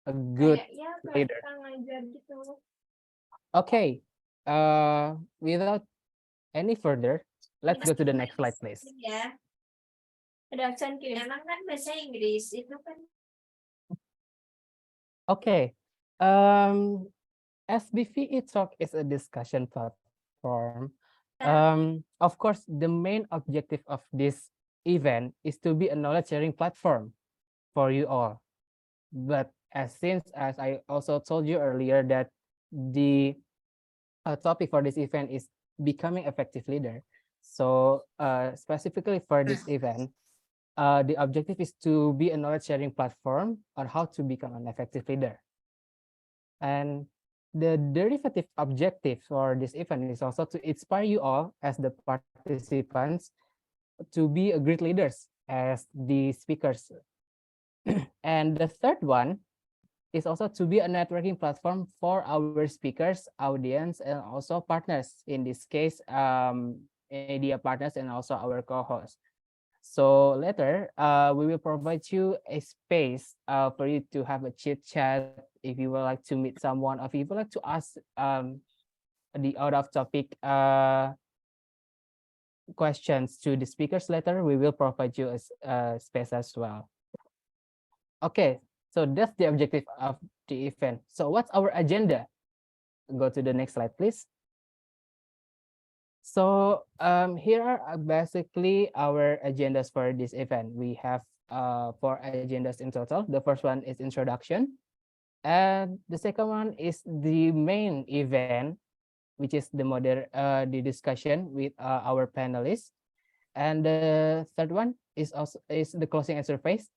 a good ya leader. kita ngajar gitu. Okay, without any further, let's go to the next slide, please. Ya. Ada aksen kiri. Emang kan bahasa Inggris itu kan. Okay, SBVE Talk is a discussion platform. Of course, the main objective of this event is to be a knowledge sharing platform for you all. But as I also told you earlier that the topic for this event is becoming effective leader. So specifically for this event, the objective is to be a knowledge sharing platform on how to become an effective leader. And the derivative objective for this event is also to inspire you all as the participants to be a great leaders as the speakers. And the third one is also to be a networking platform for our speakers, audience, and also partners. In this case, media partners and also our co-hosts. So later, we will provide you a space for you to have a chit chat if you would like to meet someone, or if you would like to ask the out of topic questions to the speakers later. We will provide you a space as well. Okay, so that's the objective of the event. So what's our agenda? Go to the next slide, please. So here are basically our agendas for this event. We have 4 agendas in total. The first one is introduction. And the second one is the main event, which is the discussion with our panelists. And the third one is the closing answer phase.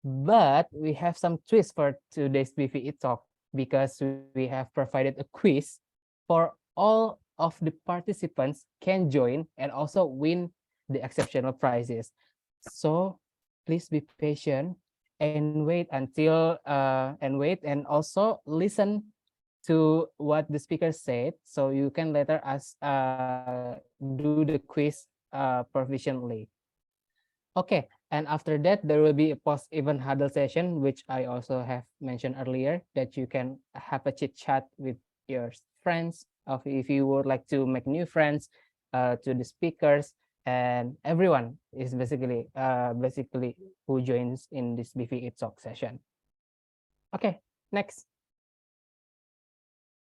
But we have some twist for today's BVE talk because we have provided a quiz for all of the participants can join and also win the exceptional prizes. So please be patient and wait and also listen to what the speaker said, so you can later do the quiz proficiently. Okay, and after that, there will be a post-event huddle session, which I also have mentioned earlier, that you can have a chit chat with your friends, if you would like to make new friends to the speakers, and everyone is basically who joins in this BVE talk session. Okay, next.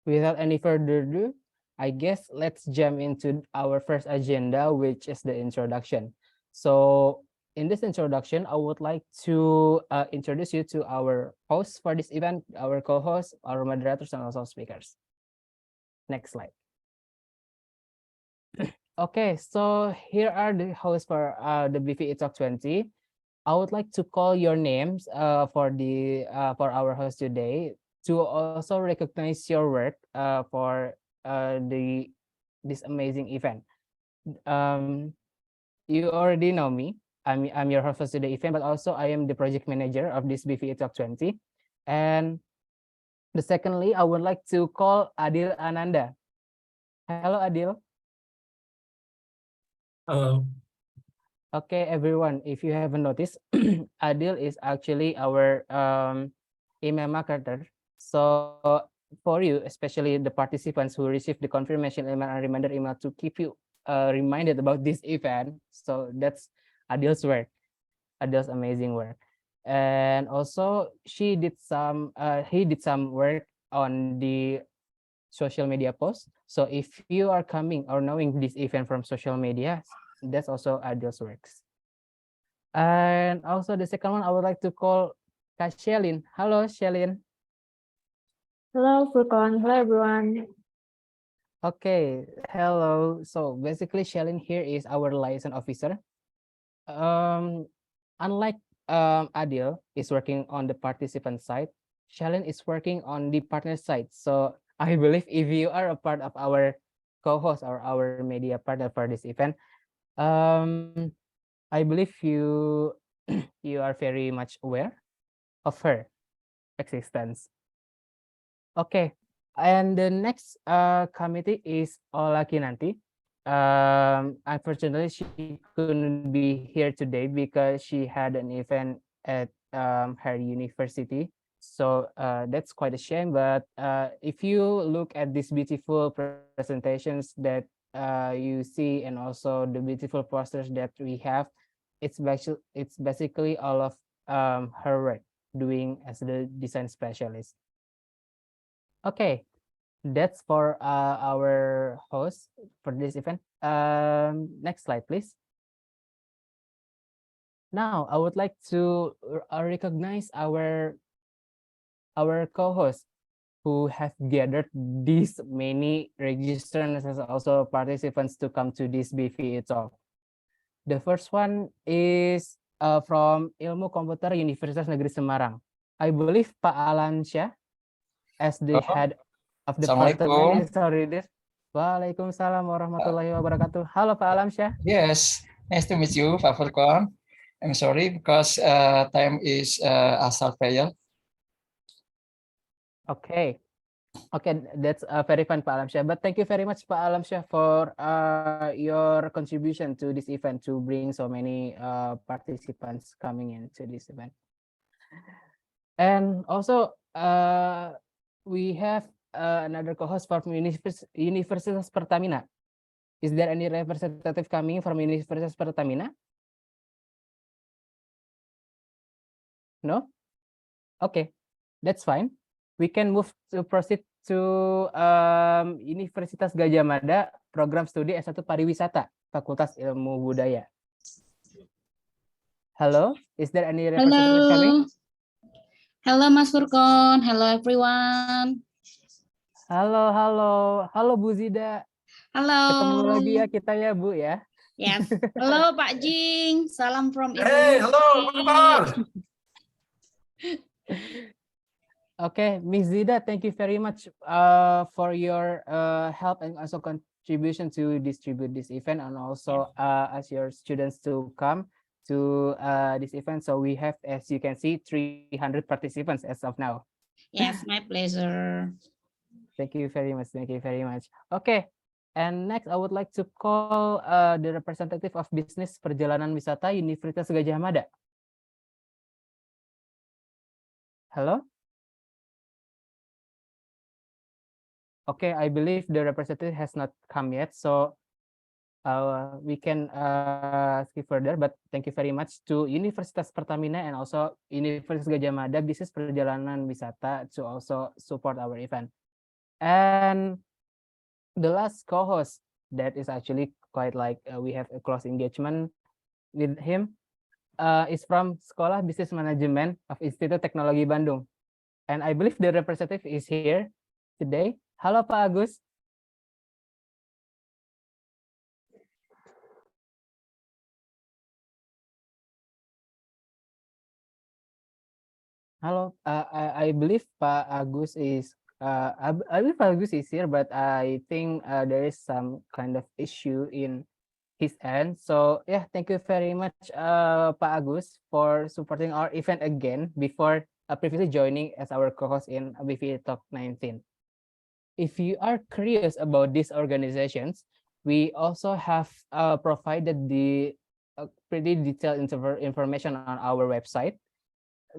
Without any further ado, I guess let's jump into our first agenda, which is the introduction. So in this introduction, I would like to introduce you to our hosts for this event, our co-hosts, our moderators, and also speakers. Next slide. Okay, so here are the hosts for the BVE Talk 20. I would like to call your names for our host today to also recognize your work for this amazing event. You already know me. I'm your host for today's event, but also I am the project manager of this BVE Talk 20. And secondly, I would like to call Adil Ananda. Hello, Adil. Hello. Okay, everyone, if you haven't noticed, Adil is actually our email marketer. So for you, especially the participants who received the confirmation email and reminder email to keep you reminded about this event. So that's Adil's work, Adil's amazing work. And also he did some work on the social media posts. So if you are coming or knowing this event from social media, that's also Adil's works. And also the second one, I would like to call Shelin. Hello, Shelin. Hello, Furkan. Hello, everyone. Okay, hello. So basically, Shelin here is our liaison officer. Unlike Adil is working on the participant side, Shelin is working on the partner side. So I believe if you are a part of our co-host or our media partner for this event, I believe you you are very much aware of her existence. Okay, and the next committee is Ola Kinanti. Unfortunately, she couldn't be here today because she had an event at her university So that's quite a shame. But if you look at these beautiful presentations that you see, and also the beautiful posters that we have, it's basically all of her work doing as the design specialist. Okay, that's for our host for this event. Next slide, please. Now, I would like to recognize our co-hosts who have gathered these many registrants as also participants to come to this BVE talk. The first one is from Ilmu Komputer Universitas Negeri Semarang. I believe Pak Alansyah, as the head of the department, is already there. Waalaikumsalam warahmatullahi wabarakatuh. Halo Pak Alamsyah. Yes, nice to meet you, Pak Furqan. I'm sorry because time is asal fail. Okay, that's very fun, Pak Alamsyah. But thank you very much, Pak Alamsyah, for your contribution to this event to bring so many participants coming into this event. And also, we have another co-host from Universitas Pertamina. Is there any representative coming from Universitas Pertamina? No? Okay, that's fine. We can proceed to Universitas Gajah Madah, program studi S1 Pariwisata, Fakultas Ilmu Budaya. Hello, is there any representative coming? Hello, Mas Furqan. Hello, everyone. Halo Bu Zida. Halo. Ketemu lagi ya kita ya Bu ya. Yes. Halo Pak Jing. Salam from Indonesia. Hey, halo, apa kabar? Okay, Ms. Zida, thank you very much for your help and also contribution to distribute this event, and also as your students to come to this event. So we have, as you can see, 300 participants as of now. Yes, my pleasure. Thank you very much. Thank you very much. Okay, and next I would like to call the representative of Business Perjalanan Wisata Universitas Gajah Madah. Hello? Okay, I believe the representative has not come yet, so we can skip further, but thank you very much to Universitas Pertamina and also Universitas Gajah Madah Business Perjalanan Wisata to also support our event. And the last co-host that is actually quite like we have a close engagement with him is from Sekolah Business Management of Institut Teknologi Bandung. And I believe the representative is here today. Halo Pak Agus. Halo, I believe Pak Agus is I believe Pak Agus is here, but I think there is some kind of issue in his end. So yeah, thank you very much, Pak Agus, for supporting our event again before previously joining as our co-host in BVE Talk 19. If you are curious about these organizations, we also have provided the pretty detailed information on our website.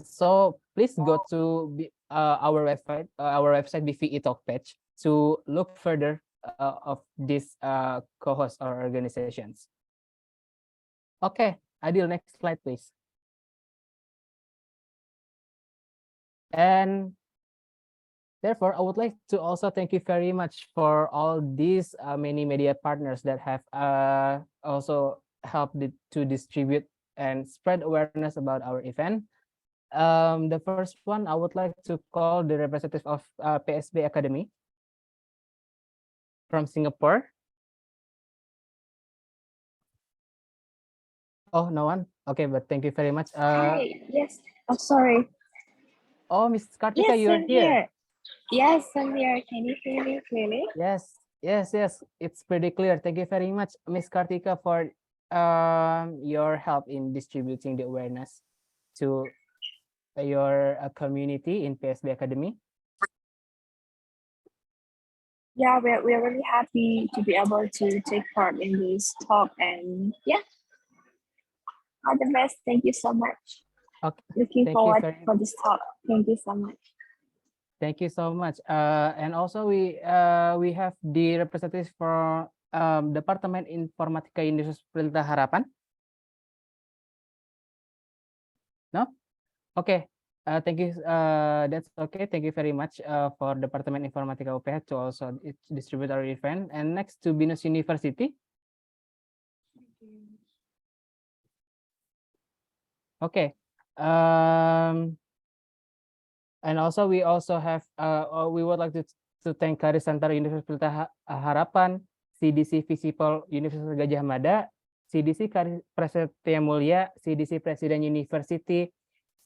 So please go to our website BVE Talk page to look further of these co-hosts or organizations. Okay, Adil, next slide, please. And therefore, I would like to also thank you very much for all these many media partners that have also helped to distribute and spread awareness about our event. The first one, I would like to call the representative of PSB Academy from Singapore. Oh, no one? Okay, but thank you very much. Hi, yes. Oh, sorry. Oh, Ms. Kartika, Yes, you're I'm here. Yes, I'm here. Can you hear me clearly? Yes, it's pretty clear. Thank you very much, Ms. Kartika, for your help in distributing the awareness to your community in PSB Academy. Yeah, we're really happy to be able to take part in this talk, and yeah, all the best. Thank you so much. Okay, Looking thank you forward very for this talk. Thank you so much. Thank you so much. And also we have the representatives for Departemen Informatika Universitas Pelita Harapan. No? Okay. Thank you. That's okay. Thank you very much for Departemen Informatika UPH to also distribute our event. And next to Binus University. Okay. And also we also have we would like to thank Karis Center Universitas Pelita Harapan, CDC Visipol Universitas Gajah Madah, CDC Karis Prasetya Mulia, CDC Presiden University,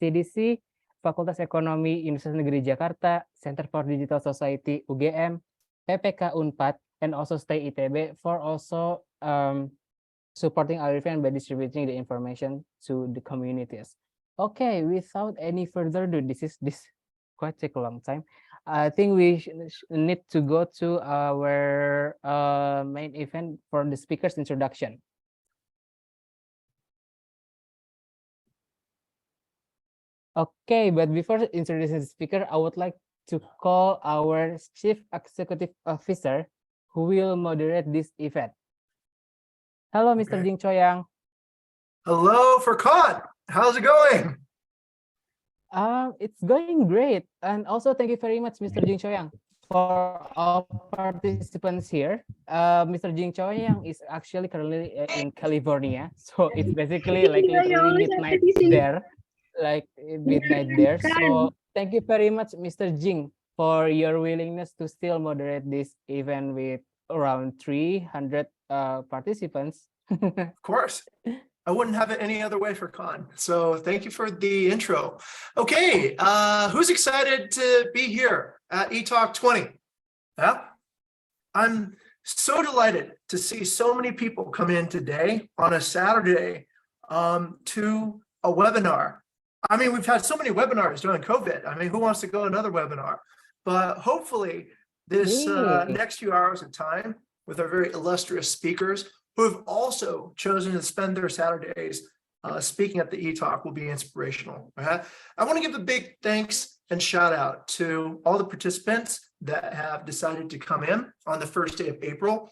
CDC Fakultas Ekonomi Universitas Negeri Jakarta, Center for Digital Society UGM, PPK Unpad, and also Stay ITB for also supporting our event by distributing the information to the communities. Okay, without any further ado, this quite take a long time. I think we need to go to our main event for the speaker's introduction. Okay, but before introducing the speaker, I would like to call our Chief Executive Officer who will moderate this event. Hello, Mr. Okay. Jing Choyang. Hello, Furqan. How's it going? It's going great. And also thank you very much, Mr. Jing Choyang, for all participants here. Mr. Jing Choyang is actually currently in California. So it's basically like literally midnight there, like midnight there. So thank you very much, Mr. Jing, for your willingness to still moderate this event with around 300 participants. Of course. I wouldn't have it any other way, Furqan. So thank you for the intro. Okay, who's excited to be here at eTalk 20? Yeah, I'm so delighted to see so many people come in today on a Saturday to a webinar. I mean, we've had so many webinars during COVID. I mean, who wants to go another webinar? But hopefully this next few hours of time with our very illustrious speakers who have also chosen to spend their Saturdays speaking at the eTalk will be inspirational. Right? I want to give a big thanks and shout out to all the participants that have decided to come in on the first day of April.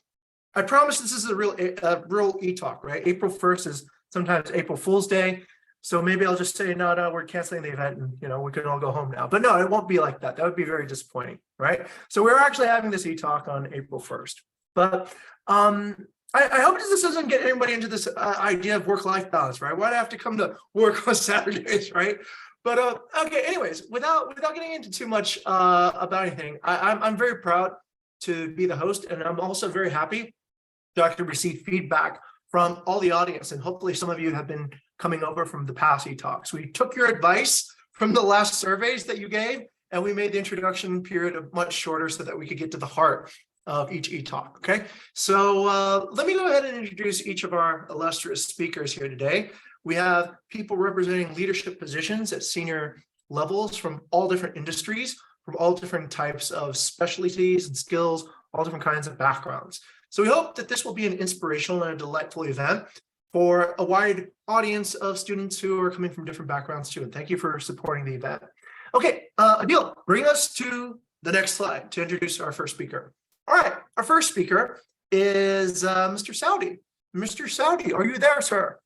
I promise this is a real eTalk, right? April 1st is sometimes April Fool's Day. So maybe I'll just say, no, we're canceling the event and, you know, we can all go home now. But no, it won't be like that. That would be very disappointing, right? So we're actually having this eTalk on April 1st. But I hope this doesn't get anybody into this idea of work-life balance, right? Why do I have to come to work on Saturdays, right? But okay, anyways, without getting into too much about anything, I'm very proud to be the host, and I'm also very happy to actually receive feedback from all the audience, and hopefully some of you have been coming over from the past eTalks. We took your advice from the last surveys that you gave, and we made the introduction period much shorter so that we could get to the heart of each eTalk, okay? So let me go ahead and introduce each of our illustrious speakers here today. We have people representing leadership positions at senior levels from all different industries, from all different types of specialties and skills, all different kinds of backgrounds. So we hope that this will be an inspirational and a delightful event for a wide audience of students who are coming from different backgrounds too. And thank you for supporting the event. Okay, Adil, bring us to the next slide to introduce our first speaker. All right, our first speaker is Mr. Saudi. Mr. Saudi, are you there, sir?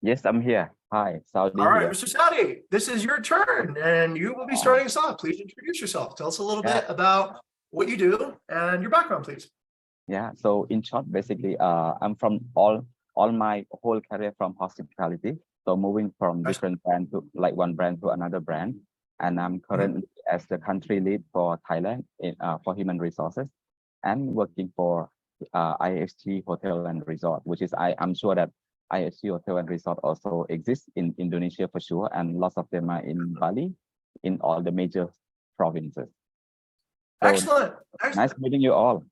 Yes, I'm here. Hi, Saudi. All right, here. Mr. Saudi, this is your turn, and you will be starting us off. Please introduce yourself. Tell us a little bit about what you do and your background, please. Yeah, so in short, basically, I'm from all my whole career from hospitality. So moving from different brand to like one brand to another brand. And I'm currently as the country lead for Thailand for human resources and working for IHG Hotel and Resort, which is I'm sure that IHG Hotel and Resort also exists in Indonesia for sure. And lots of them are in Bali, in all the major provinces. So, Excellent. Nice meeting you all.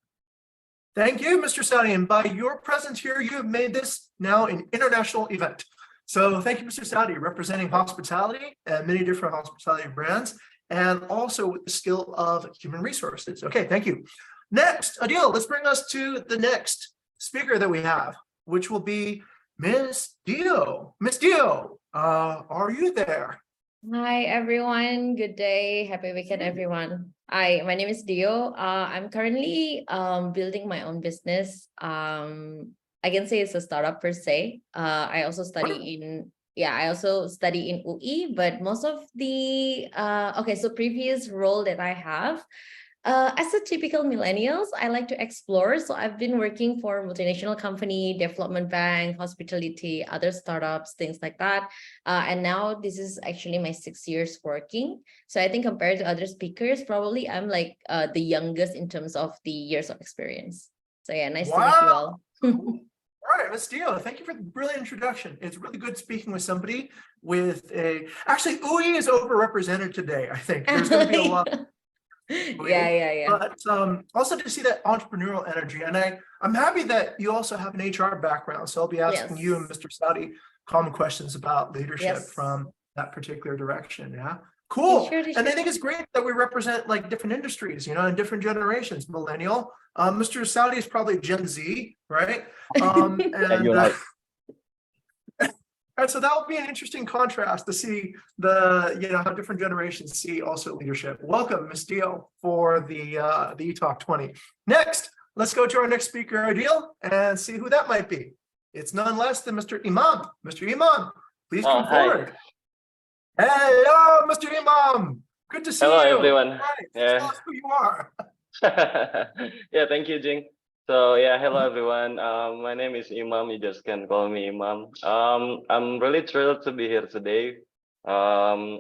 Thank you, Mr. Saudi. And by your presence here, you have made this now an international event. So thank you, Mr. Saudi, representing hospitality and many different hospitality brands, and also with the skill of human resources. Okay, thank you. Next, Adil, let's bring us to the next speaker that we have, which will be Miss Dio. Miss Dio, are you there? Hi everyone, good day, happy weekend everyone. My name is Dio. I'm currently building my own business. I can say it's a startup per se. I also study in UI, but most of the so previous role that I have, as a typical millennials, I like to explore. So I've been working for multinational company, development bank, hospitality, other startups, things like that. And now this is actually my 6 years working. So I think compared to other speakers, probably I'm like the youngest in terms of the years of experience. So yeah, nice to meet you all. All right, Miss Dio, thank you for the brilliant introduction. It's really good speaking with somebody with actually, UI is overrepresented today, I think. There's going to be a lot. Yeah. But also to see that entrepreneurial energy. And I'm happy that you also have an HR background. So I'll be asking you and Mr. Saudi common questions about leadership from that particular direction. Yeah. Cool. And I think it's great that we represent like different industries, and different generations. Millennial. Mr. Saudi is probably Gen Z, right? And you're right. And so that will be an interesting contrast to see how different generations see also leadership. Welcome, Ms. Dio, for the eTalk 20. Next, let's go to our next speaker, Adil, and see who that might be. It's none less than Mr. Imam. Mr. Imam, please come forward. Hello, Mr. Imam. Good to see you. Hello, everyone. Right. Tell us who you are. Yeah, thank you, Jing. So yeah, hello everyone. My name is Imam. You just can call me Imam. I'm really thrilled to be here today. I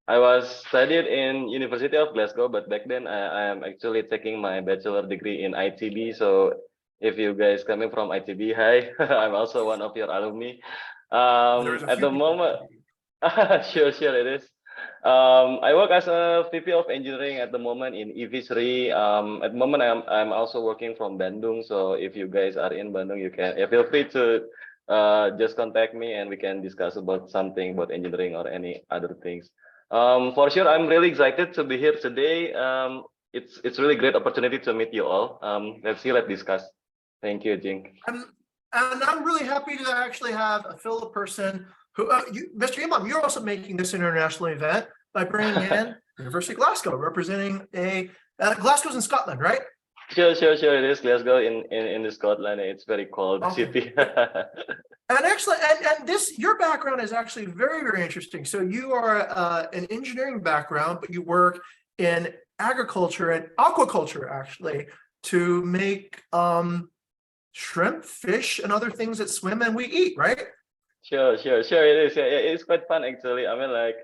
was studied in University of Glasgow, but back then I am actually taking my bachelor degree in ITB. So if you guys coming from ITB, hi, I'm also one of your alumni. At the moment, sure, it is. I work as a VP of engineering at the moment in EV3. At the moment, I'm also working from Bandung. So if you guys are in Bandung, you can feel free to just contact me and we can discuss about something about engineering or any other things. For sure, I'm really excited to be here today. It's really great opportunity to meet you all. Let's discuss. Thank you, Jing. And I'm really happy to actually have a fellow person who, Mr. Imam, you're also making this international event by bringing in University of Glasgow, representing Glasgow's in Scotland, right? Sure. It is Glasgow in Scotland. It's very cold city. And actually, and your background is actually very, very interesting. So you are an engineering background, but you work in agriculture and aquaculture, actually, to make shrimp, fish, and other things that swim and we eat, right? Sure. It is. Yeah, it's quite fun actually. I mean, like,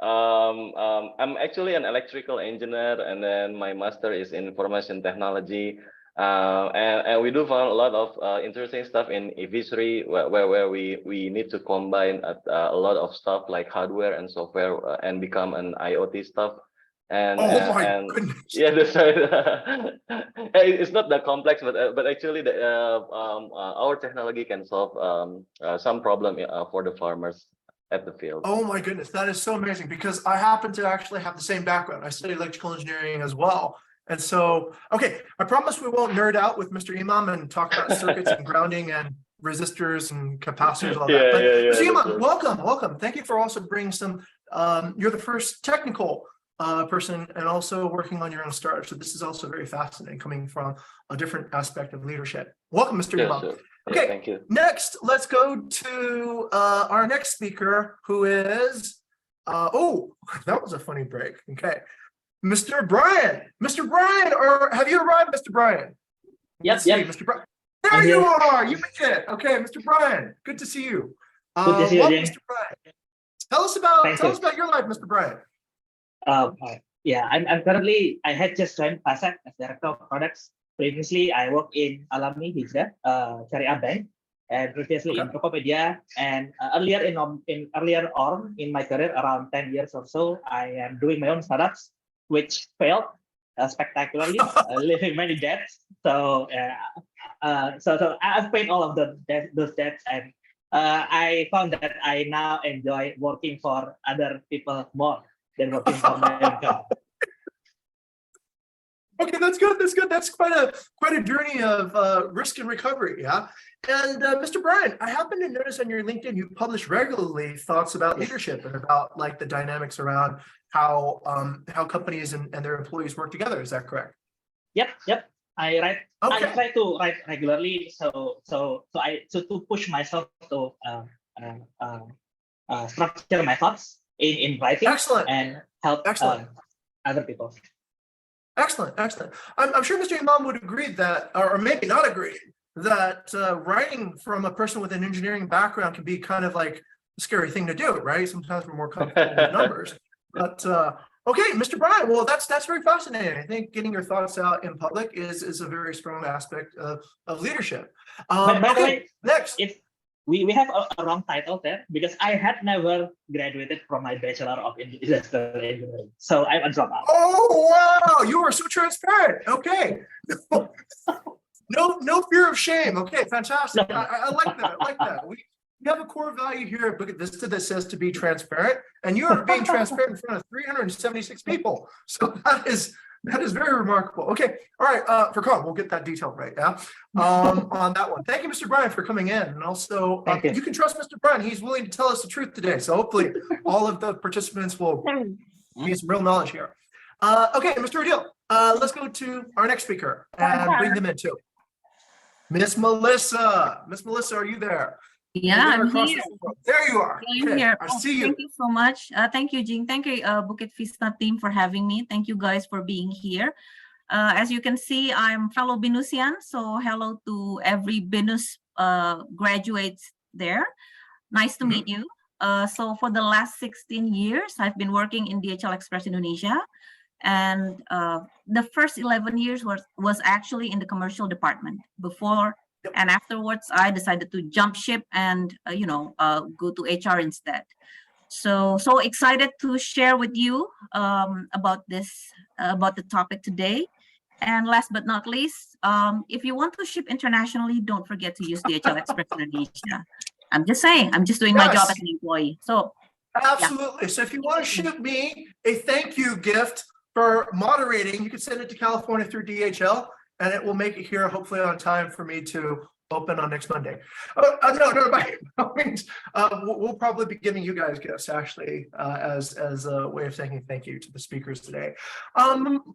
I'm actually an electrical engineer, and then my master is in information technology. And we do find a lot of interesting stuff in EV3, where we need to combine a lot of stuff like hardware and software and become an IoT stuff. And goodness. Yeah, that's right. It's not that complex, but actually our technology can solve some problem for the farmers at the field. Oh my goodness, that is so amazing, because I happen to actually have the same background. I studied electrical engineering as well. And so, okay, I promise we won't nerd out with Mr. Imam and talk about circuits and grounding and resistors and capacitors, all that. But Mr. Imam, welcome. Thank you for also bringing some, you're the first technical person and also working on your own startup. So this is also very fascinating, coming from a different aspect of leadership. Welcome, Mr. Imam. Sure. Okay, yeah, thank you. Next, let's go to our next speaker, who is, that was a funny break. Okay, Mr. Brian. Mr. Brian, or have you arrived, Mr. Brian? Yes. Mr. Brian. There you are. You made it. Okay, Mr. Brian. Good to see you. Good to see you, welcome, Jane. Mr. Brian. Tell us about your life, Mr. Brian. Yeah, I'm currently, I had just joined PASAC as Director of Products. Previously, I worked in Alumni Hijrah, Syariah Bank, and previously in Tokopedia. And earlier on in my career, around 10 years or so, I am doing my own startups, which failed spectacularly, leaving many debts. So I've paid all of those debts, and I found that I now enjoy working for other people more than working for my own company. Okay, that's good. That's quite a journey of risk and recovery, yeah. Mr. Brian, I happen to notice on your LinkedIn, you publish regularly thoughts about leadership and about like the dynamics around how companies and their employees work together. Is that correct? Yep. I write. Okay. I try to write regularly, so to push myself to structure my thoughts in writing. Excellent. And help other people. Excellent. I'm sure Mr. Imam would agree that, or maybe not agree, that writing from a person with an engineering background can be kind of like a scary thing to do, right? Sometimes we're more comfortable with numbers. But okay, Mr. Brian, well, that's very fascinating. I think getting your thoughts out in public is a very strong aspect of leadership. By the way, next. If we have a wrong title there, because I had never graduated from my Bachelor of Industrial Engineering. So I'm a dropout. Oh, wow. You are so transparent. Okay. No fear of shame. Okay, fantastic. I like that. We have a core value here at Bukit Vista that says to be transparent, and you are being transparent in front of 376 people. So that is very remarkable. Okay, all right, Furqan, we'll get that detail right, yeah, on that one. Thank you, Mr. Brian, for coming in, and also you can trust Mr. Brian. He's willing to tell us the truth today, so hopefully all of the participants will get some real knowledge here. Okay, Mr. Adil, let's go to our next speaker and bring them in too. Miss Melissa. Miss Melissa, are you there? Yeah, I'm here. There you are. I'm Okay, here. I see you. Thank you so much. Thank you, Jing. Thank you, Bukit Vista team, for having me. Thank you guys for being here. As you can see, I'm fellow Binusian, so hello to every Binus graduates there. Nice to meet you. So for the last 16 years, I've been working in DHL Express Indonesia. And the first 11 years was actually in the commercial department. Before and afterwards, I decided to jump ship and go to HR instead. So excited to share with you about the topic today. And last but not least, if you want to ship internationally, don't forget to use DHL Express Indonesia. I'm just saying, I'm just doing my job as an employee. So absolutely. Yeah. So if you want to ship me a thank you gift for moderating, you can send it to California through DHL, and it will make it here hopefully on time for me to open on next Monday. No, by no means. We'll probably be giving you guys gifts actually as a way of saying thank you to the speakers today.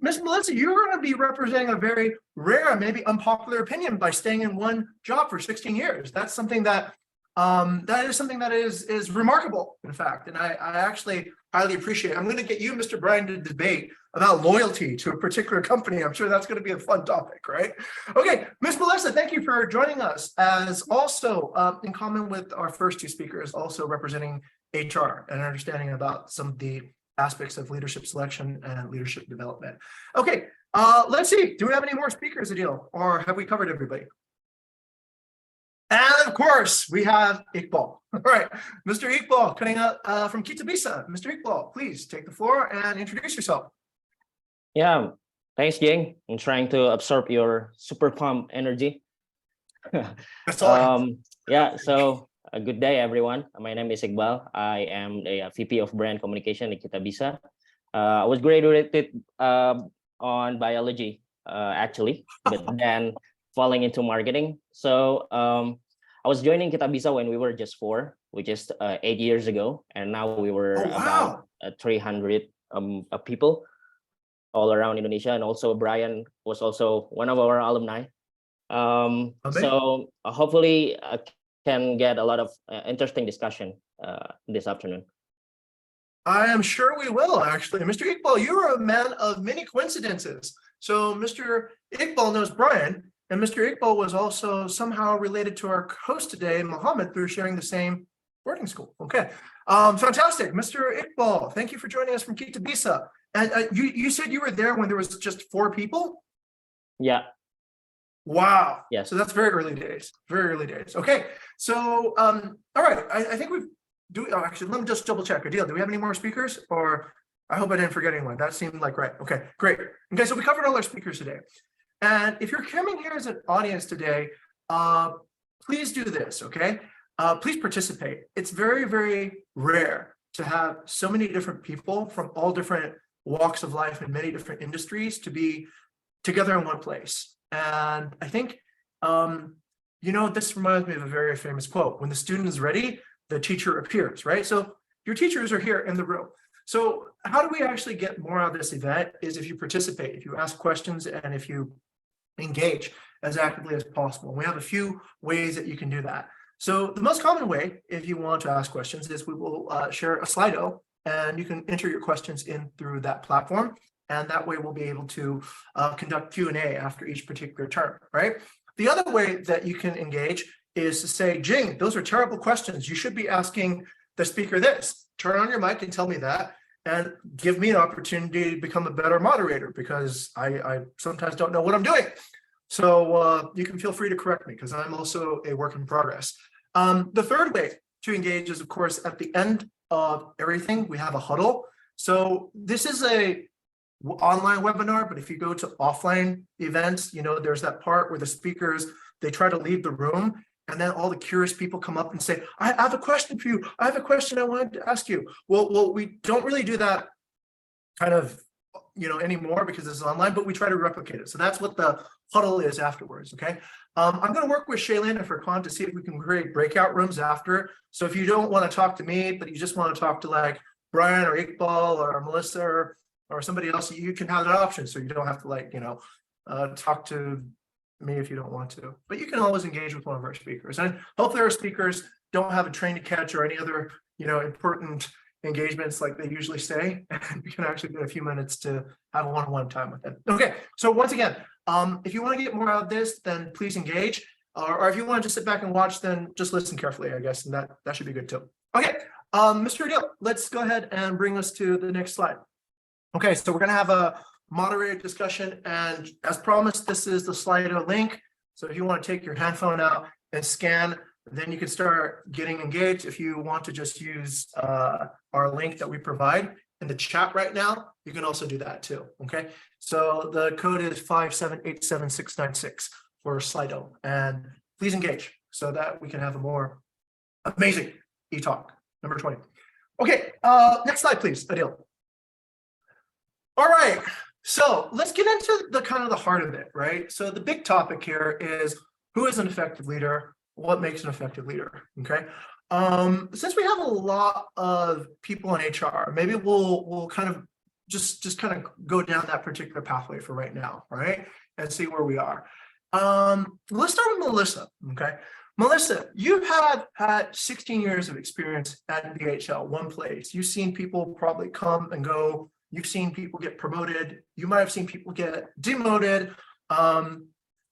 Ms. Melissa, you're going to be representing a very rare, maybe unpopular opinion by staying in one job for 16 years. That's something that is remarkable, in fact, and I actually highly appreciate it. I'm going to get you, Mr. Brian, to debate about loyalty to a particular company. I'm sure that's going to be a fun topic, right? Okay, Ms. Melissa, thank you for joining us, as also in common with our first two speakers, also representing HR and understanding about some of the aspects of leadership selection and leadership development. Okay, let's see. Do we have any more speakers, Adil, or have we covered everybody? And of course, we have Iqbal. All right, Mr. Iqbal, coming up from Bukit Vista. Mr. Iqbal, please take the floor and introduce yourself. Yeah, thanks, Jing. I'm trying to absorb your super pump energy. That's all. Yeah, so a good day, everyone. My name is Iqbal. I am the VP of Brand Communication at Bukit Vista. I was graduated on biology, actually, but then falling into marketing. So I was joining Bukit Vista when we were just 4, which is 8 years ago, and now we were about 300 people all around Indonesia, and also Brian was also one of our alumni. So hopefully I can get a lot of interesting discussion this afternoon. I am sure we will, actually. Mr. Iqbal, you are a man of many coincidences. So Mr. Iqbal knows Brian, and Mr. Iqbal was also somehow related to our host today, Mohammed, through sharing the same boarding school. Okay, fantastic. Mr. Iqbal, thank you for joining us from Bukit Vista. And you said you were there when there was just 4 people? Yeah. Wow. Yes. So that's very early days. Very early days. Okay. So, all right. I think actually, let me just double check. Adil, do we have any more speakers? Or I hope I didn't forget anyone. That seemed like right. Okay, great. Okay, so we covered all our speakers today. And if you're coming here as an audience today, please do this, okay? Please participate. It's very, very rare to have so many different people from all different walks of life and many different industries to be together in one place. And I think you know, this reminds me of a very famous quote. When the student is ready, the teacher appears, right? So your teachers are here in the room. So how do we actually get more out of this event is if you participate, if you ask questions, and if you engage as actively as possible. We have a few ways that you can do that. So the most common way, if you want to ask questions, is we will share a Slido, and you can enter your questions in through that platform. And that way we'll be able to conduct Q&A after each particular term, right? The other way that you can engage is to say, Jing, those are terrible questions. You should be asking the speaker this. Turn on your mic and tell me that, and give me an opportunity to become a better moderator, because I sometimes don't know what I'm doing. So you can feel free to correct me, because I'm also a work in progress. The third way to engage is, of course, at the end of everything, we have a huddle. So this is a online webinar, but if you go to offline events, you know, there's that part where the speakers, they try to leave the room, and then all the curious people come up and say, I have a question for you. I have a question I wanted to ask you. Well, we don't really do that kind of, you know, anymore because it's online, but we try to replicate it. So that's what the huddle is afterwards, okay? I'm gonna work with Shaylin and Furqan to see if we can create breakout rooms after. So if you don't wanna talk to me, but you just wanna talk to like Brian or Iqbal or Melissa or somebody else, you can have that option. So you don't have to like, you know, talk to me if you don't want to, but you can always engage with one of our speakers. And hopefully our speakers don't have a train to catch or any other, you know, important engagements like they usually say, and we can actually get a few minutes to have a one-on-one time with them. Okay, so once again, if you want to get more out of this, then please engage, or if you want to just sit back and watch, then just listen carefully, I guess, and that should be good too. Okay, Mr. Adil, let's go ahead and bring us to the next slide. Okay, so we're gonna have a moderated discussion, and as promised, this is the Slido link. So if you want to take your handphone out and scan, then you can start getting engaged. If you want to just use our link that we provide in the chat right now, you can also do that too, okay? So the code is 5787696 for Slido, and please engage so that we can have a more amazing e-talk, number 20. Okay, next slide, please, Adil. All right, so let's get into the kind of the heart of it, right? So the big topic here is, who is an effective leader? What makes an effective leader, okay? Since we have a lot of people in HR, maybe we'll kind of just kind of go down that particular pathway for right now, right? And see where we are. Let's start with Melissa, okay? Melissa, you have had 16 years of experience at DHL, one place. You've seen people probably come and go. You've seen people get promoted. You might have seen people get demoted.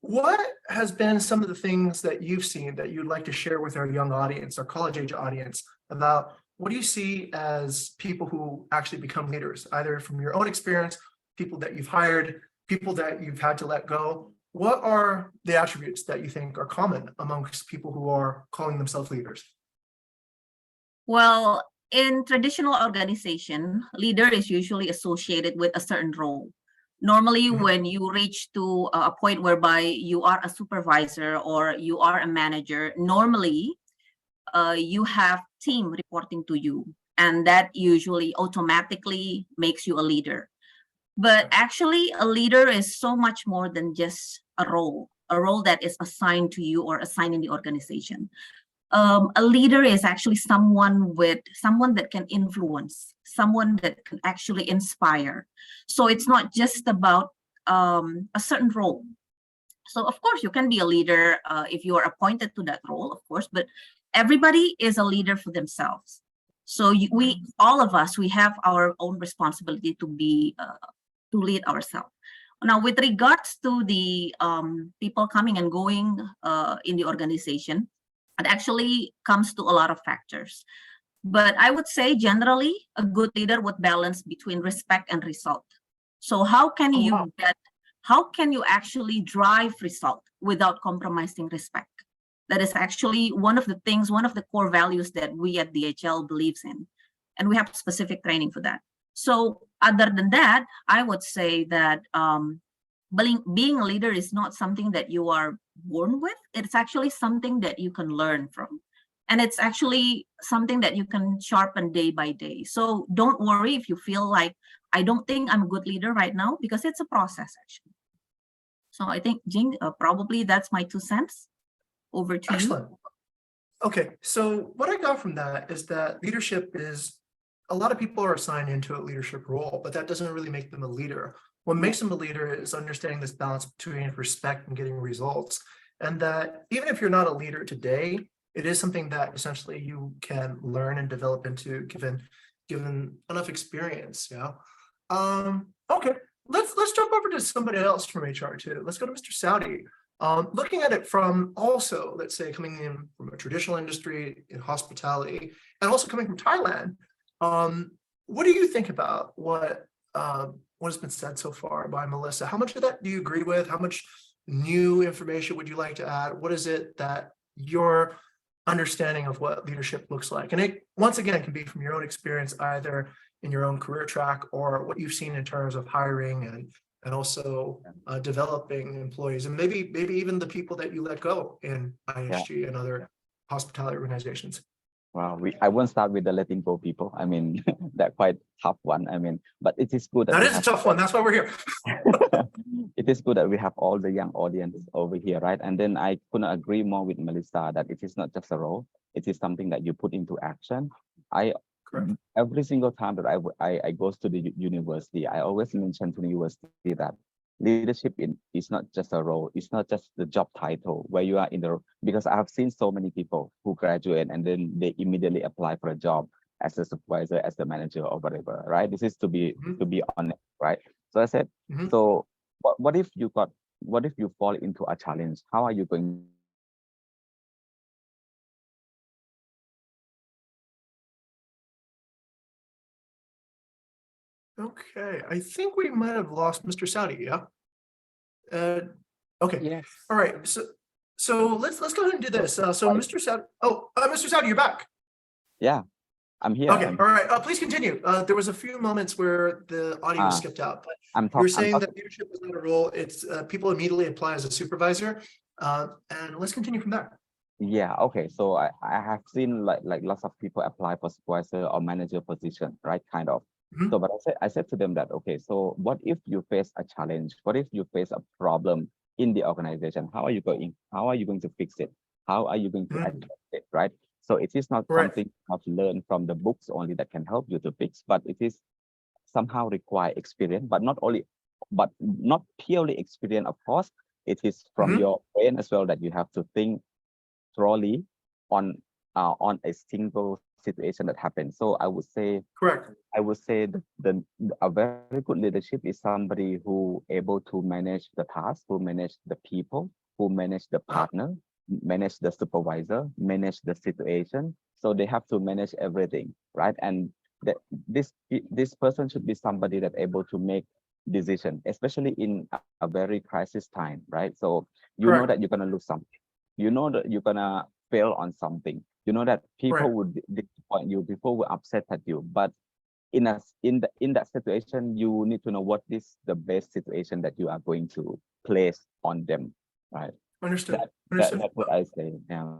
What has been some of the things that you've seen that you'd like to share with our young audience, our college age audience, about what do you see as people who actually become leaders, either from your own experience, people that you've hired, people that you've had to let go? What are the attributes that you think are common amongst people who are calling themselves leaders? Well, in traditional organization, leader is usually associated with a certain role. Normally, when you reach to a point whereby you are a supervisor or you are a manager, normally you have team reporting to you, and that usually automatically makes you a leader. But actually, a leader is so much more than just a role that is assigned to you or assigned in the organization. A leader is actually someone that can influence, someone that can actually inspire. So it's not just about a certain role. So of course you can be a leader if you are appointed to that role, of course, but everybody is a leader for themselves. So all of us, we have our own responsibility to be to lead ourselves. Now, with regards to the people coming and going in the organization, it actually comes to a lot of factors. But I would say generally a good leader would balance between respect and result. So how can you actually drive result without compromising respect? That is actually one of the things, one of the core values that we at DHL believes in. And we have specific training for that. So other than that, I would say that being a leader is not something that you are born with. It's actually something that you can learn from. And it's actually something that you can sharpen day by day. So don't worry if you feel like, I don't think I'm a good leader right now, because it's a process actually. So I think, Jing, probably that's my 2 cents. Over to you. Excellent. Okay, so what I got from that is that leadership is, a lot of people are assigned into a leadership role, but that doesn't really make them a leader. What makes them a leader is understanding this balance between respect and getting results. And that even if you're not a leader today, it is something that essentially you can learn and develop into given enough experience. Yeah. Okay, let's jump over to somebody else from HR too. Let's go to Mr. Saudi. Looking at it from also, let's say, coming in from a traditional industry in hospitality and also coming from Thailand, what do you think about what has been said so far by Melissa? How much of that do you agree with? How much new information would you like to add? What is it that your understanding of what leadership looks like? And it, once again, can be from your own experience, either in your own career track or what you've seen in terms of hiring and also developing employees, and maybe even the people that you let go in IHG and other hospitality organizations. Well, I won't start with the letting go people. I mean, that quite tough one. I mean, but it is good. That is a tough one. That's why we're here. It is good that we have all the young audience over here, right? And then I couldn't agree more with Melissa that it is not just a role. It is something that you put into action. Every single time that I go to the university, I always mention to the university that leadership is not just a role. It's not just the job title where you are in the, because I have seen so many people who graduate and then they immediately apply for a job as a supervisor, as the manager or whatever, right? This is to be honest, right? So I said, so what if you fall into a challenge? How are you going? Okay, I think we might have lost Mr. Saudi. Yeah. Okay. Yes. All right. So let's go ahead and do this. So Mr. Saudi. Oh, Mr. Saudi, you're back. Yeah, I'm here. Okay. All right. Please continue. There was a few moments where the audio skipped out, but you're saying that leadership is not a role. It's people immediately apply as a supervisor. And let's continue from there. Yeah. Okay. So I have seen like lots of people apply for supervisor or manager position, right? Kind of. So, but I said to them that, okay, so what if you face a challenge? What if you face a problem in the organization? How are you going to fix it? How are you going to address it, right? So it is not something you have to learn from the books only that can help you to fix, but it is somehow require experience, but not purely experience, of course. It is from your brain as well that you have to think thoroughly on a single situation that happens. So I would say, I would say a very good leadership is somebody who able to manage the task, who manage the people, who manage the partner, manage the supervisor, manage the situation. So they have to manage everything, right? And this person should be somebody that able to make decision, especially in a very crisis time, right? So you know that you're gonna lose something. You know that you're gonna fail on something. You know that people would disappoint you, people will upset at you. But in that situation, you need to know what is the best situation that you are going to place on them, right? Understood. That's what I say. Yeah.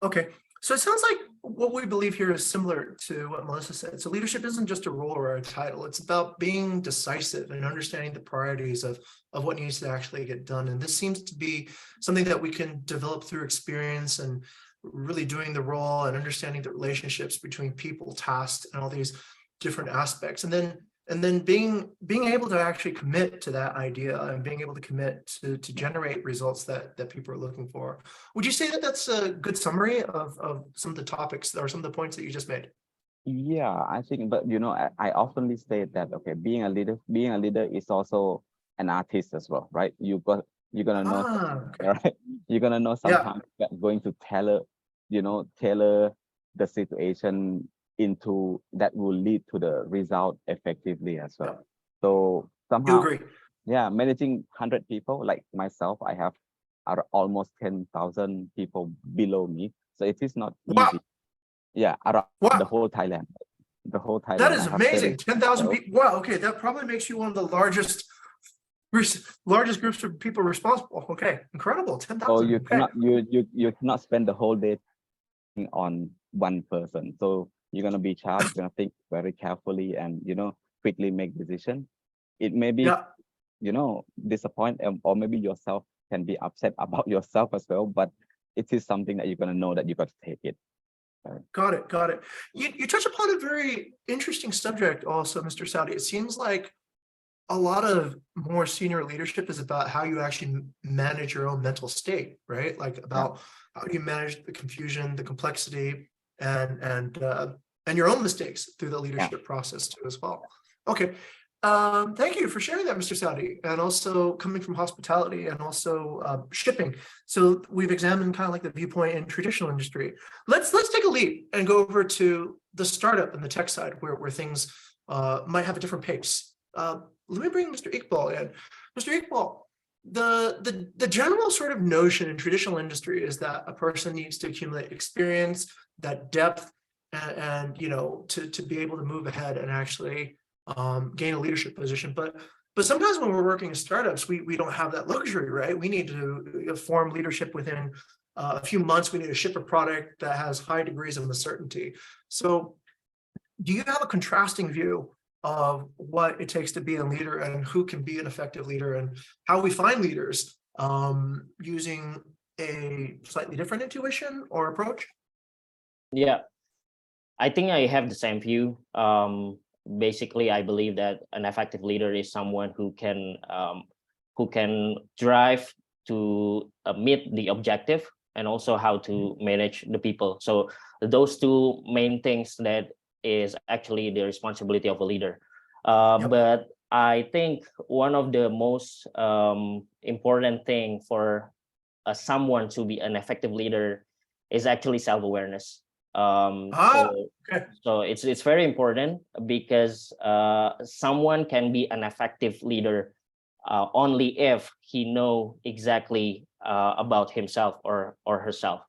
Okay. So it sounds like what we believe here is similar to what Melissa said. So leadership isn't just a role or a title. It's about being decisive and understanding the priorities of what needs to actually get done. And this seems to be something that we can develop through experience and really doing the role and understanding the relationships between people, tasks, and all these different aspects. And then being able to actually commit to that idea and being able to commit to generate results that people are looking for. Would you say that that's a good summary of some of the topics or some of the points that you just made? Yeah, I think, but you know, I often say that, okay, being a leader is also an artist as well, right? You're gonna know, right? You're gonna know sometimes you're going to tailor the situation into that will lead to the result effectively as well. So somehow, managing 100 people like myself, I have almost 10,000 people below me. So it is not easy. Yeah, around the whole Thailand. The whole Thailand. That is amazing. 10,000 people. Wow. Okay, that probably makes you one of the largest groups of people responsible. Okay, incredible. 10,000. So you cannot spend the whole day on one person. So you're gonna be charged. You're gonna think very carefully and quickly make decision. It may be disappoint or maybe yourself can be upset about yourself as well. But it is something that you're gonna know that you got to take it. Got it. Got it. You touch upon a very interesting subject also, Mr. Saudi. It seems like a lot of more senior leadership is about how you actually manage your own mental state, right? Like about how do you manage the confusion, the complexity, and your own mistakes through the leadership process too as well. Okay. Thank you for sharing that, Mr. Saudi, and also coming from hospitality and also shipping. So we've examined kind of like the viewpoint in traditional industry. Let's take a leap and go over to the startup and the tech side where things might have a different pace. Let me bring Mr. Iqbal in. Mr. Iqbal, the general sort of notion in traditional industry is that a person needs to accumulate experience, that depth, and you know, to be able to move ahead and actually gain a leadership position. But sometimes when we're working in startups, we don't have that luxury, right? We need to form leadership within a few months. We need to ship a product that has high degrees of uncertainty. So do you have a contrasting view of what it takes to be a leader and who can be an effective leader and how we find leaders using a slightly different intuition or approach? Yeah, I think I have the same view. Basically, I believe that an effective leader is someone who can drive to meet the objective and also how to manage the people. So those two main things that is actually the responsibility of a leader. But I think one of the most important thing for someone to be an effective leader is actually self-awareness. So it's very important because someone can be an effective leader only if he know exactly about himself or herself.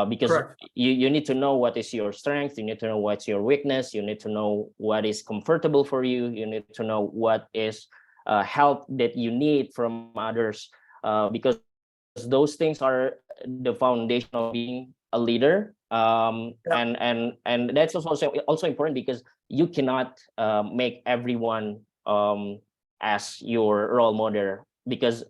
Because you need to know what is your strength, you need to know what's your weakness, you need to know what is comfortable for you, you need to know what is help that you need from others, because those things are the foundation of being a leader. And that's also important because you cannot make everyone as your role model, because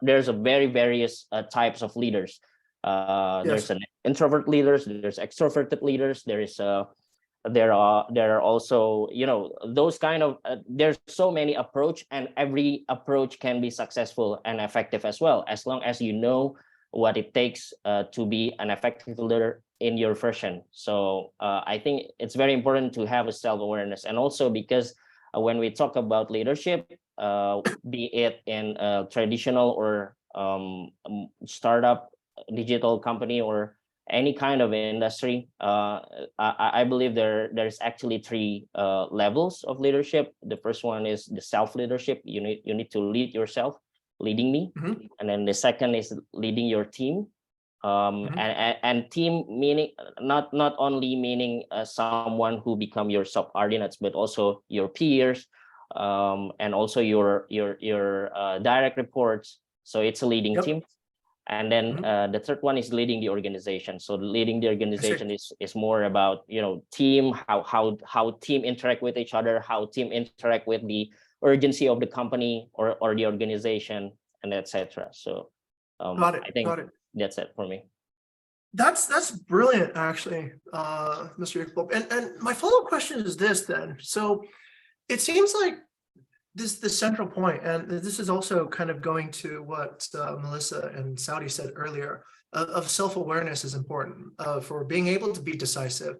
there's a very various types of leaders. There's an introvert leaders, there's extroverted leaders, there are also, you know, those kind of there's so many approach, and every approach can be successful and effective as well, as long as you know what it takes to be an effective leader in your version. So I think it's very important to have a self-awareness, and also because when we talk about leadership, be it in a traditional or startup digital company or any kind of industry, I believe there's actually three levels of leadership. The first one is the self-leadership. You need to lead yourself, leading me. And then the second is leading your team. And team meaning not only meaning someone who become your subordinates, but also your peers, and also your direct reports. So it's a leading team. And then the third one is leading the organization. So leading the organization is more about, you know, team, how team interact with each other, how team interact with the urgency of the company or the organization, and etc. So I think that's it for me. That's brilliant, actually, Mr. Iqbal. And my follow-up question is this then. So it seems like the central point, and this is also kind of going to what Melissa and Saudi said earlier, of self-awareness is important for being able to be decisive.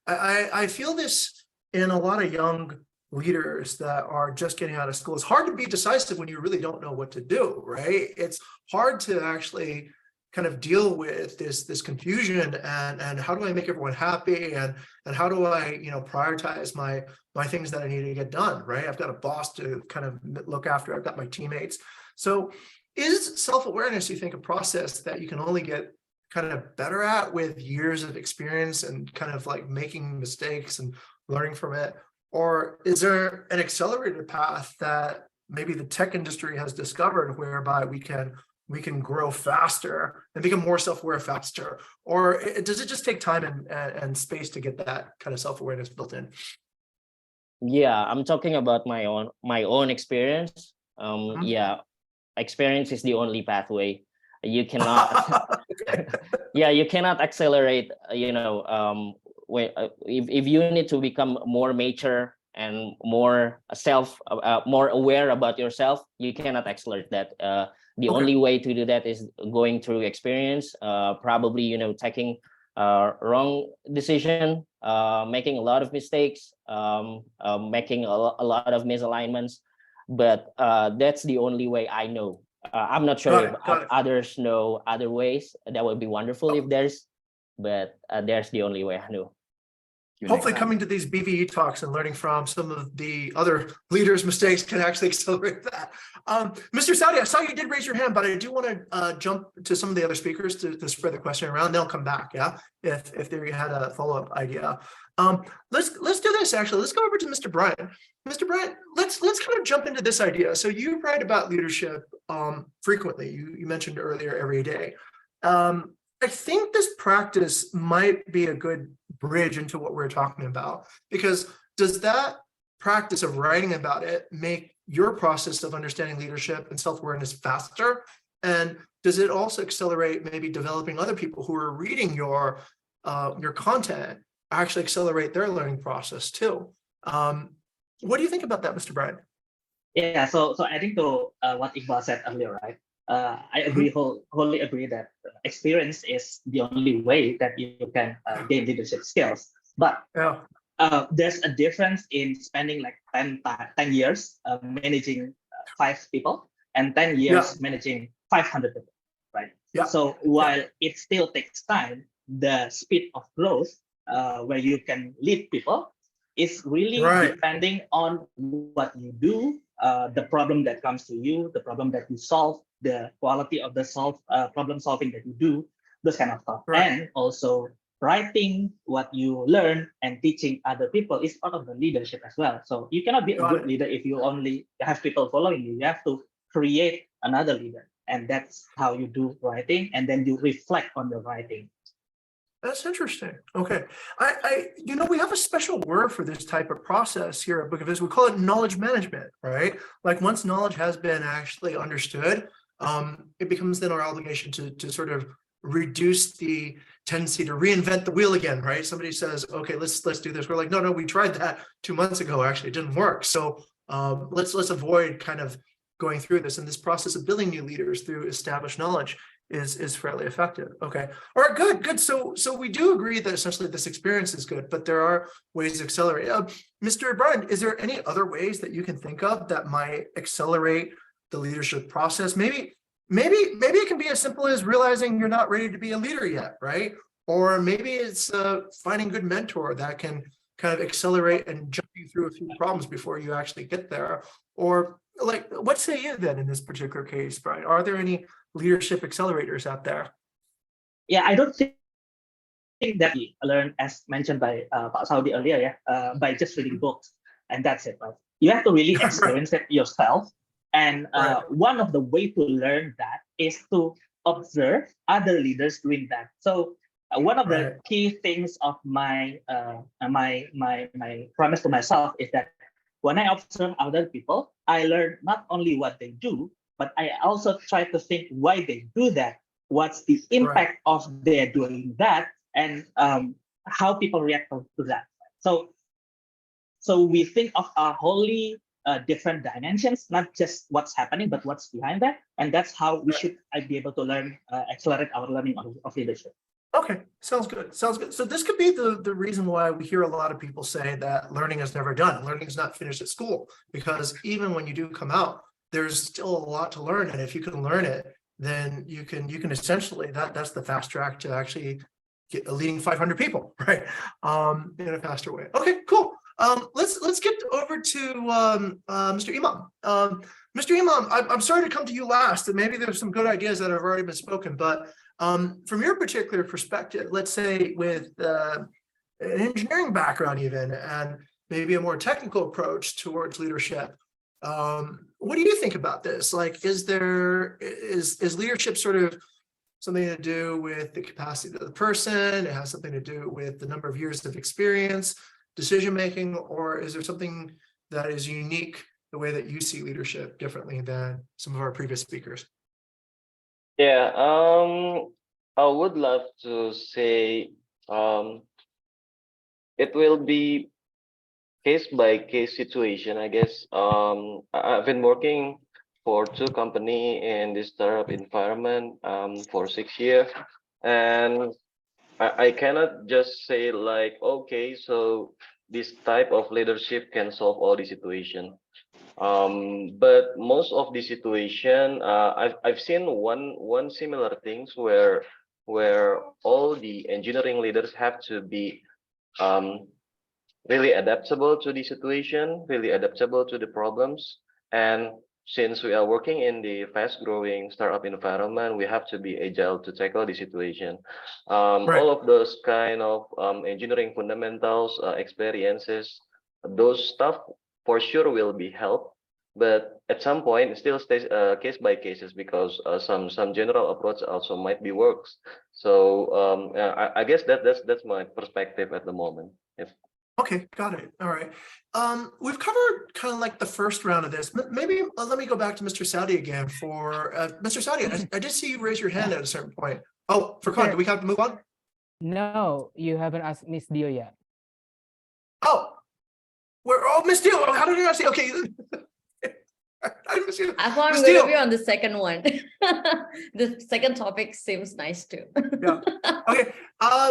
I feel this in a lot of young leaders that are just getting out of school. It's hard to be decisive when you really don't know what to do, right? It's hard to actually kind of deal with this confusion and how do I make everyone happy, and how do I, you know, prioritize my things that I need to get done, right? I've got a boss to kind of look after, I've got my teammates. So is self-awareness, you think, a process that you can only get kind of better at with years of experience and kind of like making mistakes and learning from it? Or is there an accelerated path that maybe the tech industry has discovered whereby we can grow faster and become more self-aware faster? Or does it just take time and space to get that kind of self-awareness built in? Yeah, I'm talking about my own experience. Yeah, experience is the only pathway. You cannot, yeah, you cannot accelerate, if you need to become more mature and more more aware about yourself, you cannot accelerate that. The only way to do that is going through experience, probably, taking wrong decision, making a lot of mistakes, making a lot of misalignments. But that's the only way I know. I'm not sure if others know other ways. That would be wonderful if there's, but there's the only way I know. Hopefully coming to these BVE talks and learning from some of the other leaders' mistakes can actually accelerate that. Mr. Saudi, I saw you did raise your hand, but I do want to jump to some of the other speakers to spread the question around. They'll come back, yeah, if they had a follow-up idea. Let's do this actually. Let's go over to Mr. Brian. Mr. Brian, let's kind of jump into this idea. So you write about leadership frequently. You mentioned earlier every day. I think this practice might be a good bridge into what we're talking about, because does that practice of writing about it make your process of understanding leadership and self-awareness faster? And does it also accelerate maybe developing other people who are reading your content, actually accelerate their learning process too? What do you think about that, Mr. Brian? Yeah, so adding to what Iqbal said earlier, right? I agree, wholly agree that experience is the only way that you can gain leadership skills. But there's a difference in spending like 10 years managing 5 people and 10 years managing 500 people, right? So while it still takes time, the speed of growth where you can lead people is really depending on what you do, the problem that comes to you, the problem that you solve, the quality of the problem solving that you do, those kind of stuff. And also writing what you learn and teaching other people is part of the leadership as well. So you cannot be a good leader if you only have people following you. You have to create another leader. And that's how you do writing. And then you reflect on your writing. That's interesting. Okay. We have a special word for this type of process here at Bukit Vista. We call it knowledge management, right? Like once knowledge has been actually understood, it becomes then our obligation to sort of reduce the tendency to reinvent the wheel again, right? Somebody says, okay, let's do this. We're like, no, we tried that 2 months ago. Actually, it didn't work. So let's avoid kind of going through this. And this process of building new leaders through established knowledge is fairly effective. Okay. All right, good. So we do agree that essentially this experience is good, but there are ways to accelerate. Mr. Brian, is there any other ways that you can think of that might accelerate the leadership process? Maybe it can be as simple as realizing you're not ready to be a leader yet, right? Or maybe it's finding a good mentor that can kind of accelerate and jump you through a few problems before you actually get there. Or like, what say you then in this particular case, Brian? Are there any leadership accelerators out there? Yeah, I don't think that we learn, as mentioned by Pak Saudi earlier, by just reading books and that's it, right? You have to really experience it yourself. And one of the way to learn that is to observe other leaders doing that. So one of the key things of my promise to myself is that when I observe other people, I learn not only what they do, but I also try to think why they do that. What's the impact of their doing that, and how people react to that. So we think of our wholly different dimensions, not just what's happening, but what's behind that. And that's how we should be able to learn, accelerate our learning of leadership. Okay, sounds good. So this could be the reason why we hear a lot of people say that learning is never done. Learning is not finished at school, because even when you do come out, there's still a lot to learn. And if you can learn it, then you can essentially, that's the fast track to actually get leading 500 people, right? In a faster way. Okay, cool. Let's get over to Mr. Imam. Mr. Imam, I'm sorry to come to you last, and maybe there's some good ideas that have already been spoken, but from your particular perspective, let's say with an engineering background even, and maybe a more technical approach towards leadership, what do you think about this? Like, is leadership sort of something to do with the capacity of the person? It has something to do with the number of years of experience, decision making, or is there something that is unique, the way that you see leadership differently than some of our previous speakers? Yeah, I would love to say it will be case by case situation, I guess. I've been working for two company in this startup environment for 6 years, and I cannot just say like, okay, so this type of leadership can solve all the situation. But most of the situation, I've seen one similar things where all the engineering leaders have to be um, really adaptable to the situation, really adaptable to the problems. And since we are working in the fast growing startup environment, we have to be agile to tackle the situation. Right. All of those kind of engineering fundamentals, experiences, those stuff for sure will be help. But at some point, it still stays case by cases because some general approach also might be works. So I guess that's my perspective at the moment. If Okay, got it. All right. We've covered kind of like the first round of this. Maybe let me go back to Mr. Saudi again for Mr. Saudi. I did see you raise your hand at a certain point. Oh, for Khan, do we have to move on? No, you haven't asked Miss Dio yet. Oh, Miss Dio. How did I see? Okay. I thought I'm Miss going Dio. to be on the second one. The second topic seems nice too. Yeah. Okay.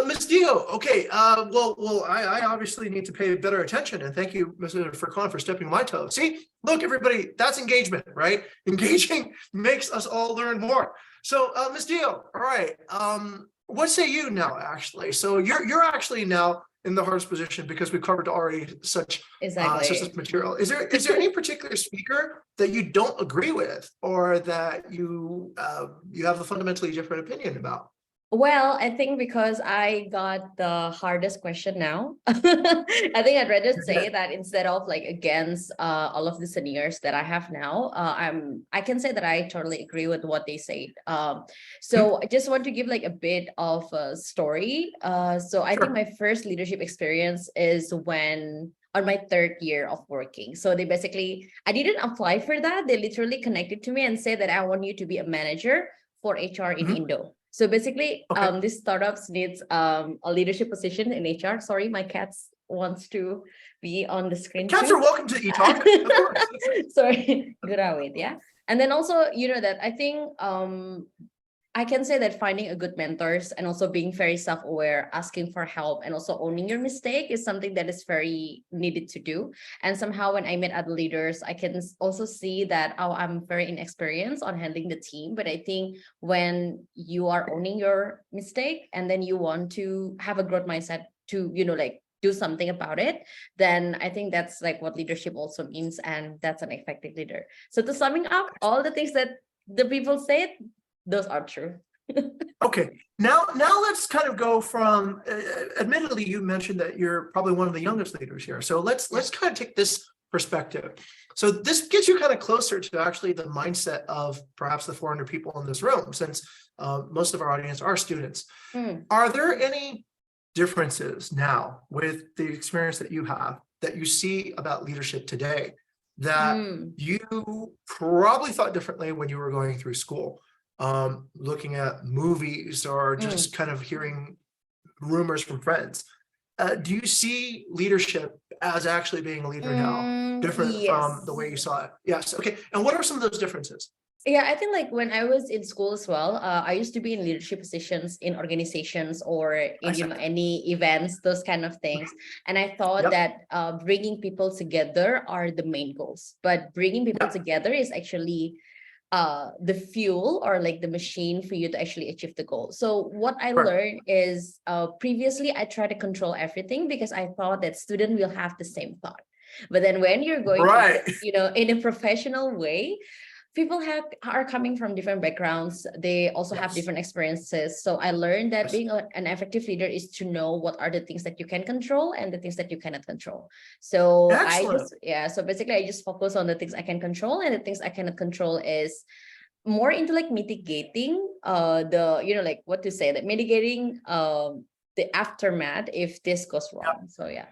Ms. Dio. Okay. Well, I obviously need to pay better attention, and thank you, Mr. Furkan, for stepping on my toes. See, look, everybody, that's engagement, right? Engaging makes us all learn more. So, Ms. Dio, all right. What say you now, actually? So you're actually now in the hardest position because we've covered already such such material. Is there any particular speaker that you don't agree with, or that you have a fundamentally different opinion about? Well, I think because I got the hardest question now, I think I'd rather say that instead of like against all of the seniors that I have now, I can say that I totally agree with what they said. So I just want to give like a bit of a story. So I think my first leadership experience is when on my third year of working. So they basically, I didn't apply for that. They literally connected to me and said that I want you to be a manager for HR in Indo. So basically, this startups needs a leadership position in HR. Sorry, my cats wants to be on the screen. Cats are welcome to eTalk. Sorry, good away, yeah. And then also, you know that I think I can say that finding a good mentors and also being very self-aware, asking for help, and also owning your mistake is something that is very needed to do. And somehow when I met other leaders, I can also see that, oh, I'm very inexperienced on handling the team. But I think when you are owning your mistake and then you want to have a growth mindset to, you know, like do something about it, then I think that's like what leadership also means. And that's an effective leader. So to summing up, all the things that the people said, those are true. Okay, now let's kind of go from, admittedly, you mentioned that you're probably one of the youngest leaders here. So let's kind of take this perspective. So this gets you kind of closer to actually the mindset of perhaps the 400 people in this room, since most of our audience are students. Are there any differences now with the experience that you have that you see about leadership today that you probably thought differently when you were going through school? Looking at movies or just kind of hearing rumors from friends. Do you see leadership as actually being a leader now different from the way you saw it? Yes. Okay. And what are some of those differences? Yeah, I think like when I was in school as well, I used to be in leadership positions in organizations or in you know, any events, those kind of things. And I thought that bringing people together are the main goals, but bringing people together is actually the fuel or like the machine for you to actually achieve the goal. So what I learned is previously I tried to control everything because I thought that student will have the same thought. But then when you're going to, you know, in a professional way, people are coming from different backgrounds. They also have different experiences. So I learned that being an effective leader is to know what are the things that you can control and the things that you cannot control. So so basically I just focus on the things I can control, and the things I cannot control is more into like mitigating the, you know, like what to say, that mitigating the aftermath if this goes wrong. So yeah.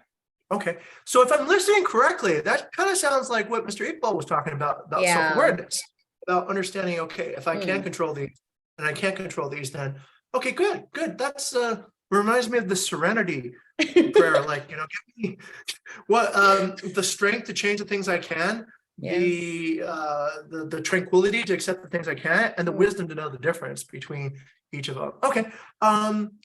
Okay, so if I'm listening correctly, that kind of sounds like what Mr. Iqbal was talking about self-awareness, about understanding, okay, if I can control these, and I can't control these, then okay, good. That's reminds me of the serenity prayer. Like, give me what the strength to change the things I can, the tranquility to accept the things I can't, and the wisdom to know the difference between each of them. Okay,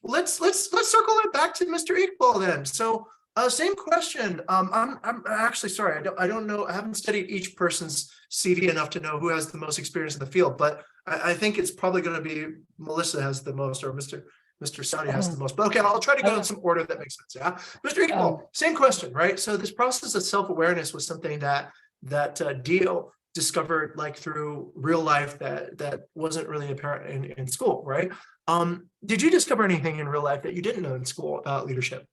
let's circle it back to Mr. Iqbal then. So same question. I'm actually sorry, I don't know, I haven't studied each person's CV enough to know who has the most experience in the field, but I think it's probably going to be Melissa has the most, or Mr. Saudi has the most. But okay, I'll try to go in some order that makes sense. Yeah, Mr. Iqbal, same question, right? So this process of self-awareness was something that Dio discovered like through real life that wasn't really apparent in school, right? Did you discover anything in real life that you didn't know in school about leadership?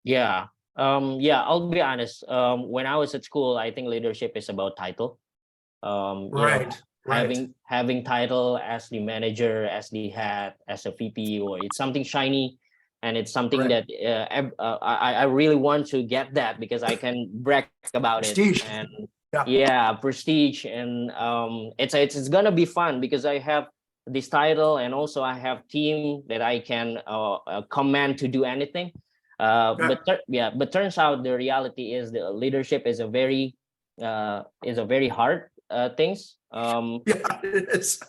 Yeah. I'll be honest. When I was at school, I think leadership is about title. Right. Having title as the manager, as the head, as a VP, or it's something shiny, and it's something that I really want to get that because I can brag about prestige. It. And prestige, and it's gonna be fun because I have this title, and also I have team that I can command to do anything. But turns out the reality is the leadership is a very hard things. It is.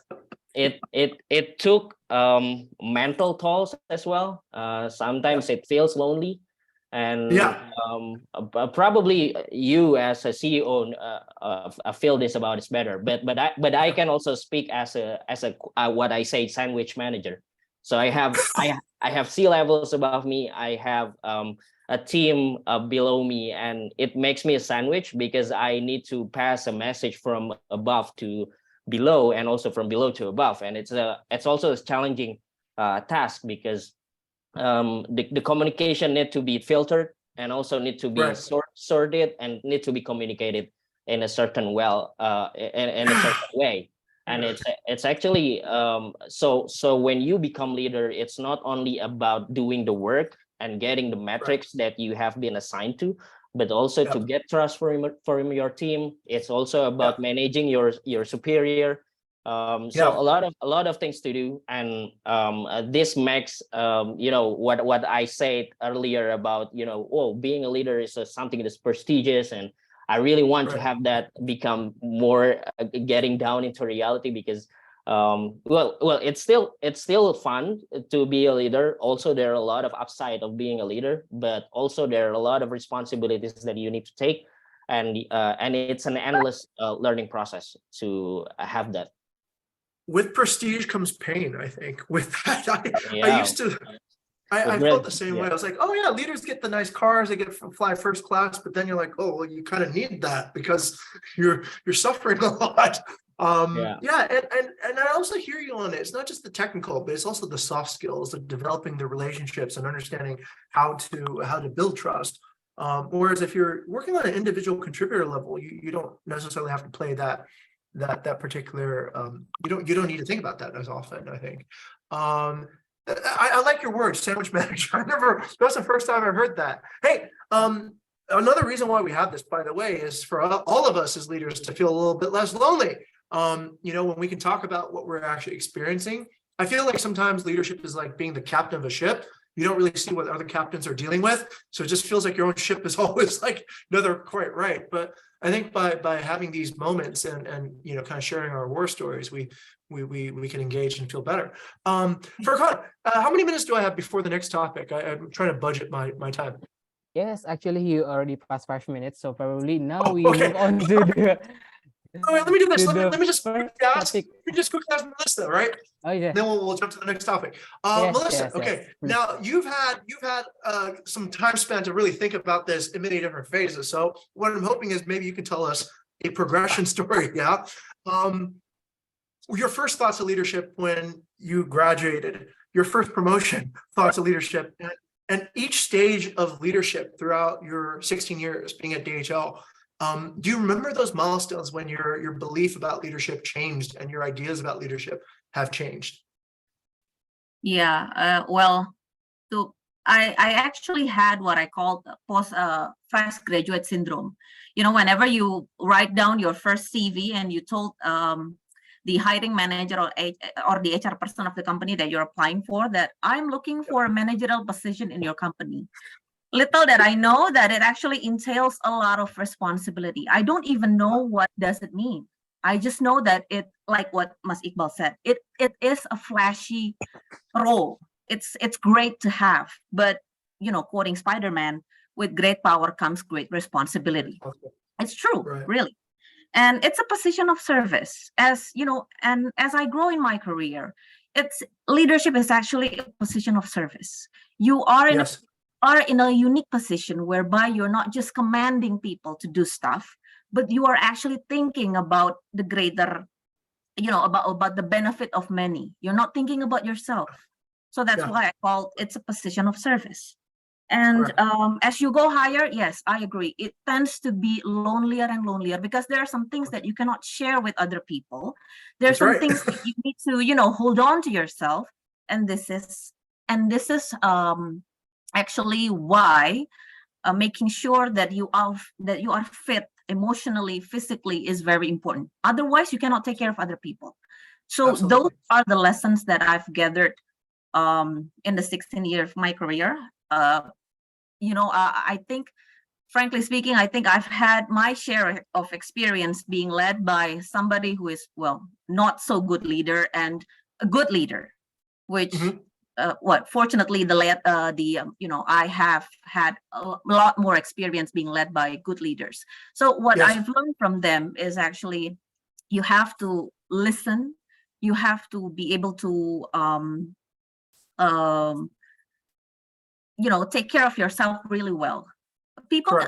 It took mental tolls as well. Sometimes it feels lonely, and probably you as a CEO feel this about it better. But I can also speak as a what I say sandwich manager. So I have C-levels above me. I have a team below me, and it makes me a sandwich because I need to pass a message from above to below, and also from below to above. And it's also a challenging task because the communication need to be filtered and also need to be sorted and need to be communicated in a certain in a certain way. And it's actually so when you become leader, it's not only about doing the work and getting the metrics that you have been assigned to, but also to get trust from your team. It's also about managing your superior. So a lot of things to do, and this makes what I said earlier about being a leader is something that's prestigious, and I really want to have that become more getting down into reality because it's still fun to be a leader. Also, there are a lot of upside of being a leader, but also there are a lot of responsibilities that you need to take, and it's an endless learning process to have that. With prestige comes pain, I think. With that, I used to. I felt the same way. I was like, oh yeah, leaders get the nice cars, they get to fly first class, but then you're like, oh, well, you kind of need that because you're suffering a lot. And I also hear you on it. It's not just the technical, but it's also the soft skills of developing the relationships and understanding how to build trust. Whereas if you're working on an individual contributor level, you don't necessarily have to play that particular. You don't need to think about that as often, I think. I like your word, sandwich manager. That's the first time I've heard that. Hey, another reason why we have this, by the way, is for all of us as leaders to feel a little bit less lonely. When we can talk about what we're actually experiencing, I feel like sometimes leadership is like being the captain of a ship. You don't really see what other captains are dealing with. So it just feels like your own ship is always like never quite right. But I think by having these moments and kind of sharing our war stories, we can engage and feel better. Furqan, how many minutes do I have before the next topic? I'm trying to budget my time. Yes, actually you already passed 5 minutes, so probably now we move on to the. Let me do this. Let me just quickly ask Melissa, right? Oh yeah. Then we'll jump to the next topic. Melissa, okay. Now you've had some time spent to really think about this in many different phases. So what I'm hoping is maybe you can tell us a progression story. Yeah. Your first thoughts of leadership when you graduated, your first promotion, thoughts of leadership, and each stage of leadership throughout your 16 years being at DHL. Do you remember those milestones when your belief about leadership changed and your ideas about leadership have changed? Yeah, I actually had what I call post fresh graduate syndrome. Whenever you write down your first CV and you told the hiring manager or the HR person of the company that you're applying for, that I'm looking for a managerial position in your company. Little that I know that it actually entails a lot of responsibility. I don't even know what does it mean. I just know that it, like what Mas Iqbal said, it is a flashy role. It's great to have, but you know, quoting Spider-Man, with great power comes great responsibility. It's true, really. And it's a position of service, as you know, and as I grow in my career, leadership is actually a position of service. You are in a unique position whereby you're not just commanding people to do stuff, but you are actually thinking about the greater, you know, about the benefit of many. You're not thinking about yourself. So that's why I call it's a position of service. And as you go higher, yes, I agree. It tends to be lonelier and lonelier because there are some things that you cannot share with other people. There's some things that you need to, you know, hold on to yourself. And this is actually why making sure that you are fit emotionally, physically is very important. Otherwise, you cannot take care of other people. So those are the lessons that I've gathered in the 16 years of my career. You know, I think, frankly speaking, I think I've had my share of experience being led by somebody who is, well, not so good leader and a good leader, which fortunately you know, I have had a lot more experience being led by good leaders. So what I've learned from them is actually you have to listen, you have to be able to you know, take care of yourself really well. People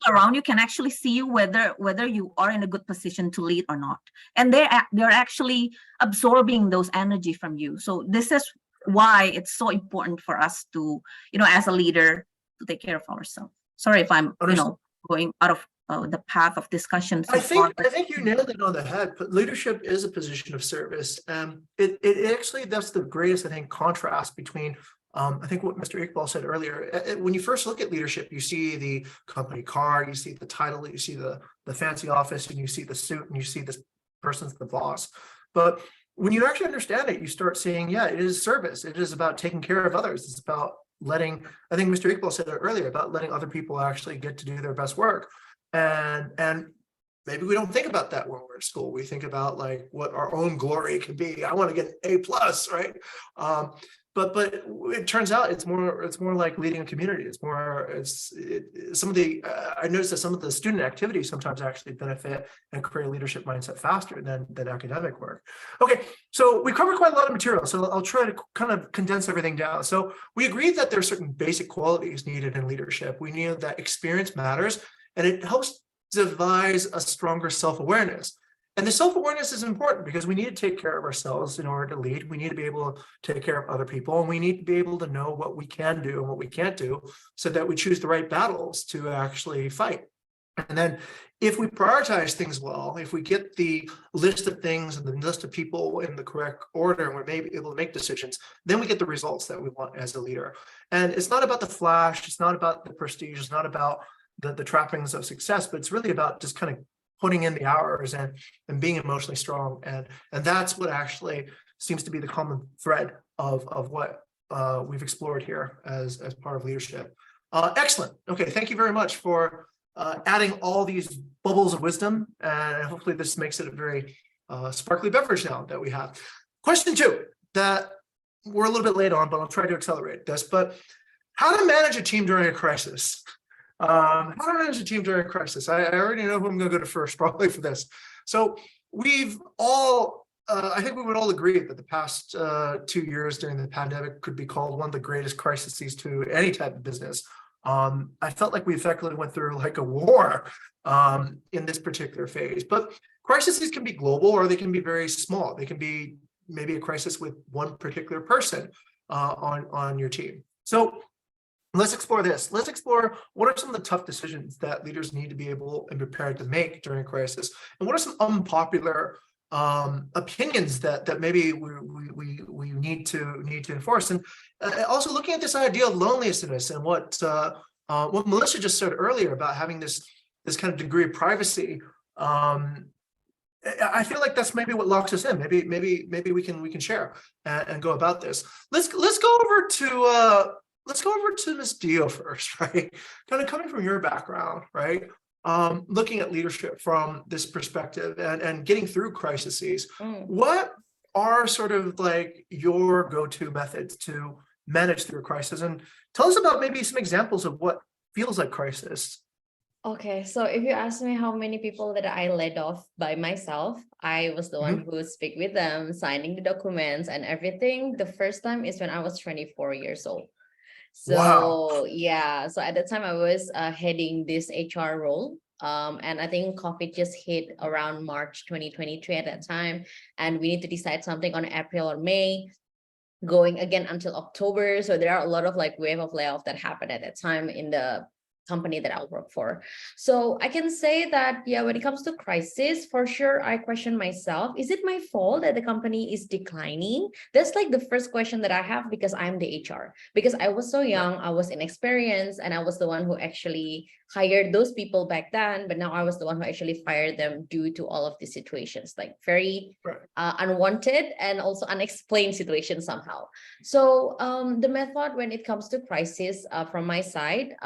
around you can actually see you whether you are in a good position to lead or not, and they're actually absorbing those energy from you. So this is why it's so important for us to, you know, as a leader, to take care of ourselves. Sorry if I'm you know, going out of the path of discussion. So I think you nailed it on the head. But leadership is a position of service. It actually, that's the greatest, I think, contrast between I think what Mr. Iqbal said earlier. When you first look at leadership, you see the company car, you see the title, you see the fancy office, and you see the suit, and you see this person's the boss. But when you actually understand it, you start seeing, yeah, it is service. It is about taking care of others. It's about letting, I think Mr. Iqbal said it earlier, about letting other people actually get to do their best work. And maybe we don't think about that when we're at school. We think about like what our own glory could be. I want to get an A+, right? But it turns out it's more like leading a community. It's more, some of the I noticed that some of the student activities sometimes actually benefit and create a leadership mindset faster than academic work. Okay, so we covered quite a lot of material, so I'll try to kind of condense everything down. So we agreed that there are certain basic qualities needed in leadership. We knew that experience matters, and it helps devise a stronger self-awareness. And the self-awareness is important because we need to take care of ourselves in order to lead. We need to be able to take care of other people, and we need to be able to know what we can do and what we can't do so that we choose the right battles to actually fight. And then if we prioritize things well, if we get the list of things and the list of people in the correct order, and we're maybe able to make decisions, then we get the results that we want as a leader. And it's not about the flash, it's not about the prestige, it's not about the trappings of success, but it's really about just kind of putting in the hours and being emotionally strong. And that's what actually seems to be the common thread of what we've explored here as part of leadership. Excellent. Okay, thank you very much for adding all these bubbles of wisdom. And hopefully this makes it a very sparkly beverage now that we have. Question 2, that we're a little bit late on, but I'll try to accelerate this. But how to manage a team during a crisis? How to manage a team during a crisis? I already know who I'm going to go to first, probably, for this. So we've all, I think we would all agree that the past 2 years during the pandemic could be called one of the greatest crises to any type of business. I felt like we effectively went through like a war in this particular phase. But crises can be global, or they can be very small. They can be maybe a crisis with one particular person on your team. So let's explore this. Let's explore what are some of the tough decisions that leaders need to be able and prepared to make during a crisis, and what are some unpopular opinions that maybe we need to enforce. And also looking at this idea of loneliness and what Melissa just said earlier about having this kind of degree of privacy. I feel like that's maybe what locks us in. Maybe we can share and go about this. Let's go over to Ms. Dio first, right? Kind of coming from your background, right? Looking at leadership from this perspective and getting through crises. What are sort of like your go-to methods to manage through a crisis? And tell us about maybe some examples of what feels like crisis. Okay, so if you ask me how many people that I led off by myself, I was the one who speak with them, signing the documents and everything. The first time is when I was 24 years old. So Wow. yeah, so at that time I was heading this HR role. And I think COVID just hit around March 2023 at that time. And we need to decide something on April or May, going again until October. So there are a lot of like wave of layoff that happened at that time in the company that I work for. So I can say that, yeah, when it comes to crisis, for sure, I question myself, is it my fault that the company is declining? That's like the first question that I have, because I'm the HR, because I was so young, I was inexperienced, and I was the one who actually hired those people back then, but now I was the one who actually fired them due to all of these situations, like very unwanted and also unexplained situations somehow. So the method when it comes to crisis from my side,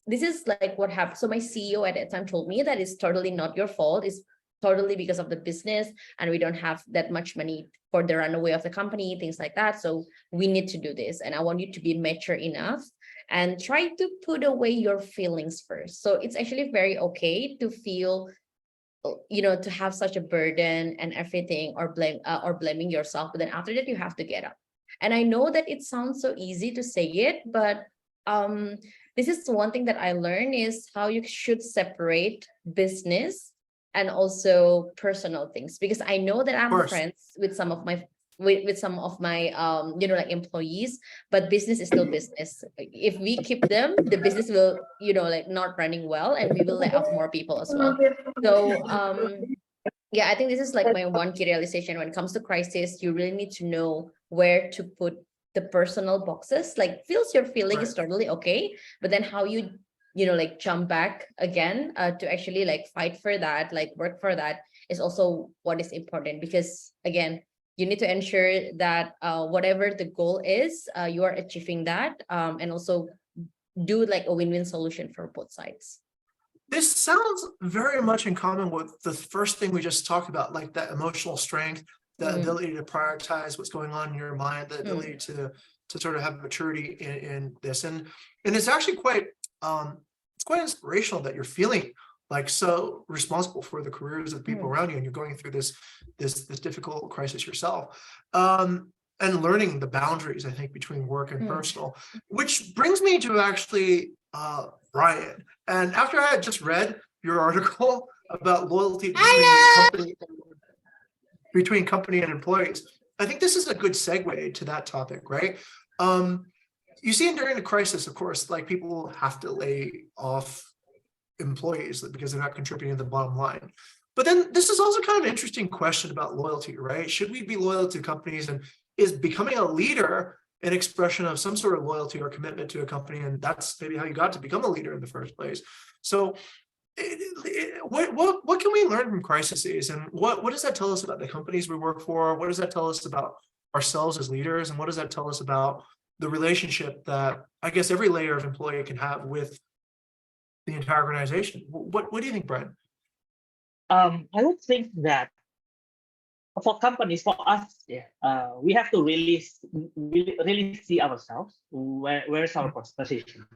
this is like what happened. So my CEO at that time told me that it's totally not your fault. It's totally because of the business, and we don't have that much money for the runaway of the company, things like that. So we need to do this. And I want you to be mature enough and try to put away your feelings first. So it's actually very okay to feel, you know, to have such a burden and everything, or blaming yourself. But then after that, you have to get up. And I know that it sounds so easy to say it, but this is one thing that I learned, is how you should separate business and also personal things, because I know that I'm friends with some of my you know, like employees, but business is still business. If we keep them, the business will, you know, like not running well, and we will lay off more people as well. So yeah, I think this is like my one key realization when it comes to crisis. You really need to know where to put the personal boxes. Like, feels your feeling is totally okay, but then how you know, like jump back again to actually like fight for that, like work for that, is also what is important. Because again, you need to ensure that whatever the goal is, you are achieving that, and also do like a win-win solution for both sides. This sounds very much in common with the first thing we just talked about, like that emotional strength, the ability to prioritize what's going on in your mind, the ability to sort of have maturity in this. And it's actually quite it's quite inspirational that you're feeling like so responsible for the careers of the people around you, and you're going through this difficult crisis yourself. And learning the boundaries, I think, between work and personal, which brings me to actually Brian. And after I had just read your article about loyalty between company and employees, I think this is a good segue to that topic, right? You see, during the crisis, of course, like people have to lay off employees because they're not contributing to the bottom line. But then this is also kind of an interesting question about loyalty, right? Should we be loyal to companies, and is becoming a leader an expression of some sort of loyalty or commitment to a company? And that's maybe how you got to become a leader in the first place. So what can we learn from crises, and what does that tell us about the companies we work for? What does that tell us about ourselves as leaders? And what does that tell us about the relationship that I guess every layer of employee can have with the entire organization? What do you think, Brian? I would think that for companies, for us, we have to really see ourselves. Where's our position?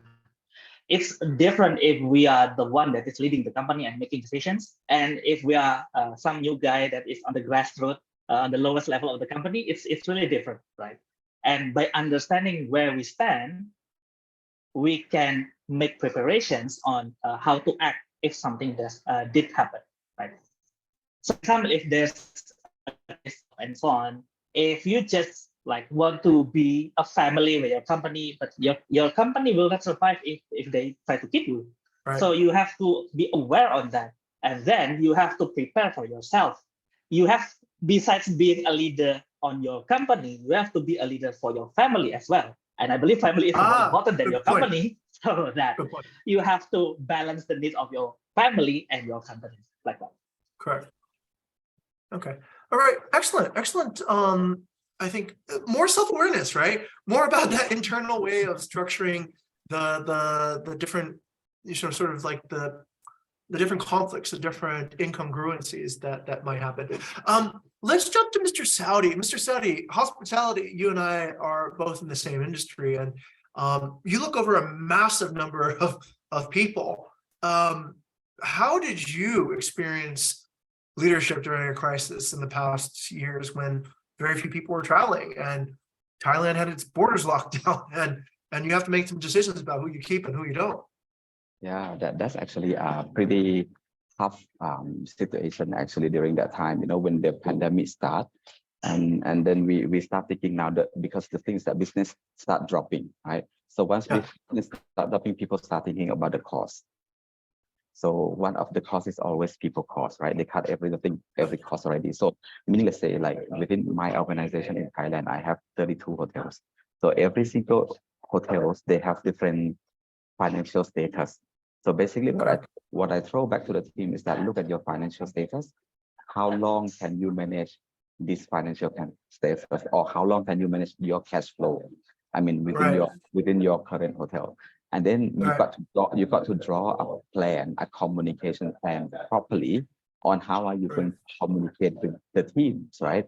It's different if we are the one that is leading the company and making decisions, and if we are some new guy that is on the grassroots, on the lowest level of the company. It's really different, right? And by understanding where we stand, we can make preparations on how to act if something did happen, right? So, for example, if there's and so on, if you just like want to be a family with your company, but your company will not survive if they try to keep you. Right. So you have to be aware of that, and then you have to prepare for yourself. You have, besides being a leader on your company, you have to be a leader for your family as well. And I believe family is more important than your company, so that you have to balance the needs of your family and your company, like that. Correct. Okay. All right. Excellent. Excellent. I think more self-awareness, right? More about that internal way of structuring the different, sort of like the different conflicts, the different incongruencies that might happen. Let's jump to Mr. Saudi. Mr. Saudi, hospitality, you and I are both in the same industry, and you look over a massive number of people. How did you experience leadership during a crisis in the past years when very few people were traveling and Thailand had its borders locked down, and you have to make some decisions about who you keep and who you don't? Yeah, that's actually a pretty tough situation actually during that time, when the pandemic started. And then we start thinking now that because the things that business start dropping, right? So once business start dropping, people start thinking about the cost. So one of the costs is always people cost, right? They cut every cost already. So meaning, let's say like within my organization in Thailand, I have 32 hotels. So every single hotels, they have different financial status. So basically what I throw back to the team is that look at your financial status. How long can you manage this financial status, or how long can you manage your cash flow? I mean, within your current hotel. And then you got to draw a plan, a communication plan properly on how are you going to communicate with the teams, right?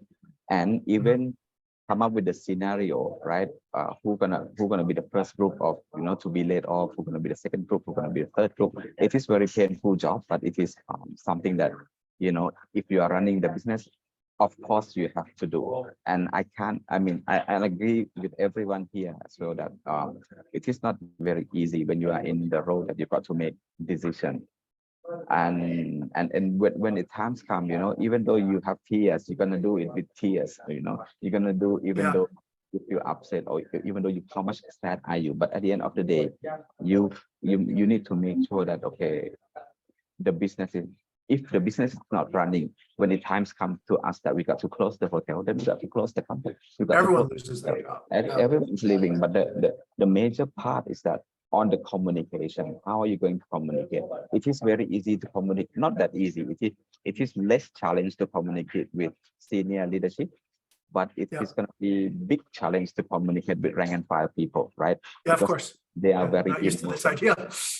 And even come up with the scenario, right? Who gonna be the first group of to be laid off? Who's gonna be the second group? Who's gonna be the third group? It is very painful job, but it is something that if you are running the business, of course you have to do. And I agree with everyone here as well that it is not very easy when you are in the role that you've got to make decisions. And when it times come, even though you have tears, you're gonna do it with tears. You're gonna do even though if you're upset or even though how much sad are you. But at the end of the day, you need to make sure that if the business is not running, when the times come to us that we got to close the hotel, then we got to close the company. Everyone loses their job. Everyone's leaving, but the major part is that on the communication, how are you going to communicate? It is very easy to communicate, not that easy. It is less challenge to communicate with senior leadership, but it is going to be big challenge to communicate with rank and file people, right? Yeah, of course. They are very not used to this idea.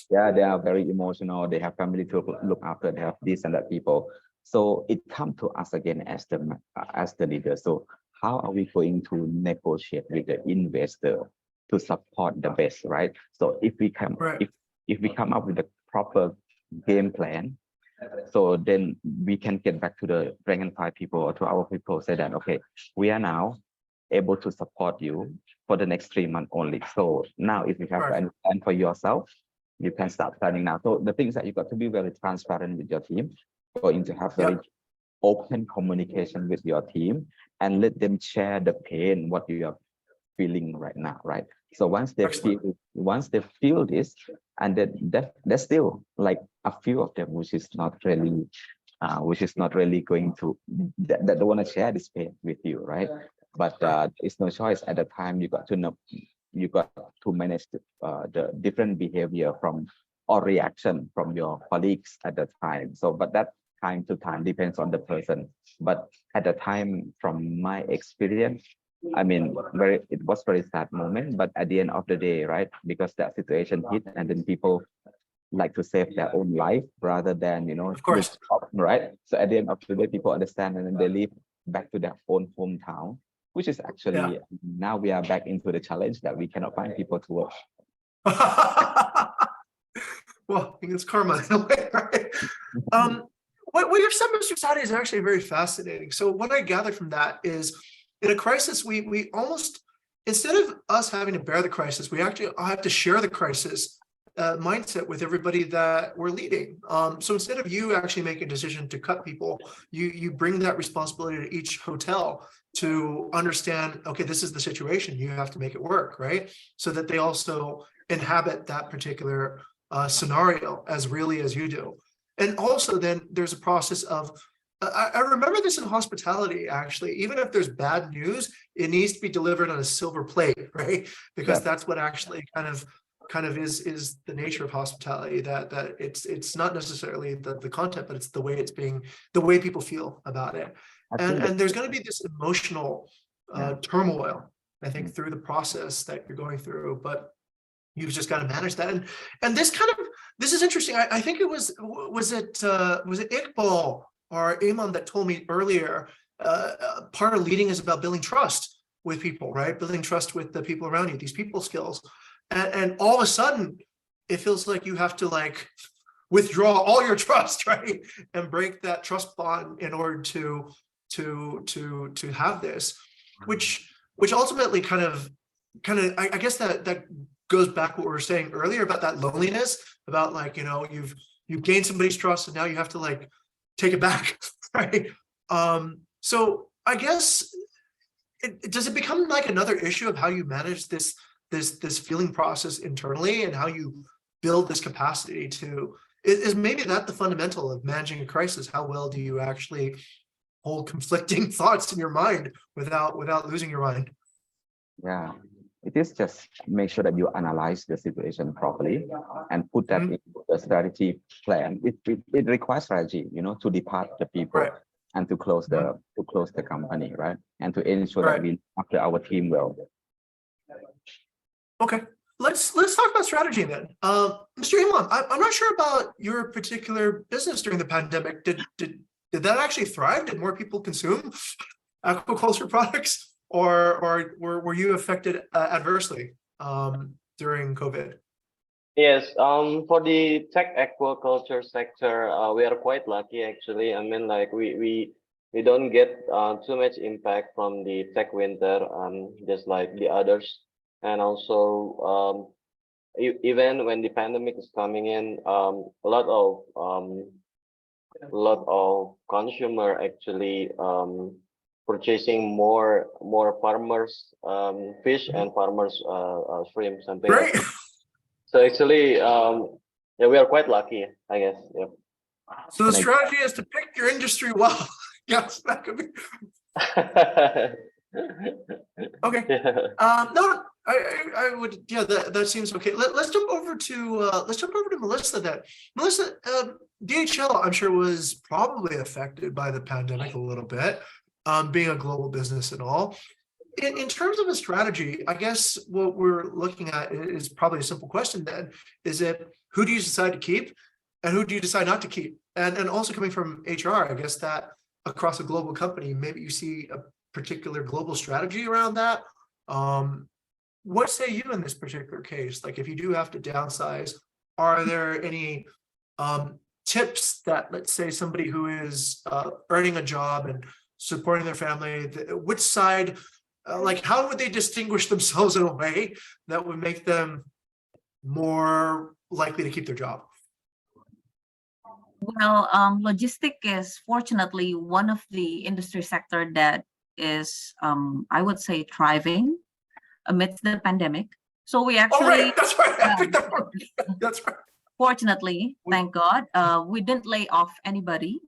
Yeah, they are very emotional. They have family to look after. They have this and that people. So it comes to us again as the leader. So how are we going to negotiate with the investor to support the best, right? So if we come up with a proper game plan, so then we can get back to the rank and file people or to our people, say that okay, we are now able to support you for the next 3 months only. So now if you have a plan for yourself, you can start planning now. So the things that you got to be very transparent with your team, going to have very open communication with your team and let them share the pain, what you are feeling right now, right? So once they feel this, and then there's still like a few of them which is not really going to that don't want to share this pain with you, right? But it's no choice. At the time, you got to manage the different behavior or reaction from your colleagues at the time. So, but that time to time depends on the person. But at the time, from my experience, I mean, it was very sad moment. But at the end of the day, right, because that situation hit, and then people like to save their own life rather than of course, right? So at the end of the day, people understand, and then they leave back to their own hometown, which is actually now we are back into the challenge that we cannot find people to work. Well, it's karma in a way, right? What you've said, Mr. Saudi, is actually very fascinating. So what I gather from that is, in a crisis, we almost, instead of us having to bear the crisis, we actually have to share the crisis mindset with everybody that we're leading. So instead of you actually making a decision to cut people, you bring that responsibility to each hotel to understand, okay, this is the situation, you have to make it work, right? So that they also inhabit that particular scenario as really as you do. And also then there's a process of, I remember this in hospitality, actually, even if there's bad news, it needs to be delivered on a silver plate, right? Because that's what actually kind of kind of is the nature of hospitality, that it's not necessarily the content, but it's the way people feel about it. And there's going to be this emotional turmoil, I think, through the process that you're going through, but you've just got to manage that. And this is interesting. I think it was it Iqbal or Imam that told me earlier, part of leading is about building trust with people, right? Building trust with the people around you, these people skills. And all of a sudden, it feels like you have to like withdraw all your trust, right? And break that trust bond in order to have this, which ultimately kind of I guess that goes back to what we were saying earlier about that loneliness, about like, you know, you've gained somebody's trust and now you have to like take it back, right? So I guess does it become like another issue of how you manage this feeling process internally, and how you build this capacity to, is maybe that the fundamental of managing a crisis? How well do you actually hold conflicting thoughts in your mind without losing your mind? Yeah, it is just make sure that you analyze the situation properly and put that into the strategy plan. It requires strategy, you know, to depart the people, right, and to close the company, right, and to ensure that we after our team well. Okay, let's talk about strategy then. Mr. Imam, I'm not sure about your particular business during the pandemic. Did that actually thrive? Did more people consume aquaculture products, or were you affected adversely during COVID? Yes, for the tech aquaculture sector, we are quite lucky actually. I mean, like we don't get too much impact from the tech winter, just like the others. And also, even when the pandemic is coming in, a lot of consumer actually purchasing more farmers fish and farmers shrimp, something like that. So actually, yeah, we are quite lucky, I guess. Yep. So the strategy is to pick your industry well. Yes, that could be. Okay. No, I would. Yeah, that seems okay. Let's jump over to Melissa then. Melissa, DHL, I'm sure, was probably affected by the pandemic a little bit, being a global business and all. In terms of a strategy, I guess what we're looking at is probably a simple question then. Is it, who do you decide to keep and who do you decide not to keep? And also coming from HR, I guess that across a global company, maybe you see a particular global strategy around that. What say you in this particular case? Like, if you do have to downsize, are there any tips that, let's say, somebody who is earning a job and supporting their family, which side, like, how would they distinguish themselves in a way that would make them more likely to keep their job? Well, logistic is fortunately one of the industry sector that is, I would say, thriving amidst the pandemic. So we actually, that's right. I picked that one. That's right. Fortunately, thank God, we didn't lay off anybody.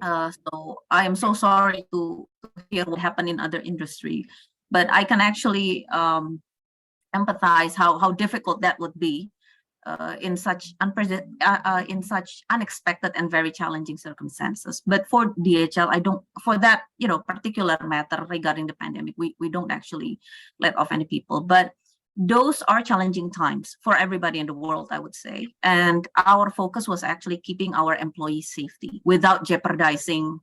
So I am so sorry to hear what happened in other industry, but I can actually empathize how difficult that would be in such unexpected and very challenging circumstances. But for DHL, I don't, for that, you know, particular matter regarding the pandemic, we don't actually let off any people. But those are challenging times for everybody in the world, I would say. And our focus was actually keeping our employees' safety without jeopardizing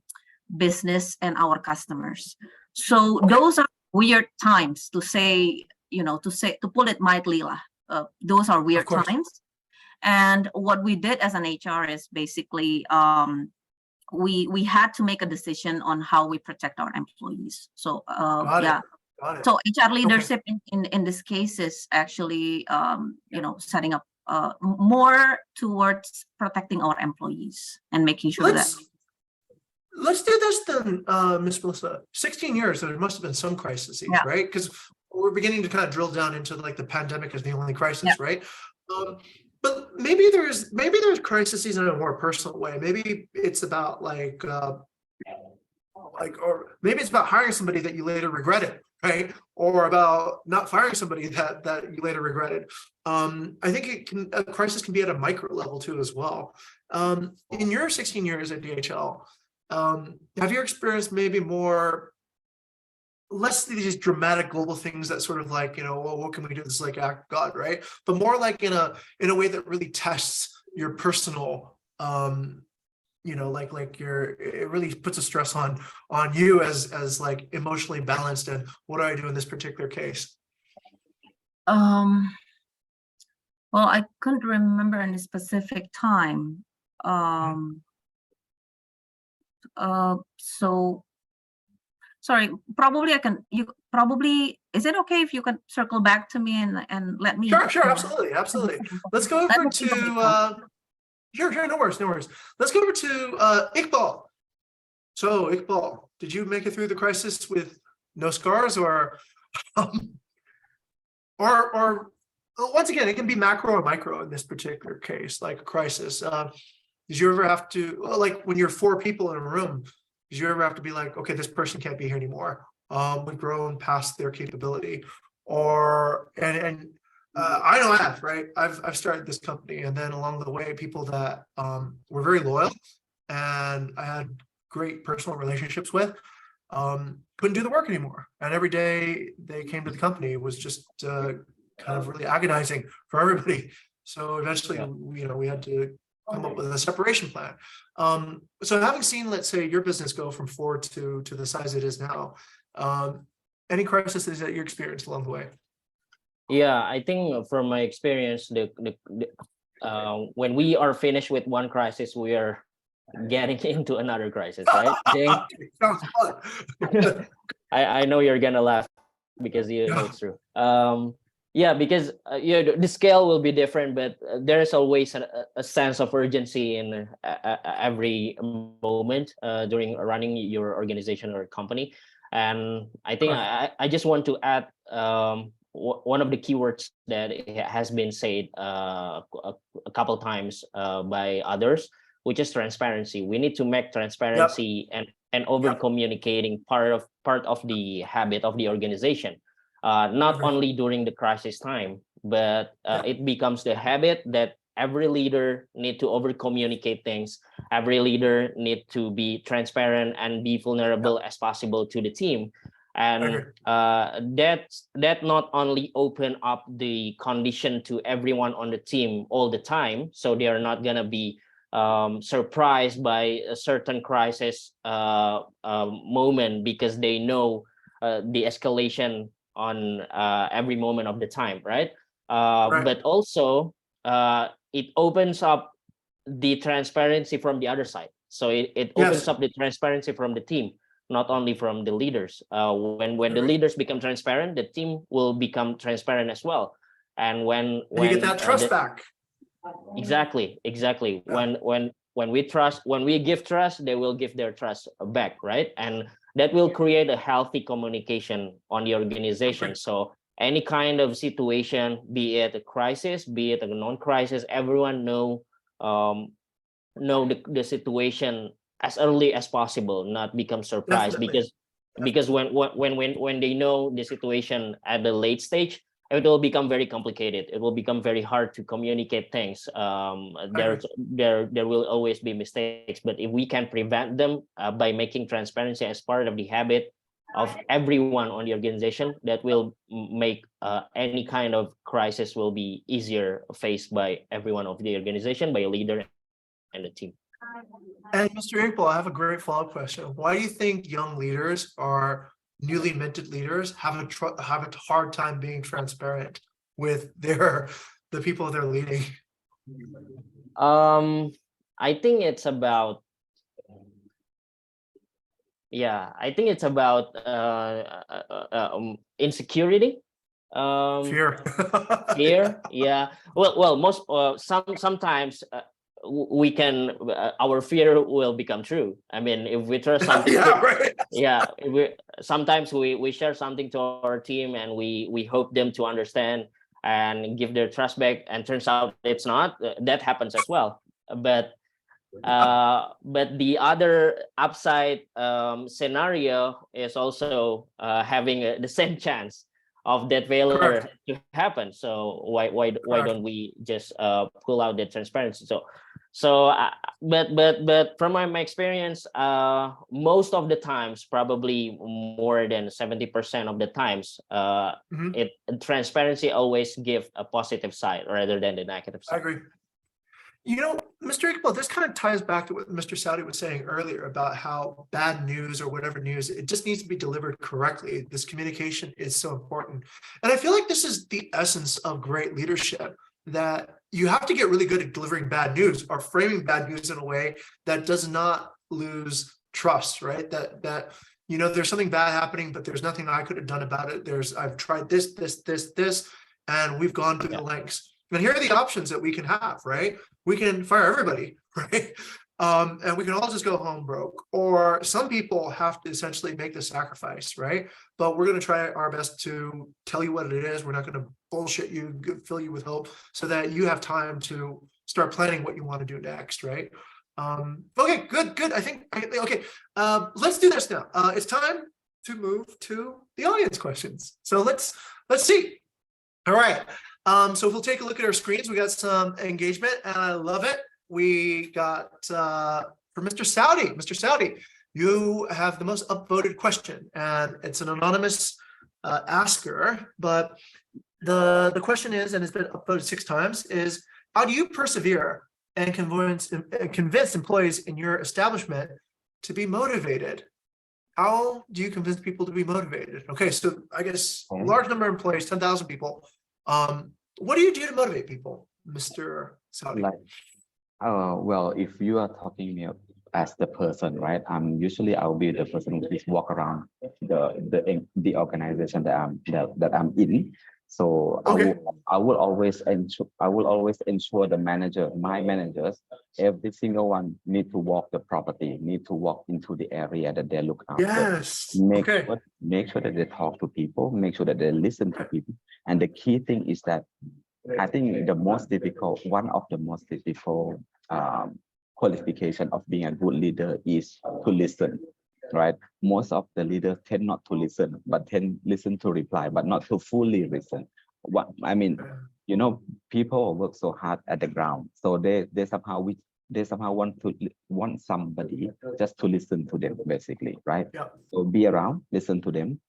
business and our customers. So those are weird times, to say, you know, to put it mildly, those are weird times. And what we did as an HR is basically we had to make a decision on how we protect our employees. So yeah. So HR leadership in this case is actually you know, setting up more towards protecting our employees and making sure that. Let's do this then, Ms. Melissa. 16 years, there must have been some crises, right? Because we're beginning to kind of drill down into like the pandemic as the only crisis, right? But maybe there's crises in a more personal way. Maybe it's about or maybe it's about hiring somebody that you later regretted, right? Or about not firing somebody that you later regretted. I think a crisis can be at a micro level too as well. In your 16 years at DHL, have you experienced maybe less these dramatic global things that sort of like, well, what can we do? This is like act of God, right? But more like in a way that really tests your personal, it really puts a stress on you as like emotionally balanced, and what do I do in this particular case? Well, I couldn't remember any specific time. So sorry, probably is it okay if you can circle back to me and let me? Sure, absolutely. Let's go over to sure, no worries. Let's go over to Iqbal. So Iqbal, did you make it through the crisis with no scars, or once again, it can be macro or micro in this particular case, like a crisis. Did you ever have to, like when you're 4 people in a room, did you ever have to be like, okay, this person can't be here anymore? We've grown past their capability, I know I have, right? I've started this company, and then along the way, people that were very loyal and I had great personal relationships with couldn't do the work anymore. And every day they came to the company, it was just kind of really agonizing for everybody. So eventually, we had to come up with a separation plan. So having seen, let's say, your business go from 4 to the size it is now, any crises that you experienced along the way? Yeah, I think from my experience, when we are finished with one crisis, we are getting into another crisis, right? Sounds fun. I know you're gonna laugh because you know it's true. Yeah, because the scale will be different, but there is always a sense of urgency in every moment during running your organization or company. And I think I just want to add one of the keywords that has been said a couple times by others, which is transparency. We need to make transparency and over communicating part of the habit of the organization, not only during the crisis time, but it becomes the habit that every leader need to over communicate things. Every leader need to be transparent and be vulnerable as possible to the team. And that not only open up the condition to everyone on the team all the time, so they are not gonna be surprised by a certain crisis moment, because they know the escalation on every moment of the time, right? But also it opens up the transparency from the other side. So it opens up the transparency from the team, not only from the leaders. When the leaders become transparent, the team will become transparent as well. And when you get that trust back. Exactly. When we give trust, they will give their trust back, right? And that will create a healthy communication on the organization. So any kind of situation, be it a crisis, be it a non-crisis, everyone know the situation as early as possible, not become surprised. Because when they know the situation at the late stage, it will become very complicated. It will become very hard to communicate things. There will always be mistakes, but if we can prevent them by making transparency as part of the habit of everyone on the organization, that will make any kind of crisis will be easier faced by everyone of the organization, by a leader and the team. And Mr. Iqbal, I have a great follow-up question. Why do you think young leaders or newly minted leaders have a hard time being transparent with the people they're leading? I think it's about insecurity, fear. Yeah. Well, sometimes we can our fear will become true. I mean, if we trust something sometimes we share something to our team and we hope them to understand and give their trust back, and turns out it's not. That happens as well. But But the other upside scenario is also having the same chance of that failure to happen. So why don't we just pull out the transparency? But from my experience, most of the times, probably more than 70% of the times, transparency always give a positive side rather than the negative side. I agree. You know, Mr. Iqbal, this kind of ties back to what Mr. Saudi was saying earlier about how bad news or whatever news, it just needs to be delivered correctly. This communication is so important. And I feel like this is the essence of great leadership, that you have to get really good at delivering bad news or framing bad news in a way that does not lose trust, right? That you know, there's something bad happening, but there's nothing I could have done about it. I've tried this, and we've gone through the lengths. And here are the options that we can have, right? We can fire everybody, right? And we can all just go home broke. Or some people have to essentially make the sacrifice, right? But we're going to try our best to tell you what it is. We're not going to bullshit you, fill you with hope, so that you have time to start planning what you want to do next, right? Okay, good. I think, okay, let's do this now. It's time to move to the audience questions. So let's see. All right. So if we'll take a look at our screens, we got some engagement and I love it. We got for Mr. Saudi. Mr. Saudi, you have the most upvoted question, and it's an anonymous asker, but the question is, and it's been upvoted 6 times, is how do you persevere and convince employees in your establishment to be motivated? How do you convince people to be motivated? Okay, so I guess a large number of employees, 10,000 people. What do you do to motivate people, Mr. Saudi? Well, if you are talking me as the person, right? I'll be the person who just walk around the organization that I'm in. So okay. I will always ensure my managers, every single one need to walk the property, need to walk into the area that they look after. Yes. Make sure that they talk to people, make sure that they listen to people. And the key thing is that I think one of the most difficult qualification of being a good leader is to listen, right? Most of the leaders tend not to listen, but tend listen to reply, but not to fully listen. You know, people work so hard at the ground, so they somehow want somebody just to listen to them, basically, right? Yeah. So be around, listen to them,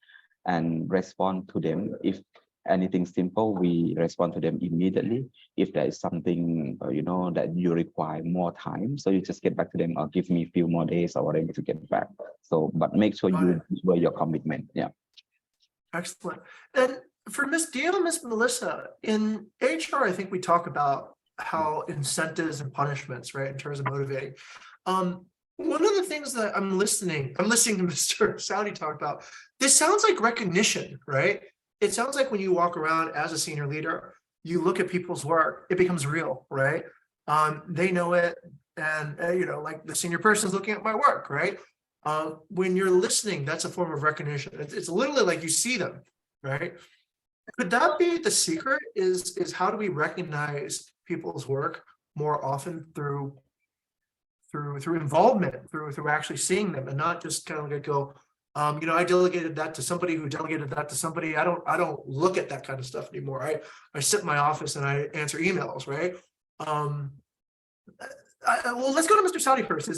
and respond to them. If anything simple, we respond to them immediately. If there is something that you require more time, so you just get back to them, or give me a few more days or whatever to get back. So, but make sure you deliver your commitment. Yeah. Excellent. And for Ms. Dio and Ms. Melissa, in HR, I think we talk about how incentives and punishments, right, in terms of motivating. One of the things that I'm listening to Mr. Saudi talk about, this sounds like recognition, right? It sounds like when you walk around as a senior leader, you look at people's work, it becomes real, right? They know it, and like the senior person is looking at my work, right? When you're listening, that's a form of recognition. It's literally like you see them, right? Could that be the secret? Is how do we recognize people's work more often through involvement, through actually seeing them, and not just kind of like go, I delegated that to somebody who delegated that to somebody. I don't look at that kind of stuff anymore. I sit in my office and I answer emails, right? Well, let's go to Mr. Saudi first.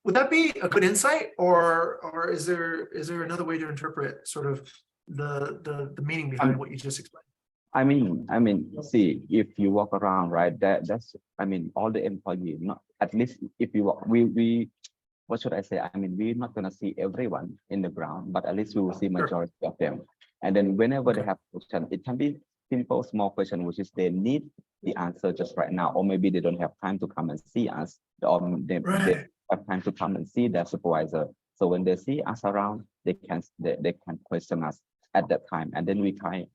Would that be a good insight, or is there another way to interpret sort of the meaning behind what you just explained? See, if you walk around, right, that's all the employees, not at least if you walk, we what should I say? We're not gonna see everyone in the ground, but at least we will see majority of them. And then whenever they have question, it can be simple, small question, which is they need the answer just right now, or maybe they don't have time to come and see us, or they have time to come and see their supervisor. So when they see us around, they can question us at that time, and then we kind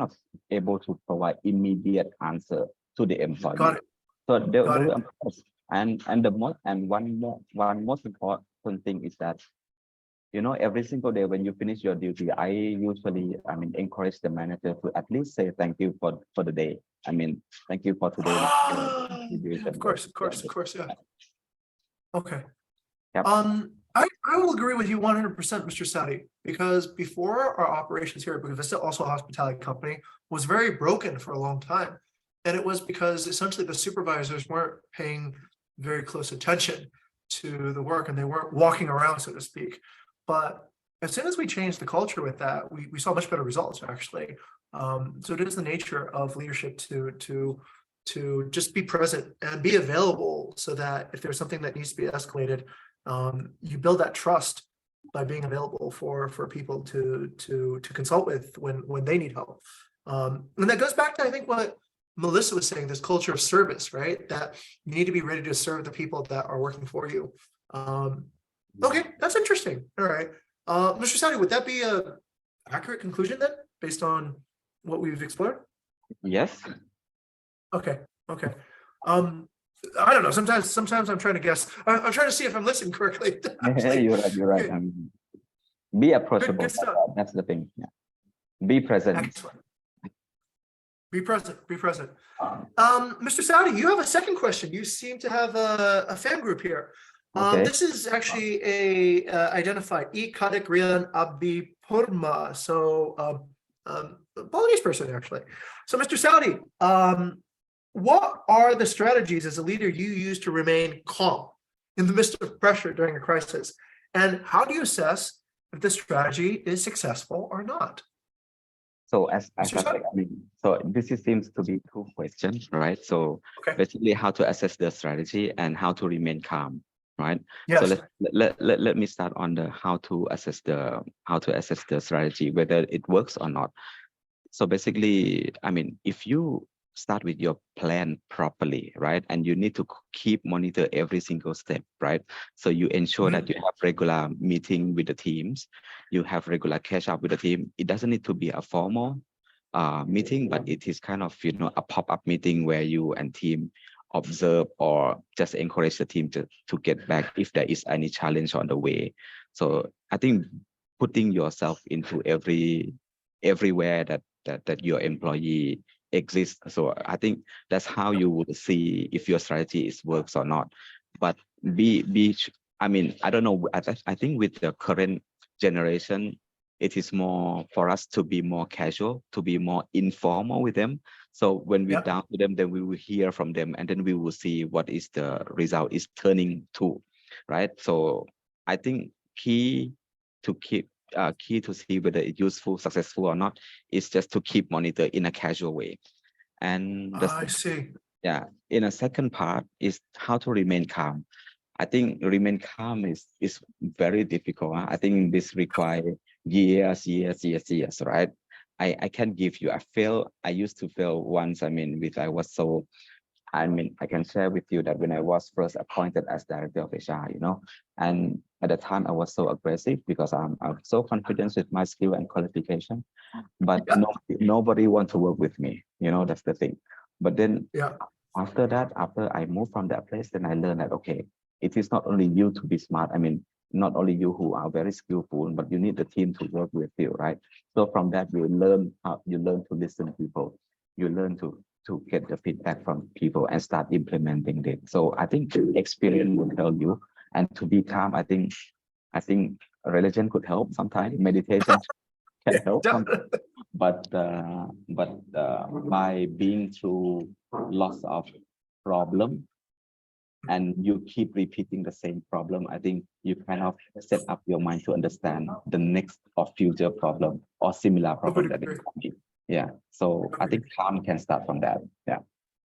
of able to provide immediate answer to the employee. Got it. So one most important thing is that every single day when you finish your duty, I usually encourage the manager to at least say thank you for the day. Thank you for today. Of course, yeah. Okay. Yep. I will agree with you 100%, Mr. Saudi, because before our operations here at Bukit Vista, also a hospitality company, was very broken for a long time. And it was because essentially the supervisors weren't paying very close attention to the work and they weren't walking around, so to speak. But as soon as we changed the culture with that, we saw much better results, actually. So it is the nature of leadership to just be present and be available so that if there's something that needs to be escalated, you build that trust by being available for people to consult with when they need help. And that goes back to, I think, what Melissa was saying, this culture of service, right? That you need to be ready to serve the people that are working for you. Okay, that's interesting. All right. Mr. Saudi, would that be a accurate conclusion then, based on what we've explored? Yes. Okay. Okay. I don't know. Sometimes I'm trying to guess. I'm trying to see if I'm listening correctly. You're right. You're right. Be approachable. Good stuff. That's the thing. Yeah. Be present. Excellent. Be present. Be present. Mr. Saudi, you have a second question. You seem to have a fan group here. Okay. This is actually a identified I Kadik Rian Abi Purma. So Balinese person, actually. So Mr. Saudi, what are the strategies as a leader you use to remain calm in the midst of pressure during a crisis? And how do you assess if the strategy is successful or not? So as so this seems to be two questions, right? So basically how to assess the strategy and how to remain calm, right? Yes. So let me start on the how to assess the strategy, whether it works or not. So basically, if you start with your plan properly, right? And you need to keep monitor every single step, right? So you ensure that you have regular meeting with the teams, you have regular catch up with the team. It doesn't need to be a formal meeting, but it is kind of, a pop-up meeting where you and team observe or just encourage the team to get back if there is any challenge on the way. So I think putting yourself into everywhere that your employee exists. So I think that's how you would see if your strategy works or not. But I don't know. I think with the current generation, it is more for us to be more casual, to be more informal with them. So when we're down to them, then we will hear from them, and then we will see what is the result is turning to, right? So I think key to see whether it's useful, successful or not, is just to keep monitor in a casual way. And I see. Yeah, in a second part is how to remain calm. I think remain calm is very difficult. I think this requires years, right? I can give you I used to fail once. I can share with you that when I was first appointed as director of HR, and at the time I was so aggressive because I'm so confident with my skill and qualification, but nobody want to work with me. That's the thing. But then after that, after I moved from that place, then I learned that, okay, it is not only you to be smart. Not only you who are very skillful, but you need the team to work with you, right? So from that, you learn to listen to people. You learn to get the feedback from people and start implementing it. So I think experience will help you. And to be calm, I think religion could help sometimes. Meditation can help. But by being through lots of problem, and you keep repeating the same problem, I think you kind of set up your mind to understand the next or future problem or similar problem that is coming. Yeah. So I think calm can start from that. Yeah.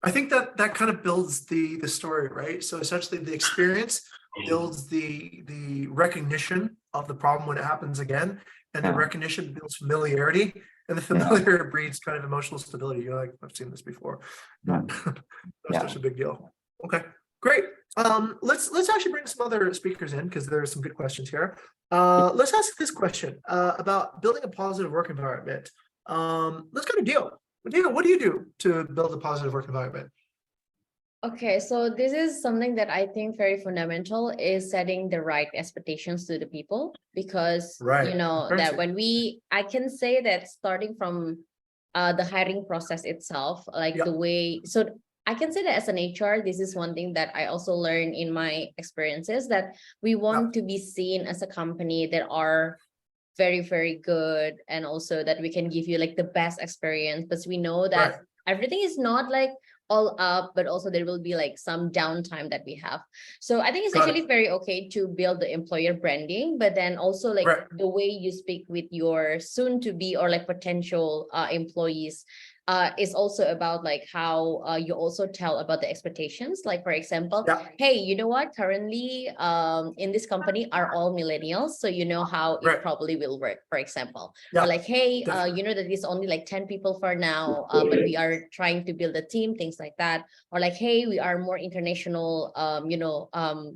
I think that kind of builds the story, right? So essentially the experience builds the recognition of the problem when it happens again, and the recognition builds familiarity, and the familiar breeds kind of emotional stability. You're like, I've seen this before. That's such a big deal. Okay, great. Let's actually bring some other speakers in because there are some good questions here. Let's ask this question about building a positive work environment. Let's go to Dio. Dio, what do you do to build a positive work environment? Okay, so this is something that I think very fundamental is setting the right expectations to the people, because that when I can say that starting from the hiring process itself, like the way, so I can say that as an HR, this is one thing that I also learned in my experiences, that we want to be seen as a company that are very, very good, and also that we can give you like the best experience, but we know that everything is not like all up, but also there will be like some downtime that we have. So I think it's actually very okay to build the employer branding, but then also like the way you speak with your soon to be or like potential employees is also about like how you also tell about the expectations. Like, for example, hey, you know what, currently in this company are all millennials, so you know how it probably will work, for example. Or like, hey, you know that it's only like 10 people for now, but we are trying to build a team, things like that. Or like, hey, we are more international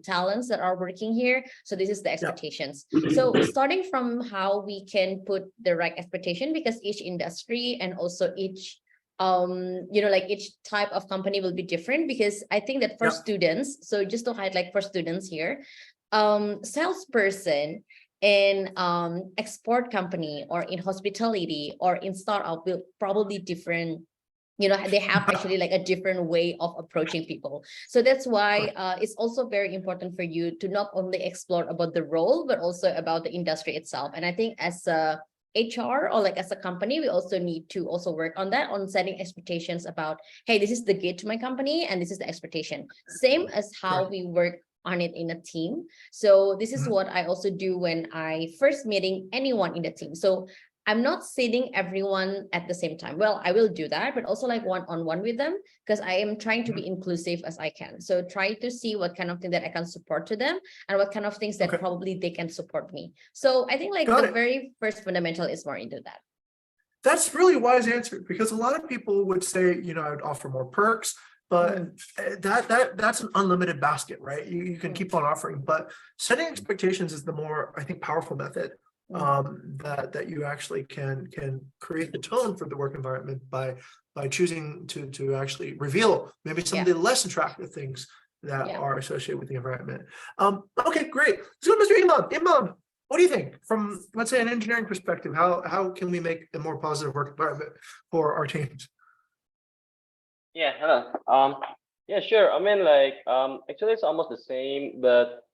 talents that are working here, so this is the expectations. So starting from how we can put the right expectation, because each industry and also each like each type of company will be different. Because I think that for students, so just to highlight for students here, salesperson in export company or in hospitality or in startup will probably different. They have actually like a different way of approaching people. So that's why it's also very important for you to not only explore about the role, but also about the industry itself. And I think as a HR or like as a company, we also need to also work on that, on setting expectations about, hey, this is the gate to my company and this is the expectation. Same as how we work on it in a team. So this is what I also do when I first meeting anyone in the team. So I'm not sitting everyone at the same time. Well, I will do that, but also like one-on-one with them, because I am trying to be inclusive as I can. So try to see what kind of thing that I can support to them and what kind of things that probably they can support me. So I think like the very first fundamental is more into that. That's really a wise answer, because a lot of people would say, I would offer more perks, but that's an unlimited basket, right? You can keep on offering, but setting expectations is the more, I think, powerful method. That you actually can create the tone for the work environment by choosing to actually reveal maybe some of the less attractive things that are associated with the environment. Okay, great. Let's go to Mr. Imam. Imam, what do you think from, let's say, an engineering perspective? How can we make a more positive work environment for our teams? Yeah, hello. Yeah, sure. I mean, like, actually, it's almost the same, but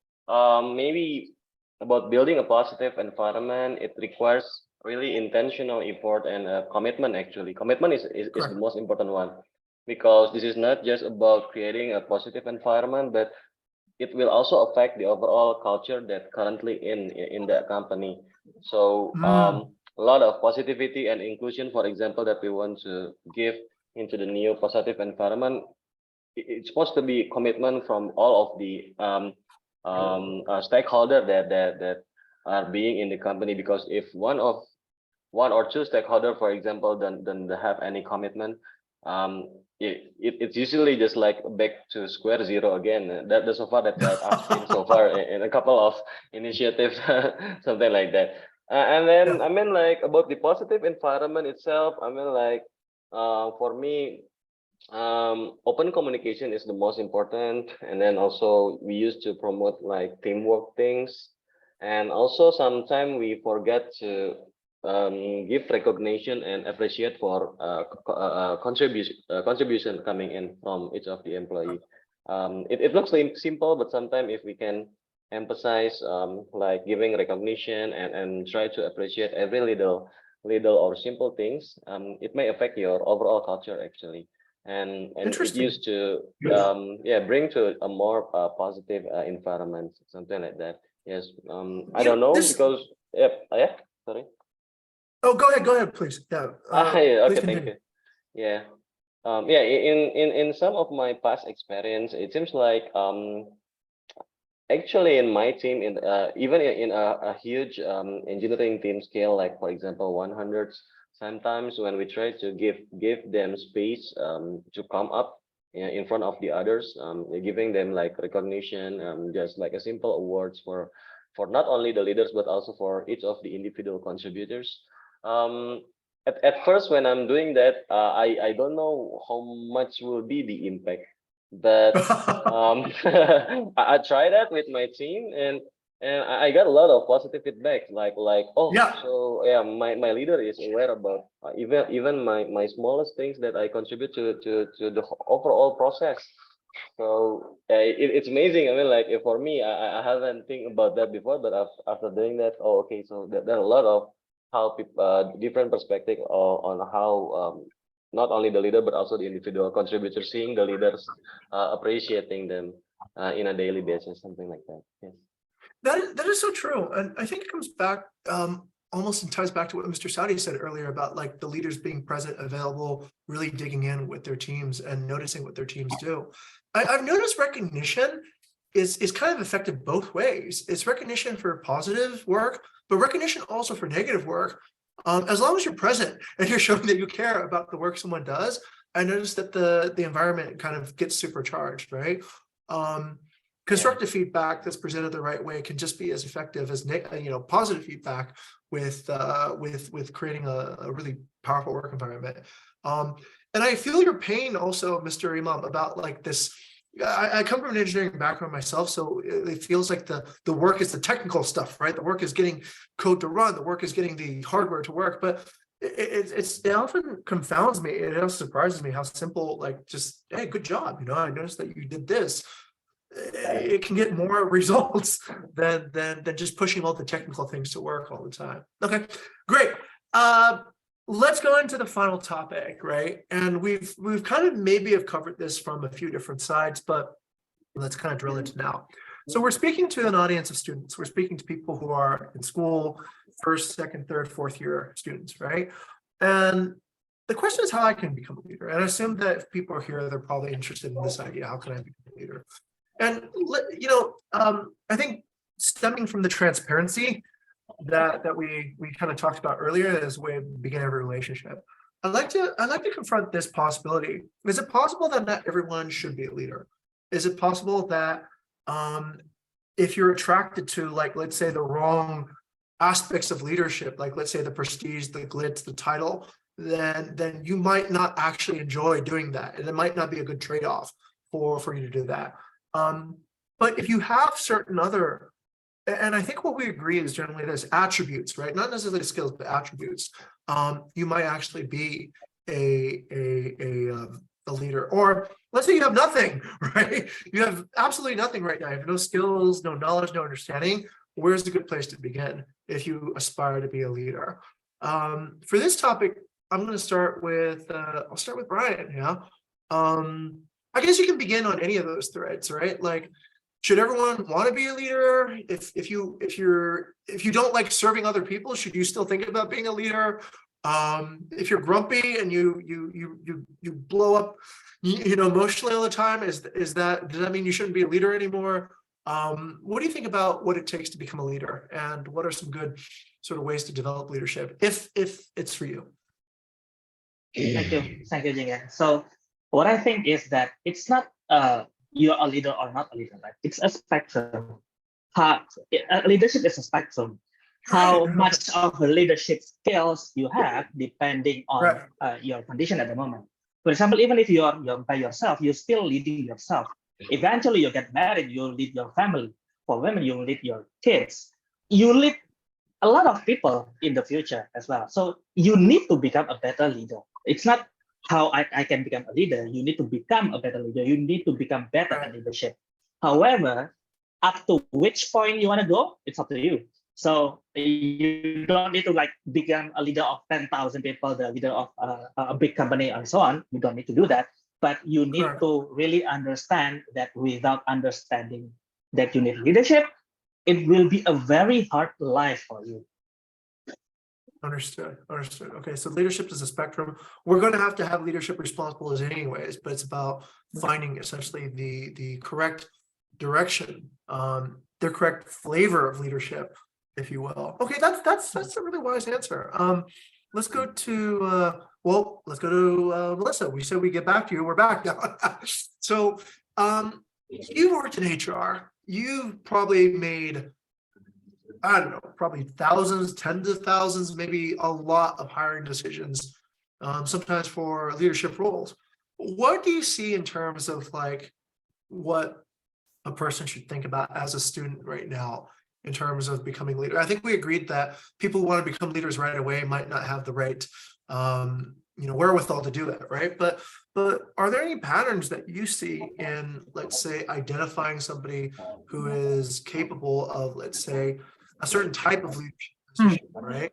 maybe about building a positive environment, it requires really intentional effort and commitment. Actually, commitment is the most important one, because this is not just about creating a positive environment, but it will also affect the overall culture that currently in the company. So a lot of positivity and inclusion, for example, that we want to give into the new positive environment, it's supposed to be commitment from all of the stakeholder that are being in the company. Because if one or two stakeholder, for example, don't have any commitment, it's usually just like back to square zero again. That's so far that I've seen so far in a couple of initiatives, something like that. And then I mean, like, about the positive environment itself, I mean, like, for me, open communication is the most important. And then also we used to promote like teamwork things, and also sometimes we forget to give recognition and appreciate for contribution coming in from each of the employee. It looks simple, but sometimes if we can emphasize like giving recognition and try to appreciate every little or simple things, it may affect your overall culture actually. And it used to bring to a more positive environment, something like that. Yes. I don't know, because sorry. Oh, go ahead, please. Yeah. Please Okay, continue. thank you. Yeah. In some of my past experience, it seems like actually in my team, even in a huge engineering team scale, like for example 100, sometimes when we try to give them space to come up in front of the others, giving them like recognition, just like a simple awards for not only the leaders but also for each of the individual contributors. At first, when I'm doing that, I don't know how much will be the impact, but I try that with my team, and and I got a lot of positive feedback, like oh, Yeah. so yeah, my leader is aware about even my smallest things that I contribute to the overall process. So it's amazing. I mean, like for me, I haven't think about that before, but after doing that, oh, okay, so there are a lot of how people different perspective on how not only the leader but also the individual contributors, seeing the leaders appreciating them in a daily basis, something like that. Yes. That is so true. And I think it comes back almost and ties back to what Mr. Saudi said earlier about like the leaders being present, available, really digging in with their teams and noticing what their teams do. I've noticed recognition is kind of effective both ways. It's recognition for positive work, but recognition also for negative work. As long as you're present and you're showing that you care about the work someone does, I noticed that the environment kind of gets supercharged, right? Constructive feedback that's presented the right way can just be as effective as positive feedback with creating a really powerful work environment. And I feel your pain also, Mr. Imam, about like this. I come from an engineering background myself, so it feels like the work is the technical stuff, right? The work is getting code to run, the work is getting the hardware to work, but it often confounds me. It also surprises me how simple, like just, hey, good job. I noticed that you did this. It can get more results than just pushing all the technical things to work all the time. Okay, great. Let's go into the final topic, right? And we've kind of maybe have covered this from a few different sides, but let's kind of drill into now. So we're speaking to an audience of students. We're speaking to people who are in school, first, second, third, fourth year students, right? And the question is how I can become a leader. And I assume that if people are here, they're probably interested in this idea. How can I become a leader? And I think stemming from the transparency that we kind of talked about earlier as a way of beginning every relationship, I'd like to confront this possibility. Is it possible that not everyone should be a leader? Is it possible that if you're attracted to, like, let's say, the wrong aspects of leadership, like let's say the prestige, the glitz, the title, then you might not actually enjoy doing that, and it might not be a good trade-off for you to do that. But if you have certain other, and I think what we agree is generally there's attributes, right? Not necessarily skills, but attributes. You might actually be a leader. Or let's say you have nothing, right? You have absolutely nothing right now. You have no skills, no knowledge, no understanding. Where's a good place to begin if you aspire to be a leader? For this topic, I'm going to start with, I'll start with Brian. Yeah. I guess you can begin on any of those threads, right? Like, should everyone want to be a leader? If you don't like serving other people, should you still think about being a leader? If you're grumpy and you blow up, emotionally all the time, does that mean you shouldn't be a leader anymore? What do you think about what it takes to become a leader, and what are some good sort of ways to develop leadership if it's for you? Thank you, Jing. So what I think is that it's not you're a leader or not a leader, right? It's a spectrum. Leadership is a spectrum. How much of the leadership skills you have depending on your condition at the moment. For example, even if you're by yourself, you're still leading yourself. Eventually, you get married, you lead your family. For women, you lead your kids. You lead a lot of people in the future as well. So you need to become a better leader. It's not how I can become a leader. You need to become a better leader. You need to become better at leadership. However, up to which point you want to go, it's up to you. So you don't need to become a leader of 10,000 people, the leader of a big company and so on. You don't need to do that. But you need to really understand that without understanding that you need leadership, it will be a very hard life for you. Understood. Okay, so leadership is a spectrum. We're going to have leadership responsibilities anyways, but it's about finding essentially the correct direction, the correct flavor of leadership, if you will. Okay, that's a really wise answer. Let's go to Melissa. We said we get back to you. We're back now. So you've worked in HR. You've probably made, I don't know, probably thousands, tens of thousands, maybe a lot of hiring decisions, sometimes for leadership roles. What do you see in terms of what a person should think about as a student right now in terms of becoming leader. I think we agreed that people who want to become leaders right away might not have the right wherewithal to do it, right? But are there any patterns that you see in, let's say, identifying somebody who is capable of, let's say, a certain type of leadership position, right?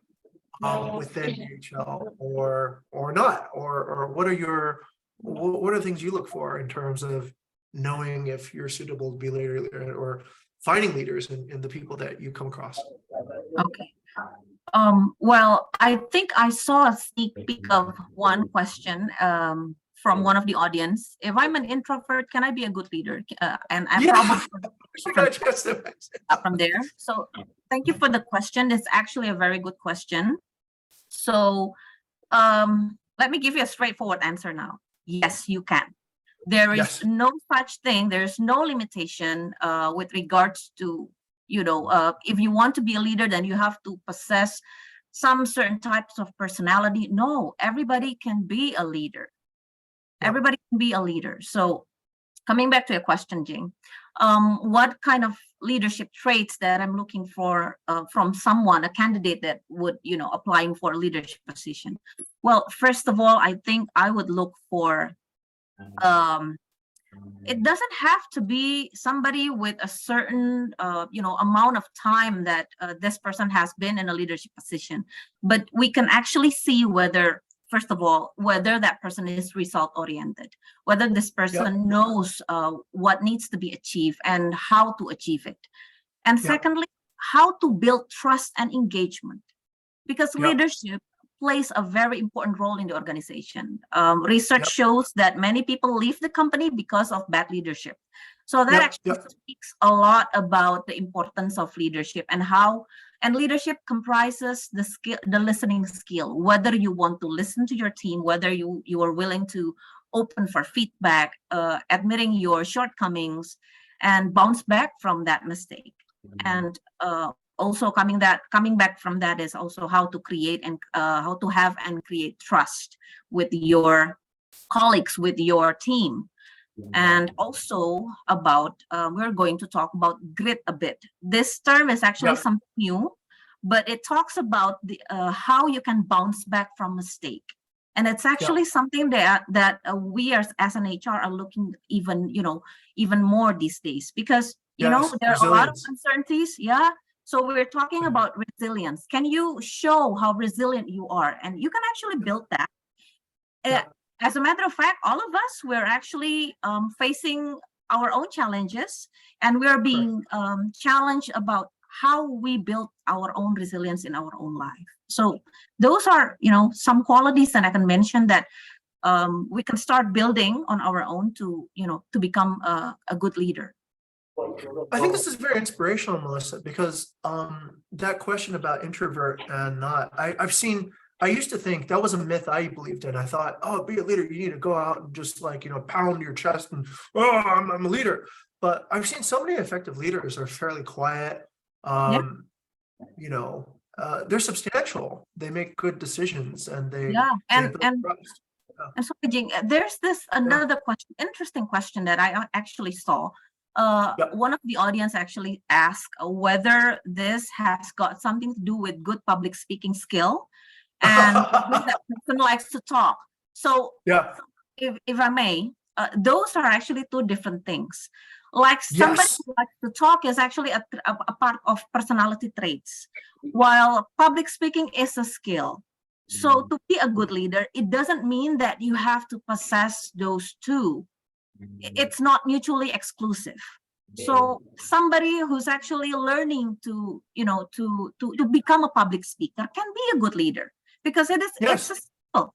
Within DHL or not, or what are things you look for in terms of knowing if you're suitable to be leader or finding leaders in the people that you come across? Okay. Well, I think I saw a sneak peek of one question from one of the audience. If I'm an introvert, can I be a good leader? And I probably from there. So thank you for the question. It's actually a very good question. So let me give you a straightforward answer now. Yes, you can. There is no such thing. There's no limitation with regards to, if you want to be a leader, then you have to possess some certain types of personality. No, everybody can be a leader. Everybody can be a leader. So coming back to your question, Jing, what kind of leadership traits that I'm looking for from someone, a candidate that would, applying for a leadership position? Well, first of all, I think I would look for, it doesn't have to be somebody with a certain, amount of time that this person has been in a leadership position, but we can actually see whether, first of all, whether that person is result oriented, whether this person knows what needs to be achieved and how to achieve it. And secondly, how to build trust and engagement, because leadership plays a very important role in the organization. Research shows that many people leave the company because of bad leadership. So that actually speaks a lot about the importance of leadership and how, and leadership comprises the skill, the listening skill, whether you want to listen to your team, whether you are willing to open for feedback, admitting your shortcomings and bounce back from that mistake. And also coming back from that is also how to create and how to have and create trust with your colleagues, with your team. And also about, we're going to talk about grit a bit. This term is actually something new, but it talks about the how you can bounce back from mistake. And it's actually something that we as an HR are looking even more these days, because there are a lot of uncertainties. So we're talking about resilience. Can you show how resilient you are? And you can actually build that. As a matter of fact, all of us, we're actually facing our own challenges, and we're being challenged about how we build our own resilience in our own life. So those are, some qualities that I can mention that we can start building on our own to become a good leader. I think this is very inspirational, Melissa, because that question about introvert and not, I used to think that was a myth I believed in. I thought, oh, be a leader, you need to go out and just pound your chest and, oh, I'm a leader. But I've seen so many effective leaders are fairly quiet. They're substantial. They make good decisions and they and so Jing, there's this another question, interesting question that I actually saw. One of the audience actually asked whether this has got something to do with good public speaking skill, and that person likes to talk. So if I may, those are actually two different things. Like somebody who likes to talk is actually a part of personality traits, while public speaking is a skill. So to be a good leader, it doesn't mean that you have to possess those two. It's not mutually exclusive. So somebody who's actually learning to become a public speaker can be a good leader, because it's a skill.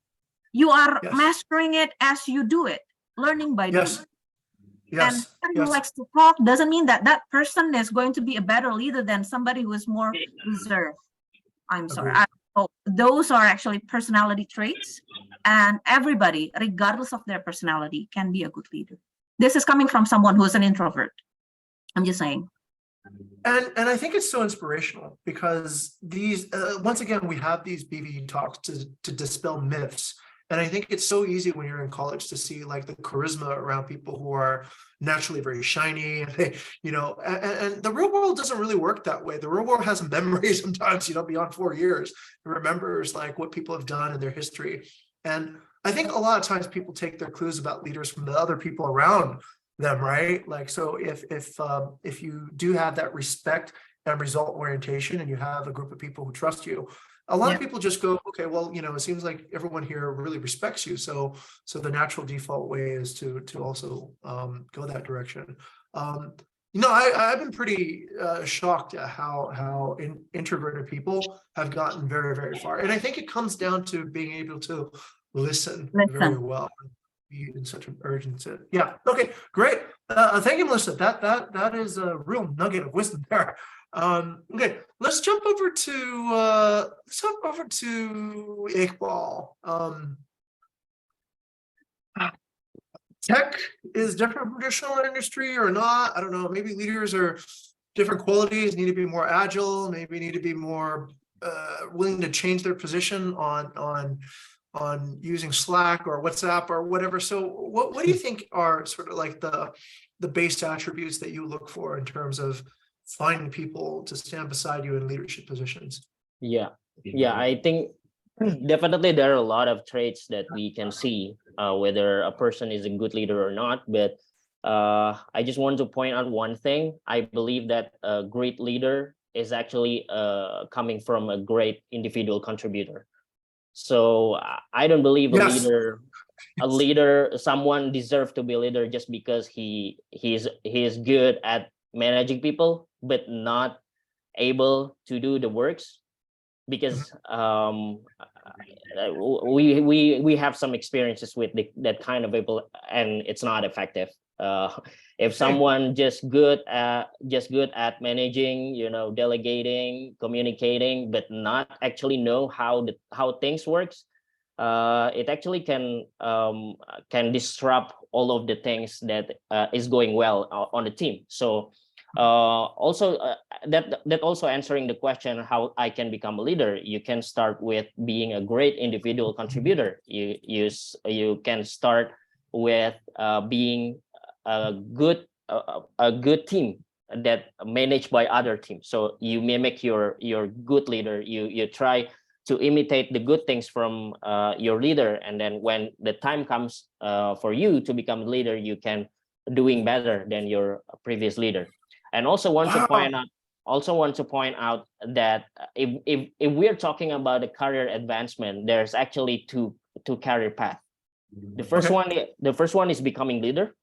You are mastering it as you do it, learning by doing. And somebody who likes to talk doesn't mean that that person is going to be a better leader than somebody who is more reserved. I'm sorry. So those are actually personality traits, and everybody, regardless of their personality, can be a good leader. This is coming from someone who is an introvert. I'm just saying. And I think it's so inspirational, because these once again we have these BVU talks to dispel myths And I think it's so easy when you're in college to see like the charisma around people who are naturally very shiny, and they, and the real world doesn't really work that way. The real world has a memory sometimes, beyond 4 years. It remembers like what people have done in their history. And I think a lot of times people take their clues about leaders from the other people around them, right? Like, so if you do have that respect and result orientation, and you have a group of people who trust you, a lot of people just go, okay, well, it seems like everyone here really respects you. So the natural default way is to also go that direction. I've been pretty shocked at how introverted people have gotten very, very far. And I think it comes down to being able to listen. Very well. In such an urgency. Yeah. Okay. Great. Thank you, Melissa. That is a real nugget of wisdom there. Okay. Let's jump over to Iqbal. Tech is different from traditional industry or not? I don't know. Maybe leaders are different qualities. Need to be more agile. Maybe need to be more willing to change their position on using Slack or WhatsApp or whatever. So what do you think are sort of like the base attributes that you look for in terms of finding people to stand beside you in leadership positions? Yeah, I think definitely there are a lot of traits that we can see whether a person is a good leader or not. But I just want to point out one thing. I believe that a great leader is actually coming from a great individual contributor. So I don't believe a leader, someone deserves to be a leader just because he is good at managing people, but not able to do the works. Because we have some experiences with that kind of people, and it's not effective. If someone just good at managing, delegating, communicating, but not actually know how things works, it actually can disrupt all of the things that is going well on the team. So also that also answering the question how I can become a leader, you can start with being a great individual contributor. You can start with being a good team that managed by other teams. So you mimic your good leader. You try to imitate the good things from your leader, and then when the time comes for you to become a leader, you can doing better than your previous leader. And also want to point out that if we're talking about a career advancement, there's actually two career paths. The first one is becoming leader,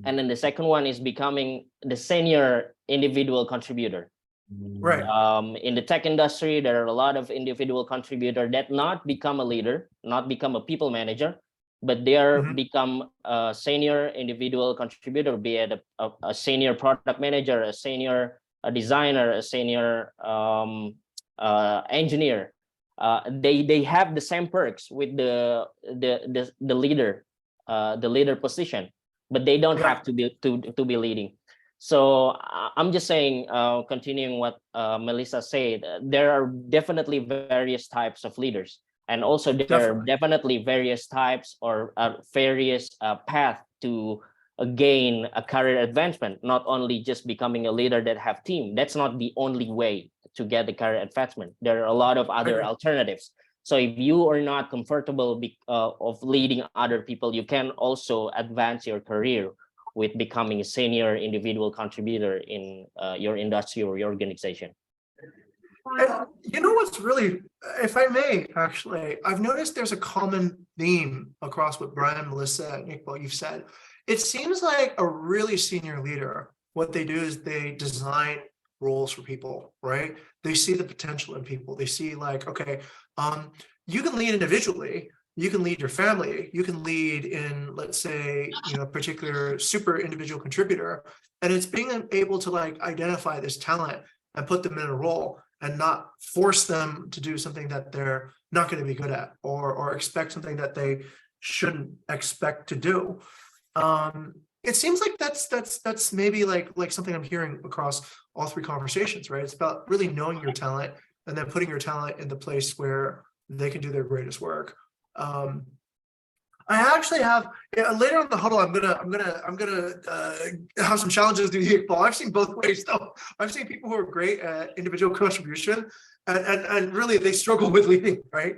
and then the second one is becoming the senior individual contributor. Right. In the tech industry, there are a lot of individual contributors that not become a leader, not become a people manager, but they are become a senior individual contributor, be it a senior product manager, a senior designer, a senior engineer. They have the same perks with the leader position, but they don't have to be leading. So I'm just saying, continuing what Melissa said, there are definitely various types of leaders. And also there are definitely various types or various paths to gain a career advancement, not only just becoming a leader that have team. That's not the only way to get the career advancement. There are a lot of other alternatives. So if you are not comfortable of leading other people, you can also advance your career with becoming a senior individual contributor in your industry or your organization. And you know what's really, if I may, actually, I've noticed there's a common theme across what Brian, Melissa, and Iqbal you've said. It seems like a really senior leader, what they do is they design roles for people, right? They see the potential in people. They see like, okay, you can lead individually, you can lead your family, you can lead in, let's say, a particular super individual contributor, and it's being able to like identify this talent and put them in a role and not force them to do something that they're not going to be good at, or expect something that they shouldn't expect to do. It seems like that's maybe like something I'm hearing across all three conversations, right? It's about really knowing your talent and then putting your talent in the place where they can do their greatest work. I actually have later on the huddle. I'm gonna have some challenges to the Iqbal. I've seen both ways though. I've seen people who are great at individual contribution, and really they struggle with leading, right?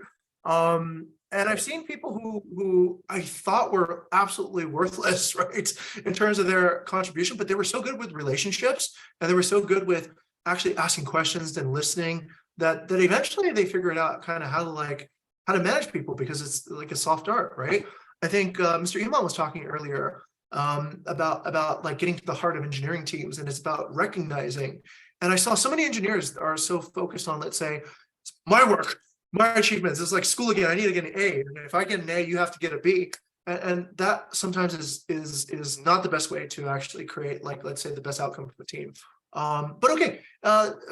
And I've seen people who I thought were absolutely worthless, right, in terms of their contribution, but they were so good with relationships and they were so good with actually asking questions and listening that eventually they figured out kind of how to manage people, because it's like a soft art, right? I think Mr. Iman was talking earlier about like getting to the heart of engineering teams, and it's about recognizing. And I saw so many engineers are so focused on, let's say, my work, my achievements. It's like school again. I need to get an A, and if I get an A, you have to get a B. And that sometimes is not the best way to actually create, like, let's say, the best outcome for the team. But okay,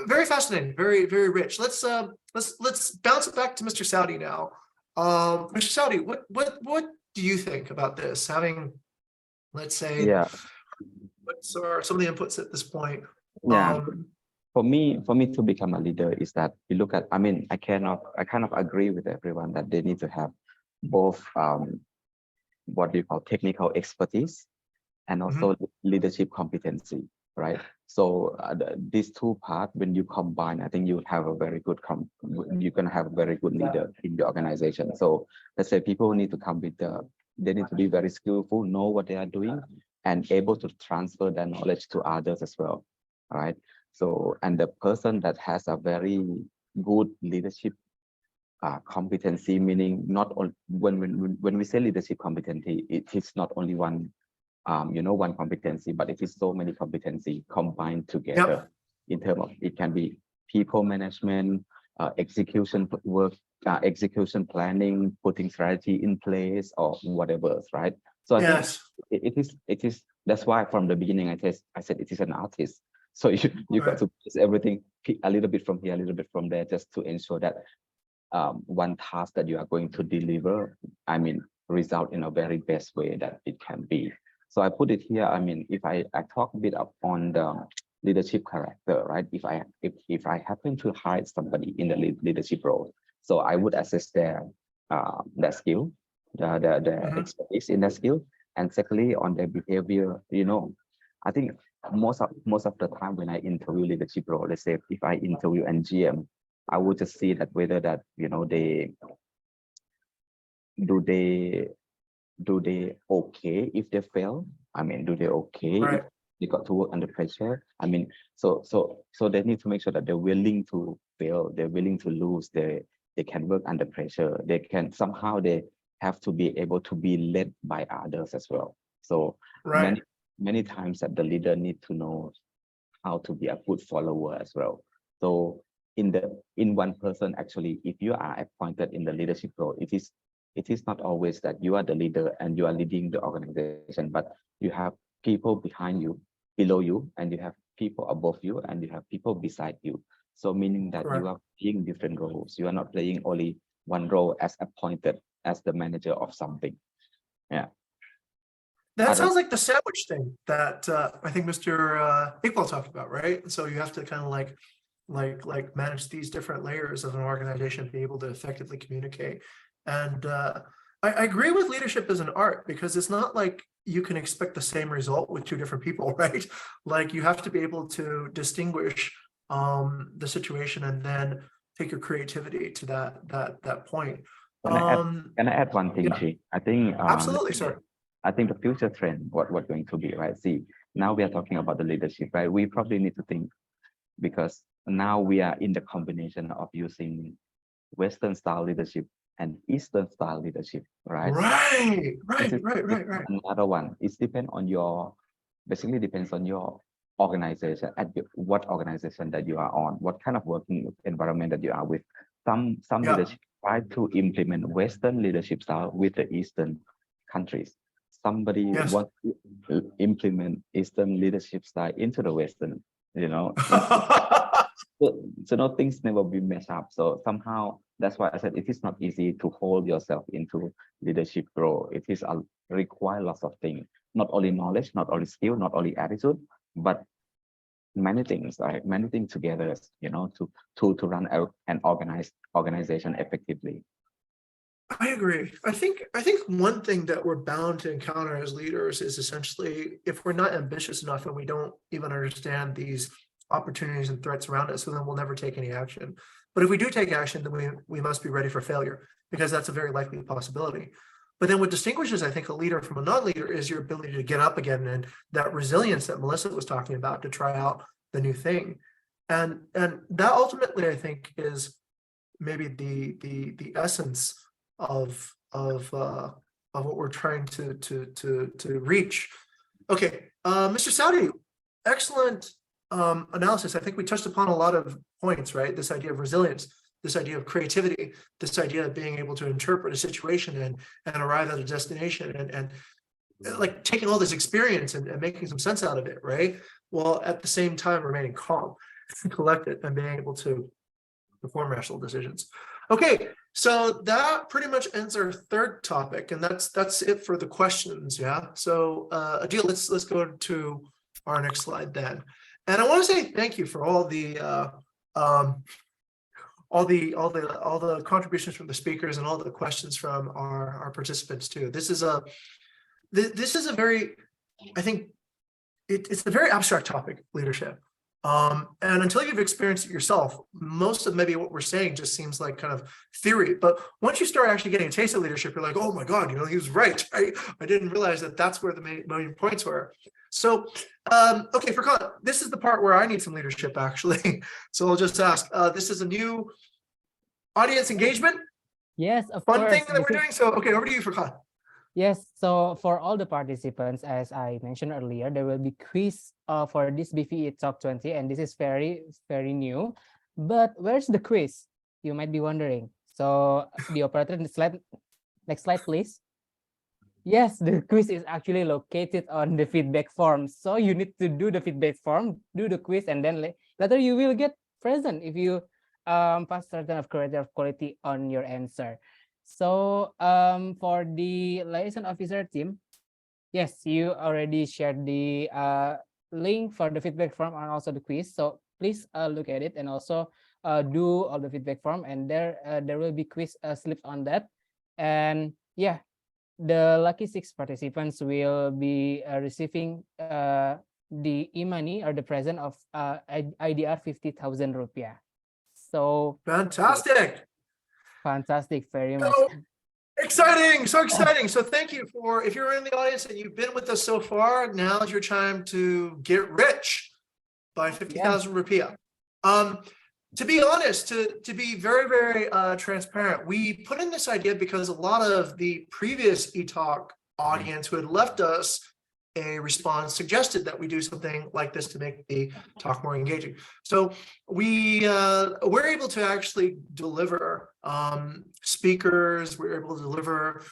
very fascinating, very rich. Let's bounce it back to Mr. Saudi now. Mr. Saudi, what do you think about this? Having, let's say, Yeah. what's some of the inputs at this point? Yeah. For me to become a leader is that you look at, I mean, I kind of agree with everyone that they need to have both what do you call technical expertise and also leadership competency, right? So these two parts, when you combine, I think you have a very good you can have a very good leader in the organization. So let's say people need to come with they need to be very skillful, know what they are doing, and able to transfer that knowledge to others as well, right? So, and the person that has a very good leadership competency, meaning not only when we say leadership competency, it is not only one one competency, but it is so many competency combined together. In terms of, it can be people management, execution work, execution planning, putting strategy in place, or whatever, right? So I think it is that's why from the beginning I said it is an artist. So you got to piece everything a little bit from here, a little bit from there, just to ensure that one task that you are going to deliver, I mean, result in a very best way that it can be. So I put it here. I mean, if I talk a bit up on the leadership character, right? If I happen to hire somebody in the leadership role, so I would assess their skill, the expertise in that skill, and secondly on their behavior. I think most of the time when I interview leadership role, let's say if I interview an GM, I would just see that whether that they do they okay if they fail. I mean, do they okay if they got to work under pressure? I mean, so they need to make sure that they're willing to fail, they're willing to lose, they can work under pressure, they can somehow, they have to be able to be led by others as well. So many times that the leader need to know how to be a good follower as well. So in one person, actually, if you are appointed in the leadership role, it is not always that you are the leader and you are leading the organization, but you have people behind you, below you, and you have people above you, and you have people beside you. So meaning that you are playing different roles. You are not playing only one role as appointed as the manager of something. Yeah. That sounds like the sandwich thing that I think Mr. Iqbal talked about, right? So you have to kind of like manage these different layers of an organization, be able to effectively communicate. And I agree with leadership as an art, because it's not like you can expect the same result with two different people, right? Like you have to be able to distinguish the situation and then take your creativity to that point. Can I add one thing, Chi? I think absolutely, sir. I think the future trend, what going to be, right? See, now we are talking about the leadership, right? We probably need to think, because now we are in the combination of using Western style leadership and Eastern style leadership, right? Right. Another one, it's basically depends on your organization, what organization that you are on, what kind of working environment that you are with. Some leadership try to implement Western leadership style with the Eastern countries. Somebody wants to implement Eastern leadership style into the Western, So things never be messed up. So somehow that's why I said it is not easy to hold yourself into leadership role. It is require lots of things, not only knowledge, not only skill, not only attitude, but many things, right? Many things together, to run an organization effectively. I agree. I think one thing that we're bound to encounter as leaders is essentially if we're not ambitious enough and we don't even understand these opportunities and threats around us, so then we'll never take any action. But if we do take action, then we must be ready for failure, because that's a very likely possibility. But then what distinguishes, I think, a leader from a non-leader is your ability to get up again and that resilience that Melissa was talking about to try out the new thing. And that ultimately, I think, is maybe the essence of what we're trying to reach. Okay, Mr. Saudi, excellent analysis. I think we touched upon a lot of points, right? This idea of resilience, this idea of creativity, this idea of being able to interpret a situation and arrive at a destination and like taking all this experience and making some sense out of it, right? While at the same time remaining calm, collected, and being able to perform rational decisions. Okay, so that pretty much ends our third topic, and that's it for the questions. Yeah. So Adil, let's go to our next slide then. And I want to say thank you for all the contributions from the speakers and all the questions from our participants too. This is a very, I think it's a very abstract topic, leadership. And until you've experienced it yourself, most of maybe what we're saying just seems like kind of theory. But once you start actually getting a taste of leadership, you're like, oh my God, he was right. I didn't realize that that's where the main points were. So, okay, Furqan, this is the part where I need some leadership, actually. So I'll just ask, this is a new audience engagement? Yes, of Fun course. thing that we're doing. So, okay, over to you, Furqan. Yes, so for all the participants, as I mentioned earlier, there will be quiz for this BVE Talk 20, and this is very, very new. But where's the quiz? You might be wondering. So the operator, next slide, please. Yes, the quiz is actually located on the feedback form. So you need to do the feedback form, do the quiz, and then later you will get present if you pass certain of criteria of quality on your answer. So for the liaison officer team, yes, you already shared the link for the feedback form and also the quiz. So please look at it and also do all the feedback form, and there will be quiz slips on that. And yeah, the lucky 6 participants will be receiving the e-money or the present of IDR 50,000 rupiah. So fantastic. Fantastic, very much. Exciting, so exciting. So thank you for, if you're in the audience and you've been with us so far, now's your time to get rich by 50,000 rupiah. To be honest, to be very, very transparent, we put in this idea because a lot of the previous eTalk audience who had left us a response suggested that we do something like this to make the talk more engaging. So we're able to actually deliver speakers, we're able to deliver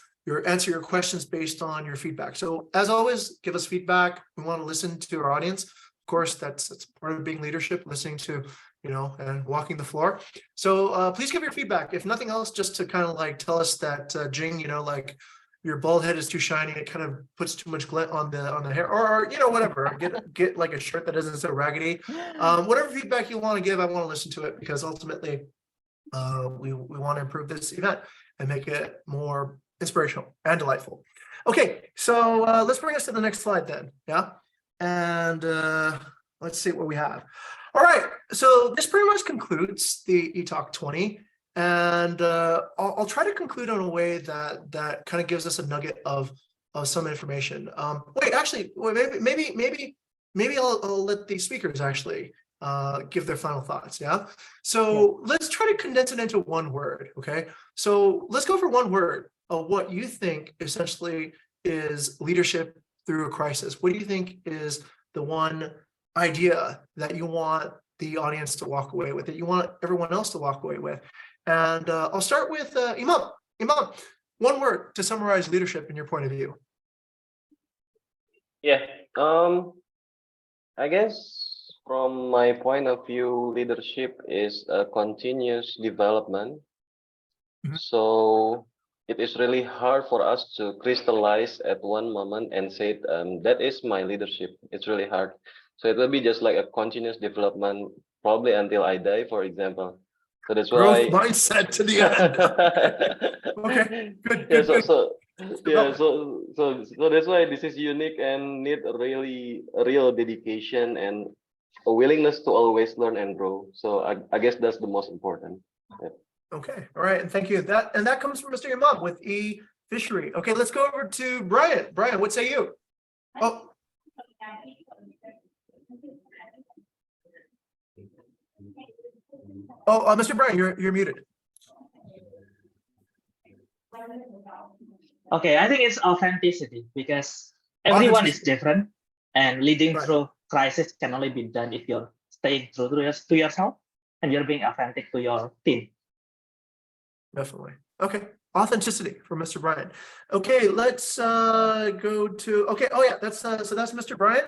answer your questions based on your feedback. So as always, give us feedback. We want to listen to our audience. Of course, that's part of being leadership, listening to, and walking the floor. So please give your feedback. If nothing else, just to kind of like tell us that Jing, like your bald head is too shiny, it kind of puts too much glint on the hair, or whatever. Get like a shirt that isn't so raggedy. Whatever feedback you want to give, I want to listen to it, because ultimately we want to improve this event and make it more inspirational and delightful. Okay, so let's bring us to the next slide then. Yeah, and let's see what we have. All right, so this pretty much concludes the eTalk 20. And I'll try to conclude in a way that kind of gives us a nugget of some information. Maybe I'll let the speakers actually give their final thoughts. Yeah. So let's try to condense it into one word. Okay. So let's go for one word of what you think essentially is leadership through a crisis. What do you think is the one idea that you want the audience to walk away with, that you want everyone else to walk away with? And I'll start with Imam. Imam, one word to summarize leadership in your point of view. Yeah, I guess from my point of view, leadership is a continuous development. So it is really hard for us to crystallize at one moment and say that is my leadership. It's really hard. So it will be just like a continuous development, probably until I die, for example. So that's Growth why. mindset to the end. Okay, good, Yeah, good, good. so that's why this is unique and need a real dedication and a willingness to always learn and grow. So I guess that's the most important. Yeah. Okay, all right, and thank you. That comes from Mr. Imam with e-fishery. Okay, let's go over to Brian. Brian, what say you? Oh. Oh, Mr. Brian, you're muted. Okay, I think it's authenticity because everyone is different, and leading through crisis can only be done if you're staying true to yourself and you're being authentic to your team. Definitely. Okay, authenticity from Mr. Brian. Okay, let's go to. Okay, oh yeah, that's so that's Mr. Brian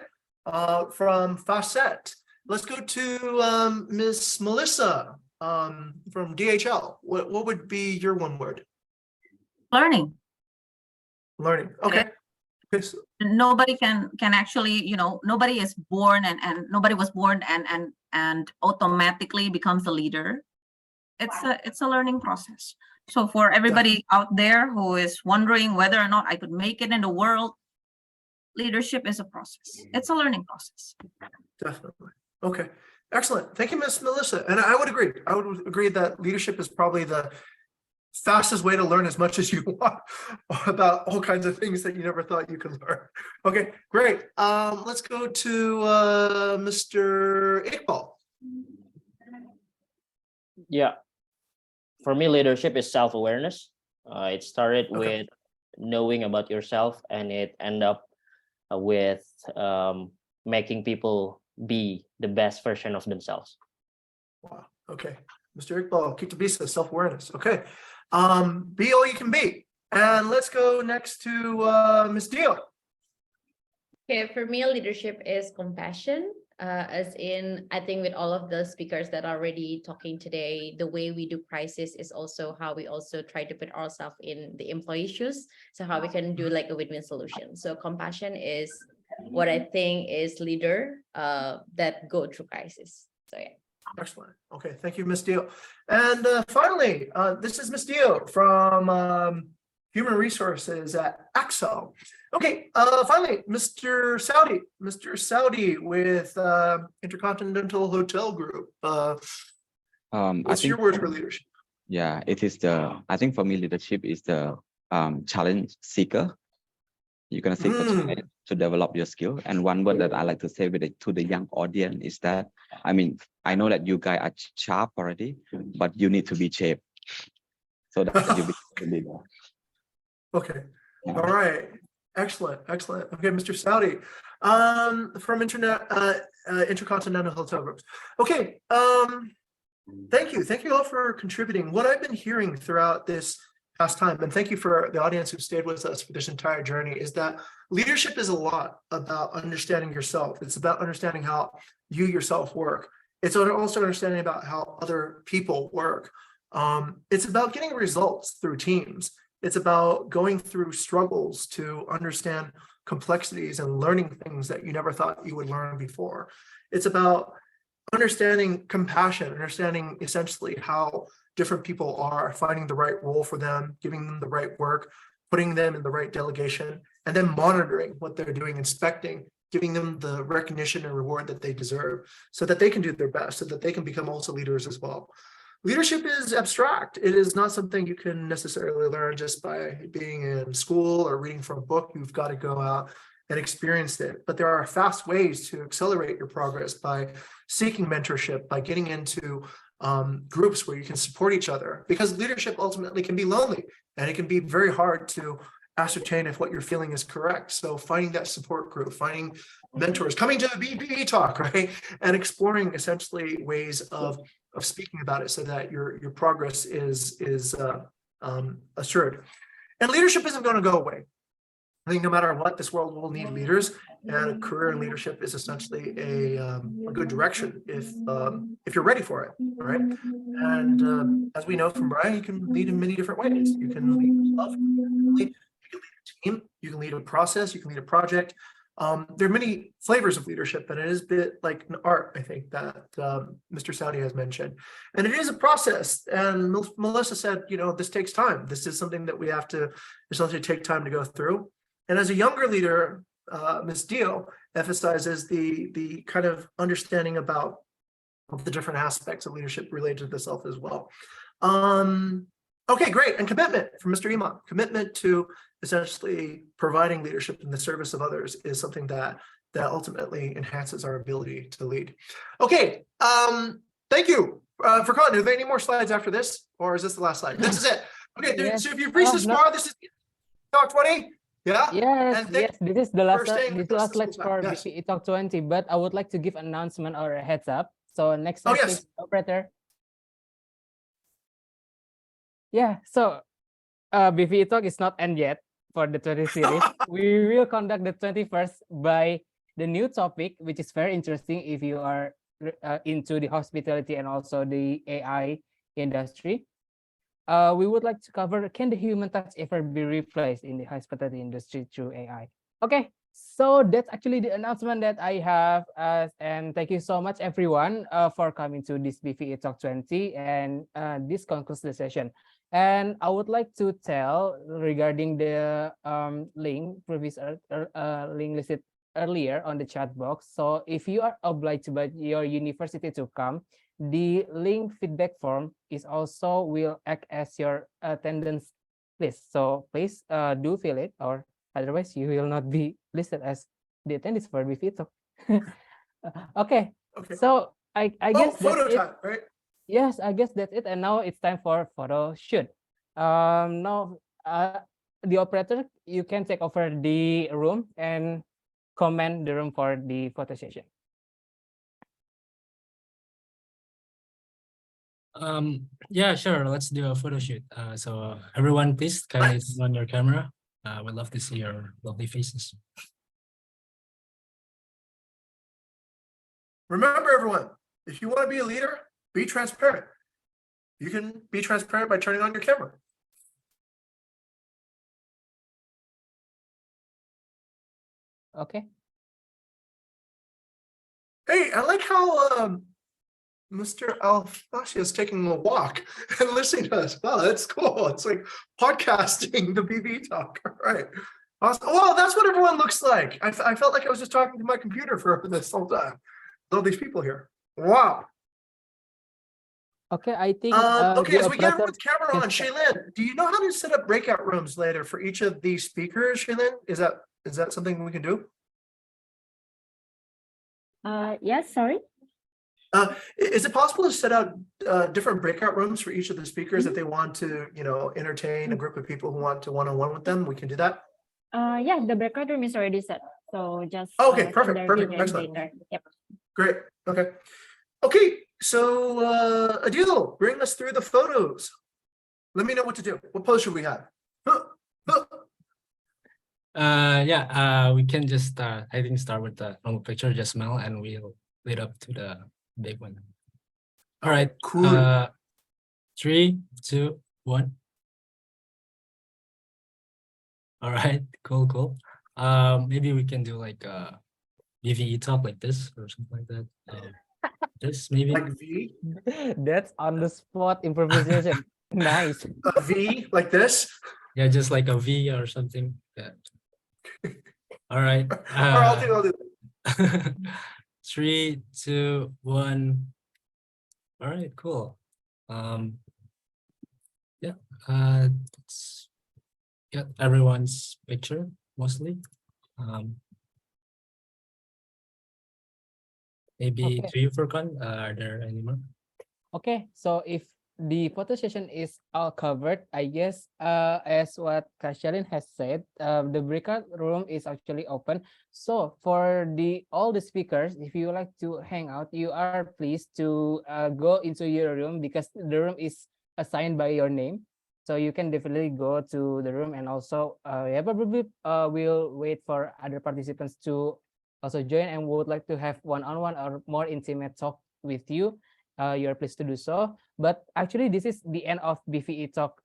from Facet. Let's go to Miss Melissa from DHL. What would be your one word? Learning. Learning. Okay. Nobody can actually, nobody is born and nobody was born and automatically becomes a leader. It's a learning process. So for everybody out there who is wondering whether or not I could make it in the world, leadership is a process. It's a learning process. Definitely. Okay. Excellent. Thank you, Miss Melissa. And I would agree. I would agree that leadership is probably the fastest way to learn as much as you want about all kinds of things that you never thought you could learn. Okay, great. Let's go to Mr. Iqbal. Yeah. For me, leadership is self-awareness. It started with knowing about yourself, and it ended up with making people be the best version of themselves. Wow. Okay. Mr. Iqbal, Bukit Vista, self-awareness. Okay. Be all you can be. And let's go next to Ms. Dio. Okay, for me, leadership is compassion. As in, I think with all of the speakers that are already talking today, the way we do crisis is also how we also try to put ourselves in the employee shoes. So how we can do like a win-win solution. So compassion is what I think is leader that go through crisis. So yeah. Excellent. Okay, thank you, Ms. Dio. And finally, this is Ms. Dio from Human Resources at Axel. Okay, finally, Mr. Saudi. Mr. Saudi with Intercontinental Hotel Group. What's your word for leadership? Yeah, it is I think for me, leadership is the challenge seeker. You're going to seek the challenge to develop your skill. And one word that I like to say to the young audience is that, I mean, I know that you guys are sharp already, but you need to be shaped. So that you become a leader. Okay. Yeah. All right. Excellent. Excellent. Okay, Mr. Saudi from Intercontinental Hotel Groups. Okay. Thank you. Thank you all for contributing. What I've been hearing throughout this past time, and thank you for the audience who stayed with us for this entire journey, is that leadership is a lot about understanding yourself. It's about understanding how you yourself work. It's also understanding about how other people work. It's about getting results through teams. It's about going through struggles to understand complexities and learning things that you never thought you would learn before. It's about understanding compassion, understanding essentially how different people are, finding the right role for them, giving them the right work, putting them in the right delegation, and then monitoring what they're doing, inspecting, giving them the recognition and reward that they deserve so that they can do their best, so that they can become also leaders as well. Leadership is abstract. It is not something you can necessarily learn just by being in school or reading from a book. You've got to go out and experience it. But there are fast ways to accelerate your progress by seeking mentorship, by getting into groups where you can support each other, because leadership ultimately can be lonely and it can be very hard to ascertain if what you're feeling is correct. So finding that support group, finding mentors, coming to the BBE talk, right? And exploring essentially ways of speaking about it so that your progress is assured. And leadership isn't going to go away. I think no matter what, this world will need leaders, and a career in leadership is essentially a good direction if you're ready for it, all right? And as we know from Brian, you can lead in many different ways. You can lead yourself, you can lead a team, you can lead a process, you can lead a project. There are many flavors of leadership, and it is a bit like an art, I think, that Mr. Saudi has mentioned. And it is a process. And Melissa said, you know, this takes time. This is something that we have to essentially take time to go through. And as a younger leader, Ms. Dio emphasizes the kind of understanding about the different aspects of leadership related to the self as well. Okay, great. And commitment from Mr. Imam. Commitment to essentially providing leadership in the service of others is something that ultimately enhances our ability to lead. Okay, thank you. Furqan, are there any more slides after this, or is this the last slide? This is it. Okay, Yes. so if you've reached this far, this is Talk 20. Yeah. Yes, yes, this is the last staying this with us last this slide whole for time. Yes. BPE Talk 20, but I would like to give an announcement or a heads up. So next slide, yes. please, operator. Yeah, so BPE Talk is not end yet for the 20 series. We will conduct the 21st by the new topic, which is very interesting if you are into the hospitality and also the AI industry. We would like to cover, can the human touch ever be replaced in the hospitality industry through AI? Okay, so that's actually the announcement that I have. And thank you so much, everyone, for coming to this BPE Talk 20. And this concludes the session. And I would like to tell regarding the link listed earlier on the chat box. So if you are obliged by your university to come, the link feedback form is also will act as your attendance list. So please do fill it, or otherwise you will not be listed as the attendees for BPE Talk. Okay. So I guess photo that's it. time, right? Yes, I guess that's it. And now it's time for photo shoot. Now the operator, you can take over the room and comment the room for the photo session. Yeah, sure. Let's do a photo shoot. So everyone, please kindly turn on your camera. We'd love to see your lovely faces. Remember, everyone, if you want to be a leader, be transparent. You can be transparent by turning on your camera. Okay. Hey, I like how Mr. Al-Fashi is taking a walk and listening to us. Wow, that's cool. It's like podcasting the BB Talk. All right. Awesome. Well, that's what everyone looks like. I felt like I was just talking to my computer for this whole time. All these people here. Wow. Okay, I think. Okay, the as we get operator with camera on, Shaylin, do you know how to set up breakout rooms later for each of these speakers, Shaylin? Is that something we can do? Yes, sorry. Is it possible to set out different breakout rooms for each of the speakers if they want to, you know, entertain a group of people who want to one-on-one with them? We can do that. Yeah, the breakout room is already set. So just Okay, send perfect, their perfect, video and excellent. join there. Yep. Great. Okay. Okay. So Adil, bring us through the photos. Let me know what to do. What pose should we have? Yeah, we can just I think start with the normal picture, just smile, and we'll lead up to the big one. All right, cool. 3, 2, 1. All right, cool. Maybe we can do like a VVE talk like this or something like that. This maybe. Like V? That's on the spot improvisation. Nice. A V like this? Yeah, just like a V or something. Yeah. All right. I'll do it. 3, 2, 1. All right, cool. Yeah, let's get everyone's picture mostly. Maybe Okay. to you, Furqan, are there any more? Okay, so if the photo session is all covered, I guess as what Kashalin has said, the breakout room is actually open. So for all the speakers, if you like to hang out, you are pleased to go into your room because the room is assigned by your name. So you can definitely go to the room, and also yeah, probably we'll wait for other participants to also join and would like to have one-on-one or more intimate talk with you. You're pleased to do so. But actually, this is the end of BVE Talk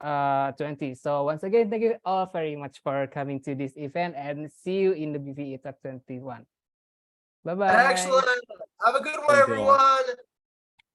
20. So once again, thank you all very much for coming to this event, and see you in the BVE Talk 21. Bye-bye. Excellent. Have a good one, Thank you all. everyone.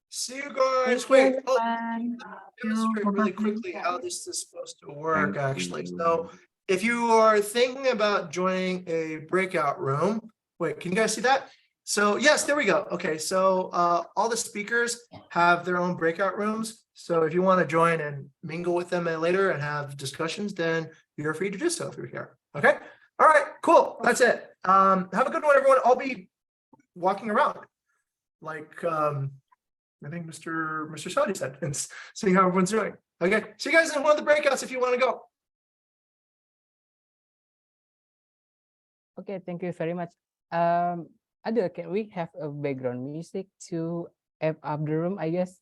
See you guys. Thank you, Wait, everyone. demonstrate really quickly how this is supposed to work, Thank actually. you. So if you are thinking about joining a breakout room, wait, can you guys see that? So yes, there we go. Okay, so all the speakers have their own breakout rooms. So if you want to join and mingle with them later and have discussions, then you're free to do so if you're here. Okay. All right, cool. That's it. Have a good one, everyone. I'll be walking around like I think Mr. Shoddy said, and seeing how everyone's doing. Okay, see you guys in one of the breakouts if you want to go. Okay, thank you very much. Adil, can we have a background music to amp up the room, I guess?